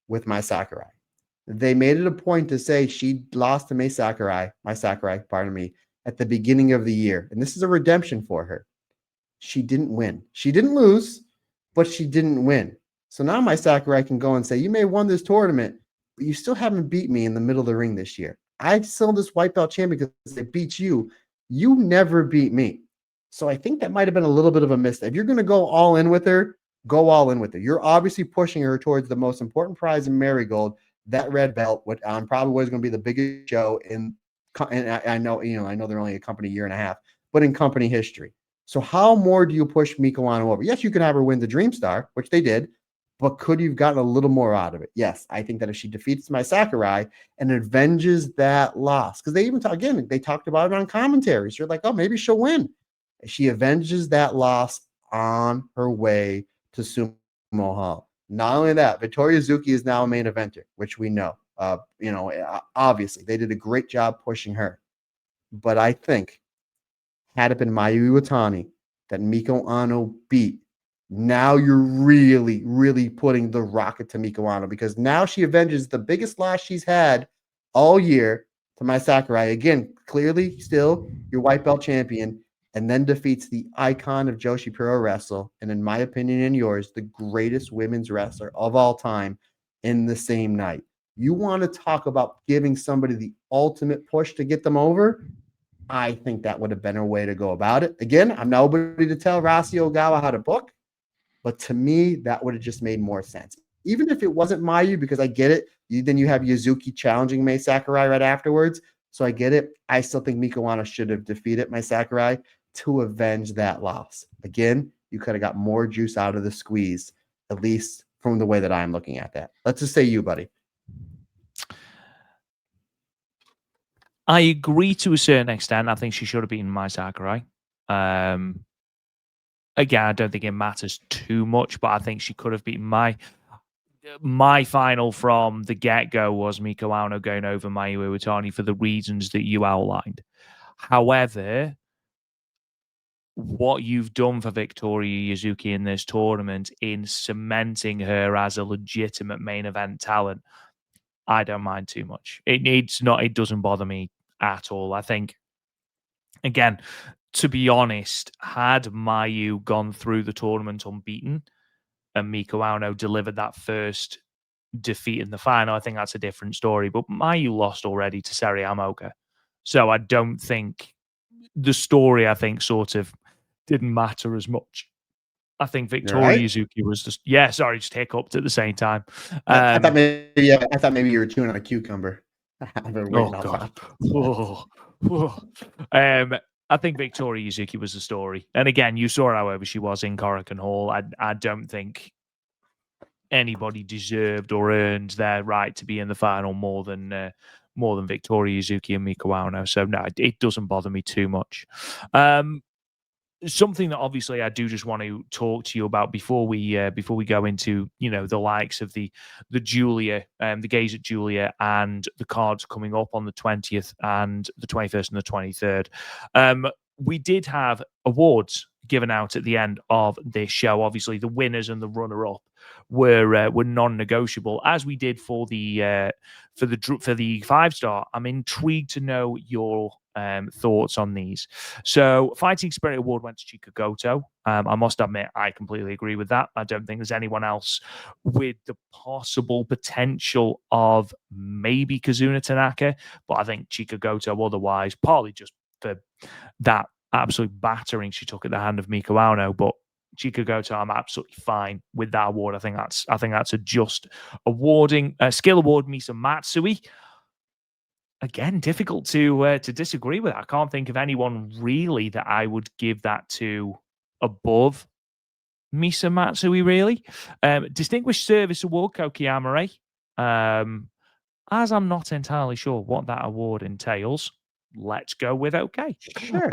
with Mai Sakurai. They made it a point to say she lost to Mai Sakurai, at the beginning of the year. And this is a redemption for her. She didn't win. She didn't lose, but she didn't win. So now Mai Sakurai can go and say, you may have won this tournament, but you still haven't beat me in the middle of the ring this year. I still this white belt champion because I beat you. You never beat me. So I think that might have been a little bit of a mistake. If you're going to go all in with her, go all in with her. You're obviously pushing her towards the most important prize in Marigold, that red belt, what probably is going to be the biggest show in. And I know they're only a company year and a half, but in company history. So how more do you push Miko Ano over? Yes, you can have her win the Dreamstar, which they did, but could you've gotten a little more out of it? Yes, I think that if she defeats Mai Sakurai and avenges that loss, because they even they talked about it on commentaries. You're like, oh, maybe she'll win. She avenges that loss on her way to Sumo Hall. Not only that, Victoria Yuzuki is now a main eventer, which we know. Obviously, they did a great job pushing her. But I think, had it been Mayu Iwatani that Miko Ano beat, now you're really, really putting the rocket to Miko Ano, because now she avenges the biggest loss she's had all year to Mai Sakurai. Again, clearly still your white belt champion, and then defeats the icon of Joshi Pro Wrestle, and in my opinion and yours, the greatest women's wrestler of all time in the same night. You want to talk about giving somebody the ultimate push to get them over? I think that would have been a way to go about it. Again, I'm nobody to tell Rossi Ogawa how to book, but to me, that would have just made more sense. Even if it wasn't Mayu, because I get it. Then you have Yuzuki challenging Mai Sakurai right afterwards. So I get it. I still think Miko Ano should have defeated Mai Sakurai to avenge that loss. Again, you could have got more juice out of the squeeze, at least from the way that I'm looking at that. Let's just say you, buddy. I agree to a certain extent. I think she should have beaten Mai Sakurai. Again, I don't think it matters too much, but I think she could have beaten my final from the get-go was Miko Ano going over Mayu Iwatani for the reasons that you outlined. However, what you've done for Victoria Yuzuki in this tournament in cementing her as a legitimate main event talent, I don't mind too much. It doesn't bother me at all. I think, again, to be honest, had Mayu gone through the tournament unbeaten and Miko Ano delivered that first defeat in the final, I think that's a different story. But Mayu lost already to Seri Amoka. So I don't think the story, sort of didn't matter as much. I think Victoria Yuzuki was just just hiccuped at the same time. I thought maybe you were chewing on a cucumber. Oh God. I think Victoria Yuzuki was the story. And again, you saw how over she was in Korakuen Hall. I don't think anybody deserved or earned their right to be in the final more than Victoria Yuzuki and Miko Ano. So no, it doesn't bother me too much. Something that obviously I do just want to talk to you about before we go into the likes of the Julia, the gays at Julia, and the cards coming up on the 20th and the 21st and the 23rd. We did have awards given out at the end of this show. Obviously, the winners and the runner-up were non-negotiable, as we did for the 5-star. I'm intrigued to know your thoughts on these. So, Fighting Spirit Award went to Chika Goto. I must admit, I completely agree with that. I don't think there's anyone else with the possible potential of maybe Kazuna Tanaka, but I think Chika Goto otherwise, partly just for that absolute battering she took at the hand of Miko Ano, but Chika Goto, I'm absolutely fine with that award. I think that's a just awarding. Skill award, Misa Matsui. Again, difficult to disagree with. I can't think of anyone really that I would give that to above Misa Matsui. Really, Distinguished Service Award, Koki Amare. As I'm not entirely sure what that award entails, let's go with okay. Sure.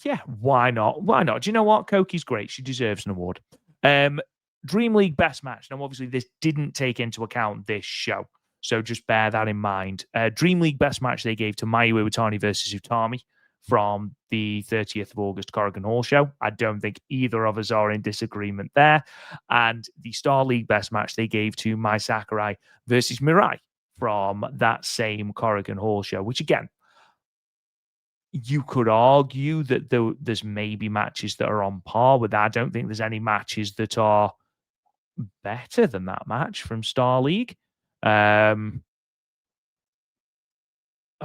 Yeah, why not? Why not? Do you know what? Koki's great. She deserves an award. Dream League Best Match. Now, obviously, this didn't take into account this show, so just bear that in mind. Dream League Best Match they gave to Mayu Iwatani versus Utami from the 30th of August Corrigan Hall show. I don't think either of us are in disagreement there. And the Star League Best Match they gave to Mai Sakurai versus Mirai from that same Corrigan Hall show, which again, you could argue that there's maybe matches that are on par with that. I don't think there's any matches that are better than that match from Star League. I'm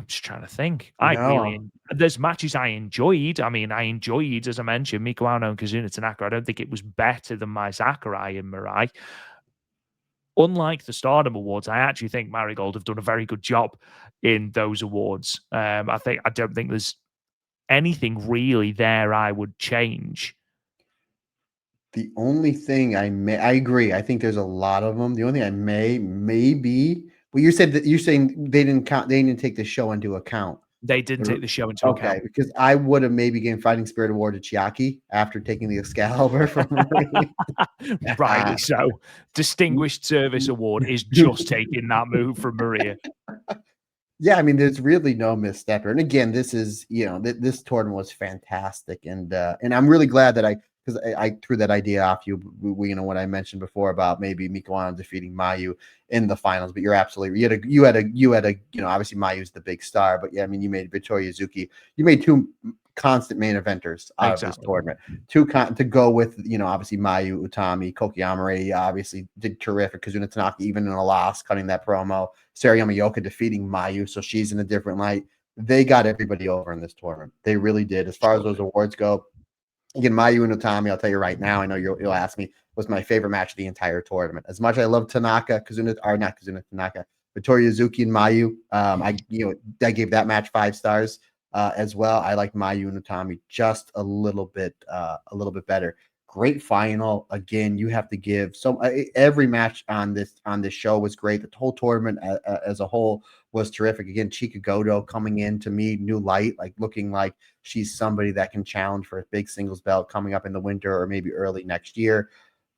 just trying to think. No. There's matches I enjoyed. I mean, I enjoyed, as I mentioned, Miko Ano and Kazuna Tanaka. I don't think it was better than Mai Sakurai and Mirai. Unlike the Stardom Awards, I actually think Marigold have done a very good job in those awards. I don't think there's anything really there I would change. The only thing I agree. I think there's a lot of them. The only thing I maybe well, you said that you're saying they didn't take the show into account. They didn't take the show into account. Because I would have maybe given Fighting Spirit Award to Chiaki after taking the Excalibur from Marie. Rightly so. Distinguished Service Award is just taking that move from Maria. Yeah, I mean, there's really no misstep here. And again, this is, this tournament was fantastic, and I'm really glad that because I threw that idea off you, what I mentioned before about maybe Miko Ano defeating Mayu in the finals. But you're absolutely, you had a obviously Mayu's the big star, but yeah, I mean, you made Victoria Yuzuki, you made two constant main eventers out of this tournament, to go with, obviously Mayu, Utami, Koki Amare obviously did terrific. Kazuna Tanaka, even in a loss, cutting that promo. Sarah Yamaoka defeating Mayu, so she's in a different light. They got everybody over in this tournament. They really did. As far as those awards go, again, Mayu and Utami, I'll tell you right now, I know you'll ask me, was my favorite match of the entire tournament. As much as I love Tanaka, Tanaka, Victoria Yuzuki and Mayu, I gave that match 5 stars as well. I like Mayu and Utami just a little bit better. Great final. Again, you have to give every match on this show was great. The whole tournament as a whole was terrific. Again, Chika Goto coming in to me, new light, like looking like she's somebody that can challenge for a big singles belt coming up in the winter or maybe early next year.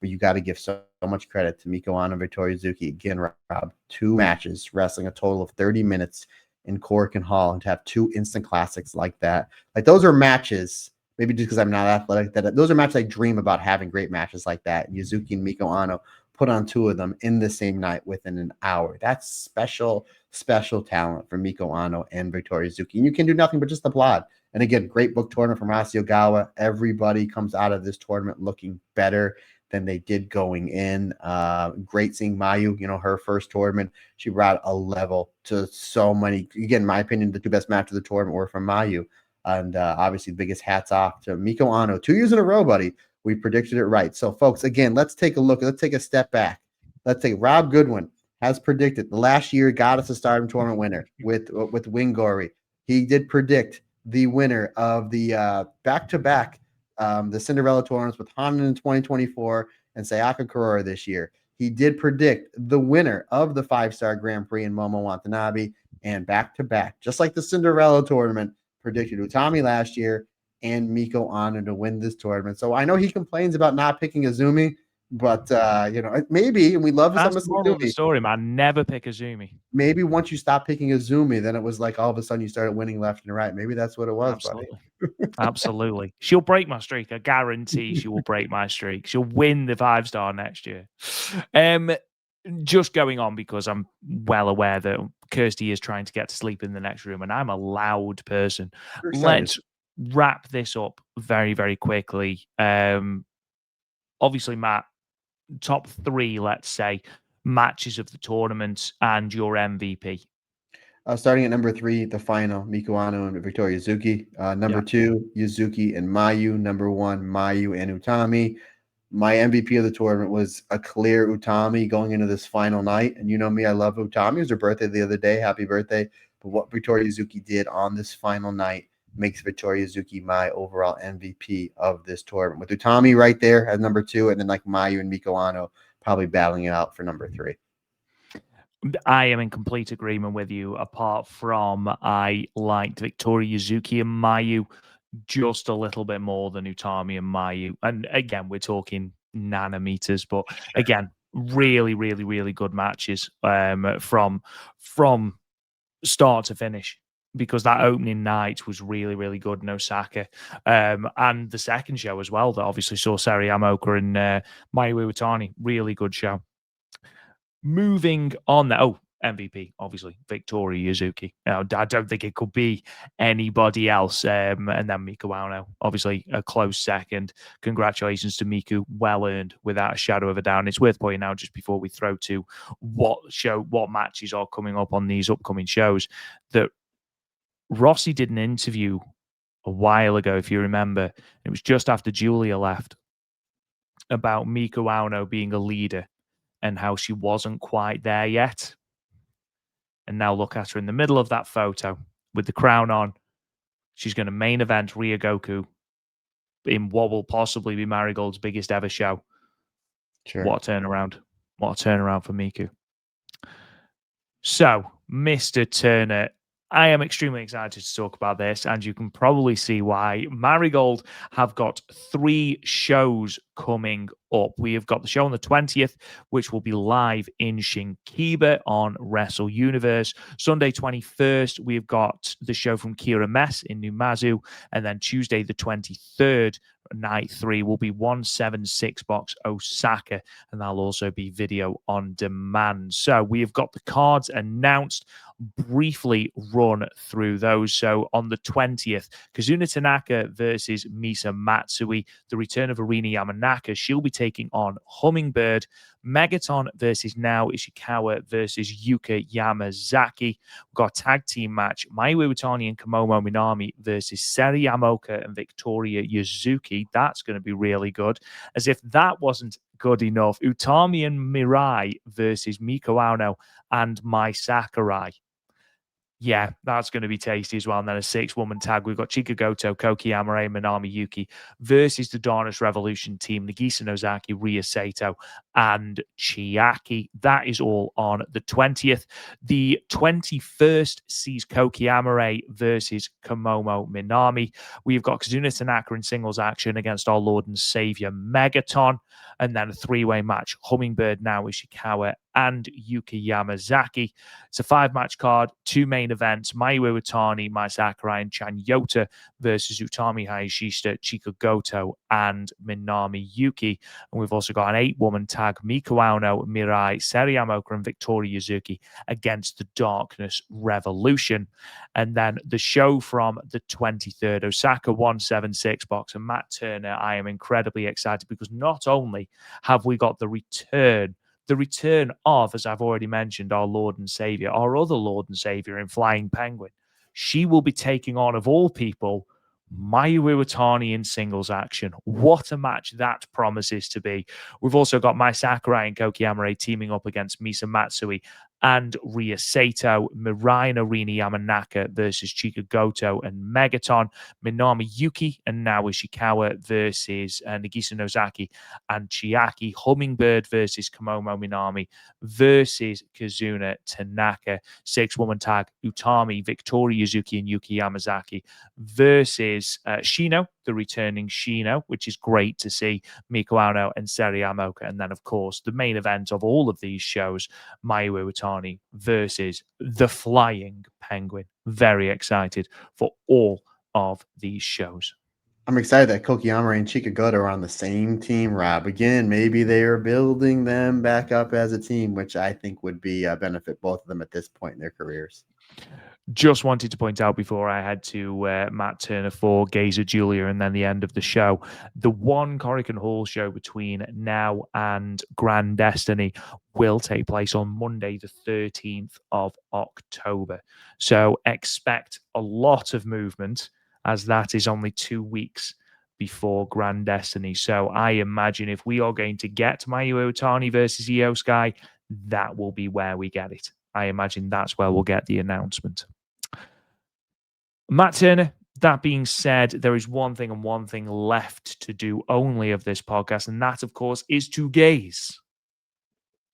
But you got to give so much credit to Miko Ano and Victoria Yuzuki. Again, Rob, 2 matches, wrestling a total of 30 minutes in Cork and Hall, and to have 2 instant classics like that. Like, those are matches, maybe just because I'm not athletic, that those are matches I dream about, having great matches like that. And Yuzuki and Miko Ano put on 2 of them in the same night within an hour. That's special talent for Miko Ano and Victoria Yuzuki. And you can do nothing but just applaud. And again, great book tournament from Rasi Ogawa. Everybody comes out of this tournament looking better than they did going in. Great seeing Mayu, her first tournament. She brought a level to so many. Again, in my opinion, the 2 best matches of the tournament were from Mayu. And obviously, the biggest hats off to Miko Ano. 2 years in a row, buddy. We predicted it right. So, folks, again, let's take a look. Let's take a step back. Let's take Rob Goodwin has predicted the last year got us a Stardom tournament winner with Wingori. He did predict the winner of the back-to-back the Cinderella tournaments with Honda in 2024 and Sayaka Kurora this year. He did predict the winner of the 5-star Grand Prix in Momo Watanabe, and back-to-back, just like the Cinderella tournament, predicted Utami last year and Miko Ano to win this tournament. So I know he complains about not picking Azumi, but maybe, and we love some That's the moral of the story, man. Never pick Azumi. Maybe once you stop picking Azumi, then it was like all of a sudden you started winning left and right. Maybe that's what it was, Absolutely. buddy. Absolutely. She'll break my streak. I guarantee she will break my streak. She'll win the 5-star next year. just going on because I'm well aware that Kirsty is trying to get to sleep in the next room, and I'm a loud person. We're excited. Let's wrap this up very, very quickly. Obviously, Matt, top three, let's say, matches of the tournament and your MVP. Starting at number 3, the final, Miku Ano and Victoria Yuzuki. Number Yeah. 2, Yuzuki and Mayu. Number 1, Mayu and Utami. My MVP of the tournament was a clear Utami going into this final night. And you know me, I love Utami. It was her birthday the other day. Happy birthday. But what Victoria Yuzuki did on this final night makes Victoria Yuzuki my overall MVP of this tournament. With Utami right there as number 2, and then like Mayu and Miku Ano probably battling it out for number 3. I am in complete agreement with you. Apart from I liked Victoria Yuzuki and Mayu just a little bit more than Utami and Mayu. And again, we're talking nanometers, but again, really, really, really good matches from start to finish. Because that opening night was really, really good in Osaka. And the second show as well, that obviously saw Sari Yamaoka and Mayu Iwatani. Really good show. Moving on now. Oh, MVP, obviously, Victoria Yuzuki. Now, I don't think it could be anybody else. And then Miku Ano, obviously, a close second. Congratulations to Miku. Well earned, without a shadow of a doubt. And it's worth pointing out, just before we throw to what matches are coming up on these upcoming shows, that Rossi did an interview a while ago, if you remember. It was just after Julia left, about Miku Ano being a leader and how she wasn't quite there yet. And now look at her in the middle of that photo with the crown on. She's going to main event Ryogoku in what will possibly be Marigold's biggest ever show. Sure. What a turnaround. What a turnaround for Miku. So, Mr. Turner, I am extremely excited to talk about this, and you can probably see why. Marigold have got 3 shows coming up. We have got the show on the 20th, which will be live in Shinkiba on Wrestle Universe. Sunday 21st, we've got the show from Kira Mess in Numazu, and then Tuesday the 23rd, night 3 will be 176 Box Osaka, and that'll also be video on demand. So we have got the cards announced. Briefly run through those. So on the 20th, Kazuna Tanaka versus Misa Matsui, the return of Arina Yamanaka. She'll be taking on Hummingbird. Megaton versus Nao Ishikawa versus Yuka Yamazaki. We've got a tag team match, Mayu Iwatani and Kamomo Minami versus Seri Yamaoka and Victoria Yuzuki. That's going to be really good. As if that wasn't good enough, Utami and Mirai versus Miko Ano and Mai Sakurai. Yeah, that's going to be tasty as well. And then a 6-woman tag. We've got Chika Goto, Koki Amare, Manami Yuki versus the Darkness Revolution team, Nagisa Nozaki, Ria Sato, and Chiaki. That is all on the 20th. The 21st sees Koki Amare versus Komomo Minami. We've got Kazuna Tanaka in singles action against our Lord and Savior Megaton. And then a 3-way match, Hummingbird, Nao Ishikawa, and Yuki Yamazaki. It's a 5-match card, 2 main events, Mayu Iwatani, Mai Sakurai, and Chan Yota versus Utami Hayashishita, Chika Goto, and Minami Yuki. And we've also got an 8-woman tag, Miku Ano, Mirai, Seri Yamaoka, and Victoria Yuzuki against the Darkness Revolution. And then the show from the 23rd, Osaka 176 Box, and Matt Turner, I am incredibly excited because not only have we got the return of, as I've already mentioned, our Lord and Savior, our other Lord and Savior in Flying Penguin. She will be taking on, of all people, Mayu Iwatani in singles action. What a match that promises to be. We've also got Mai Sakurai and Koki Amare teaming up against Misa Matsui and Ria Sato, Mirai and Arina Yamanaka versus Chika Goto and Megaton, Minami Yuki and Nao Ishikawa versus Nagisa Nozaki and Chiaki, Hummingbird versus Komomo Minami versus Kazuna Tanaka, 6-woman tag, Utami, Victoria Yuzuki and Yuki Yamazaki versus Shino, the returning Shino, which is great to see, Miku Ano and Seri Yamaoka. And then, of course, the main event of all of these shows, Mayu Iwatani versus the Flying Penguin. Very excited for all of these shows. I'm excited that Kokiyama and Chikagota are on the same team, Rob. Again, maybe they are building them back up as a team, which I think would be benefit both of them at this point in their careers. Just wanted to point out before I head to Matt Turner for Gazer Julia and then the end of the show, the one Corrigan Hall show between now and Grand Destiny will take place on Monday, the 13th of October. So expect a lot of movement, as that is only 2 weeks before Grand Destiny. So I imagine if we are going to get Mayu Otani versus Io Sky, that will be where we get it. I imagine that's where we'll get the announcement. Matt Turner, that being said, there is one thing and one thing left to do only of this podcast, and that, of course, is to gaze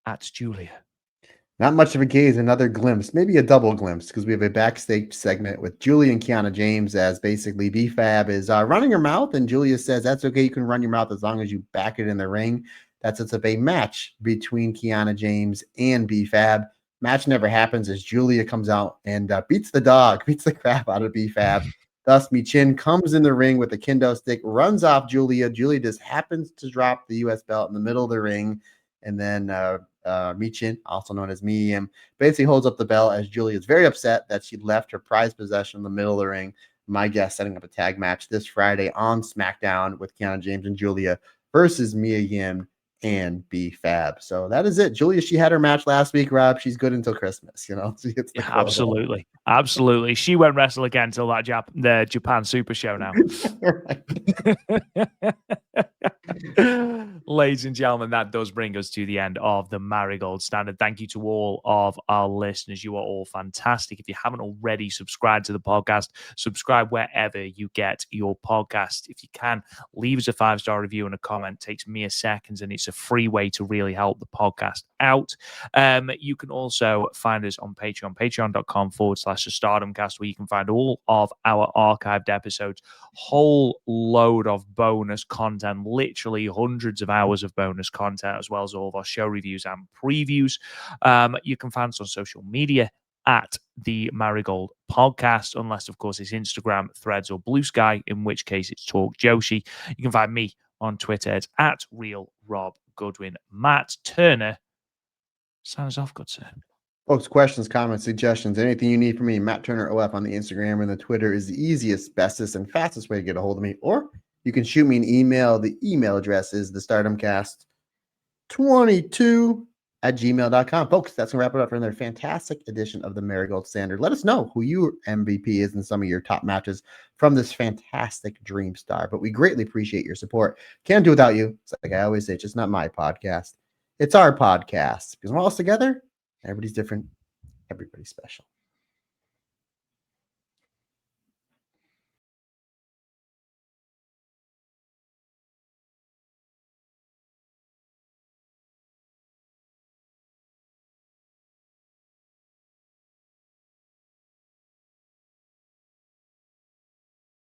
at Julia. Not much of a gaze, another glimpse, maybe a double glimpse, because we have a backstage segment with Julia and Kiana James as basically BFAB is running her mouth, and Julia says, that's okay, you can run your mouth as long as you back it in the ring. That sets up a match between Kiana James and BFAB. Match never happens as Julia comes out and beats the crap out of BFAB. Thus, Michin comes in the ring with a kendo stick, runs off Julia. Julia just happens to drop the U.S. belt in the middle of the ring, and then Michin, also known as Miem, basically holds up the belt as Julia is very upset that she left her prized possession in the middle of the ring. My guess setting up a tag match this Friday on SmackDown with Kiana James and Julia versus Mia Yim and B-Fab. So that is it. Julia, she had her match last week, Rob. She's good until Christmas, She gets the Absolutely. Absolutely. She won't wrestle again until the Japan Super Show now. Ladies and gentlemen, that does bring us to the end of the Marigold Standard. Thank you to all of our listeners. You are all fantastic. If you haven't already subscribed to the podcast, subscribe wherever you get your podcast. If you can, leave us a 5-star review and a comment. It takes mere seconds, and it's a free way to really help the podcast out. You can also find us on Patreon, patreon.com/StardomCast, where you can find all of our archived episodes, whole load of bonus content, literally hundreds of hours of bonus content, as well as all of our show reviews and previews. You can find us on social media at the Marigold Podcast, unless, of course, it's Instagram, Threads, or Blue Sky, in which case it's Talk Joshi. You can find me on Twitter at Real Rob Goodwin. Matt Turner, sign us off, good sir. Folks, questions, comments, suggestions, anything you need from me, Matt Turner OF on the Instagram and the Twitter is the easiest, bestest, and fastest way to get a hold of me. Or you can shoot me an email. The email address is thestardomcast22@gmail.com. Folks, that's going to wrap it up for another fantastic edition of the Marigold Standard. Let us know who your MVP is in some of your top matches from this fantastic Dream Star. But we greatly appreciate your support. Can't do without you. It's like I always say, it's just not my podcast. It's our podcast. Because we're all together. Everybody's different. Everybody's special.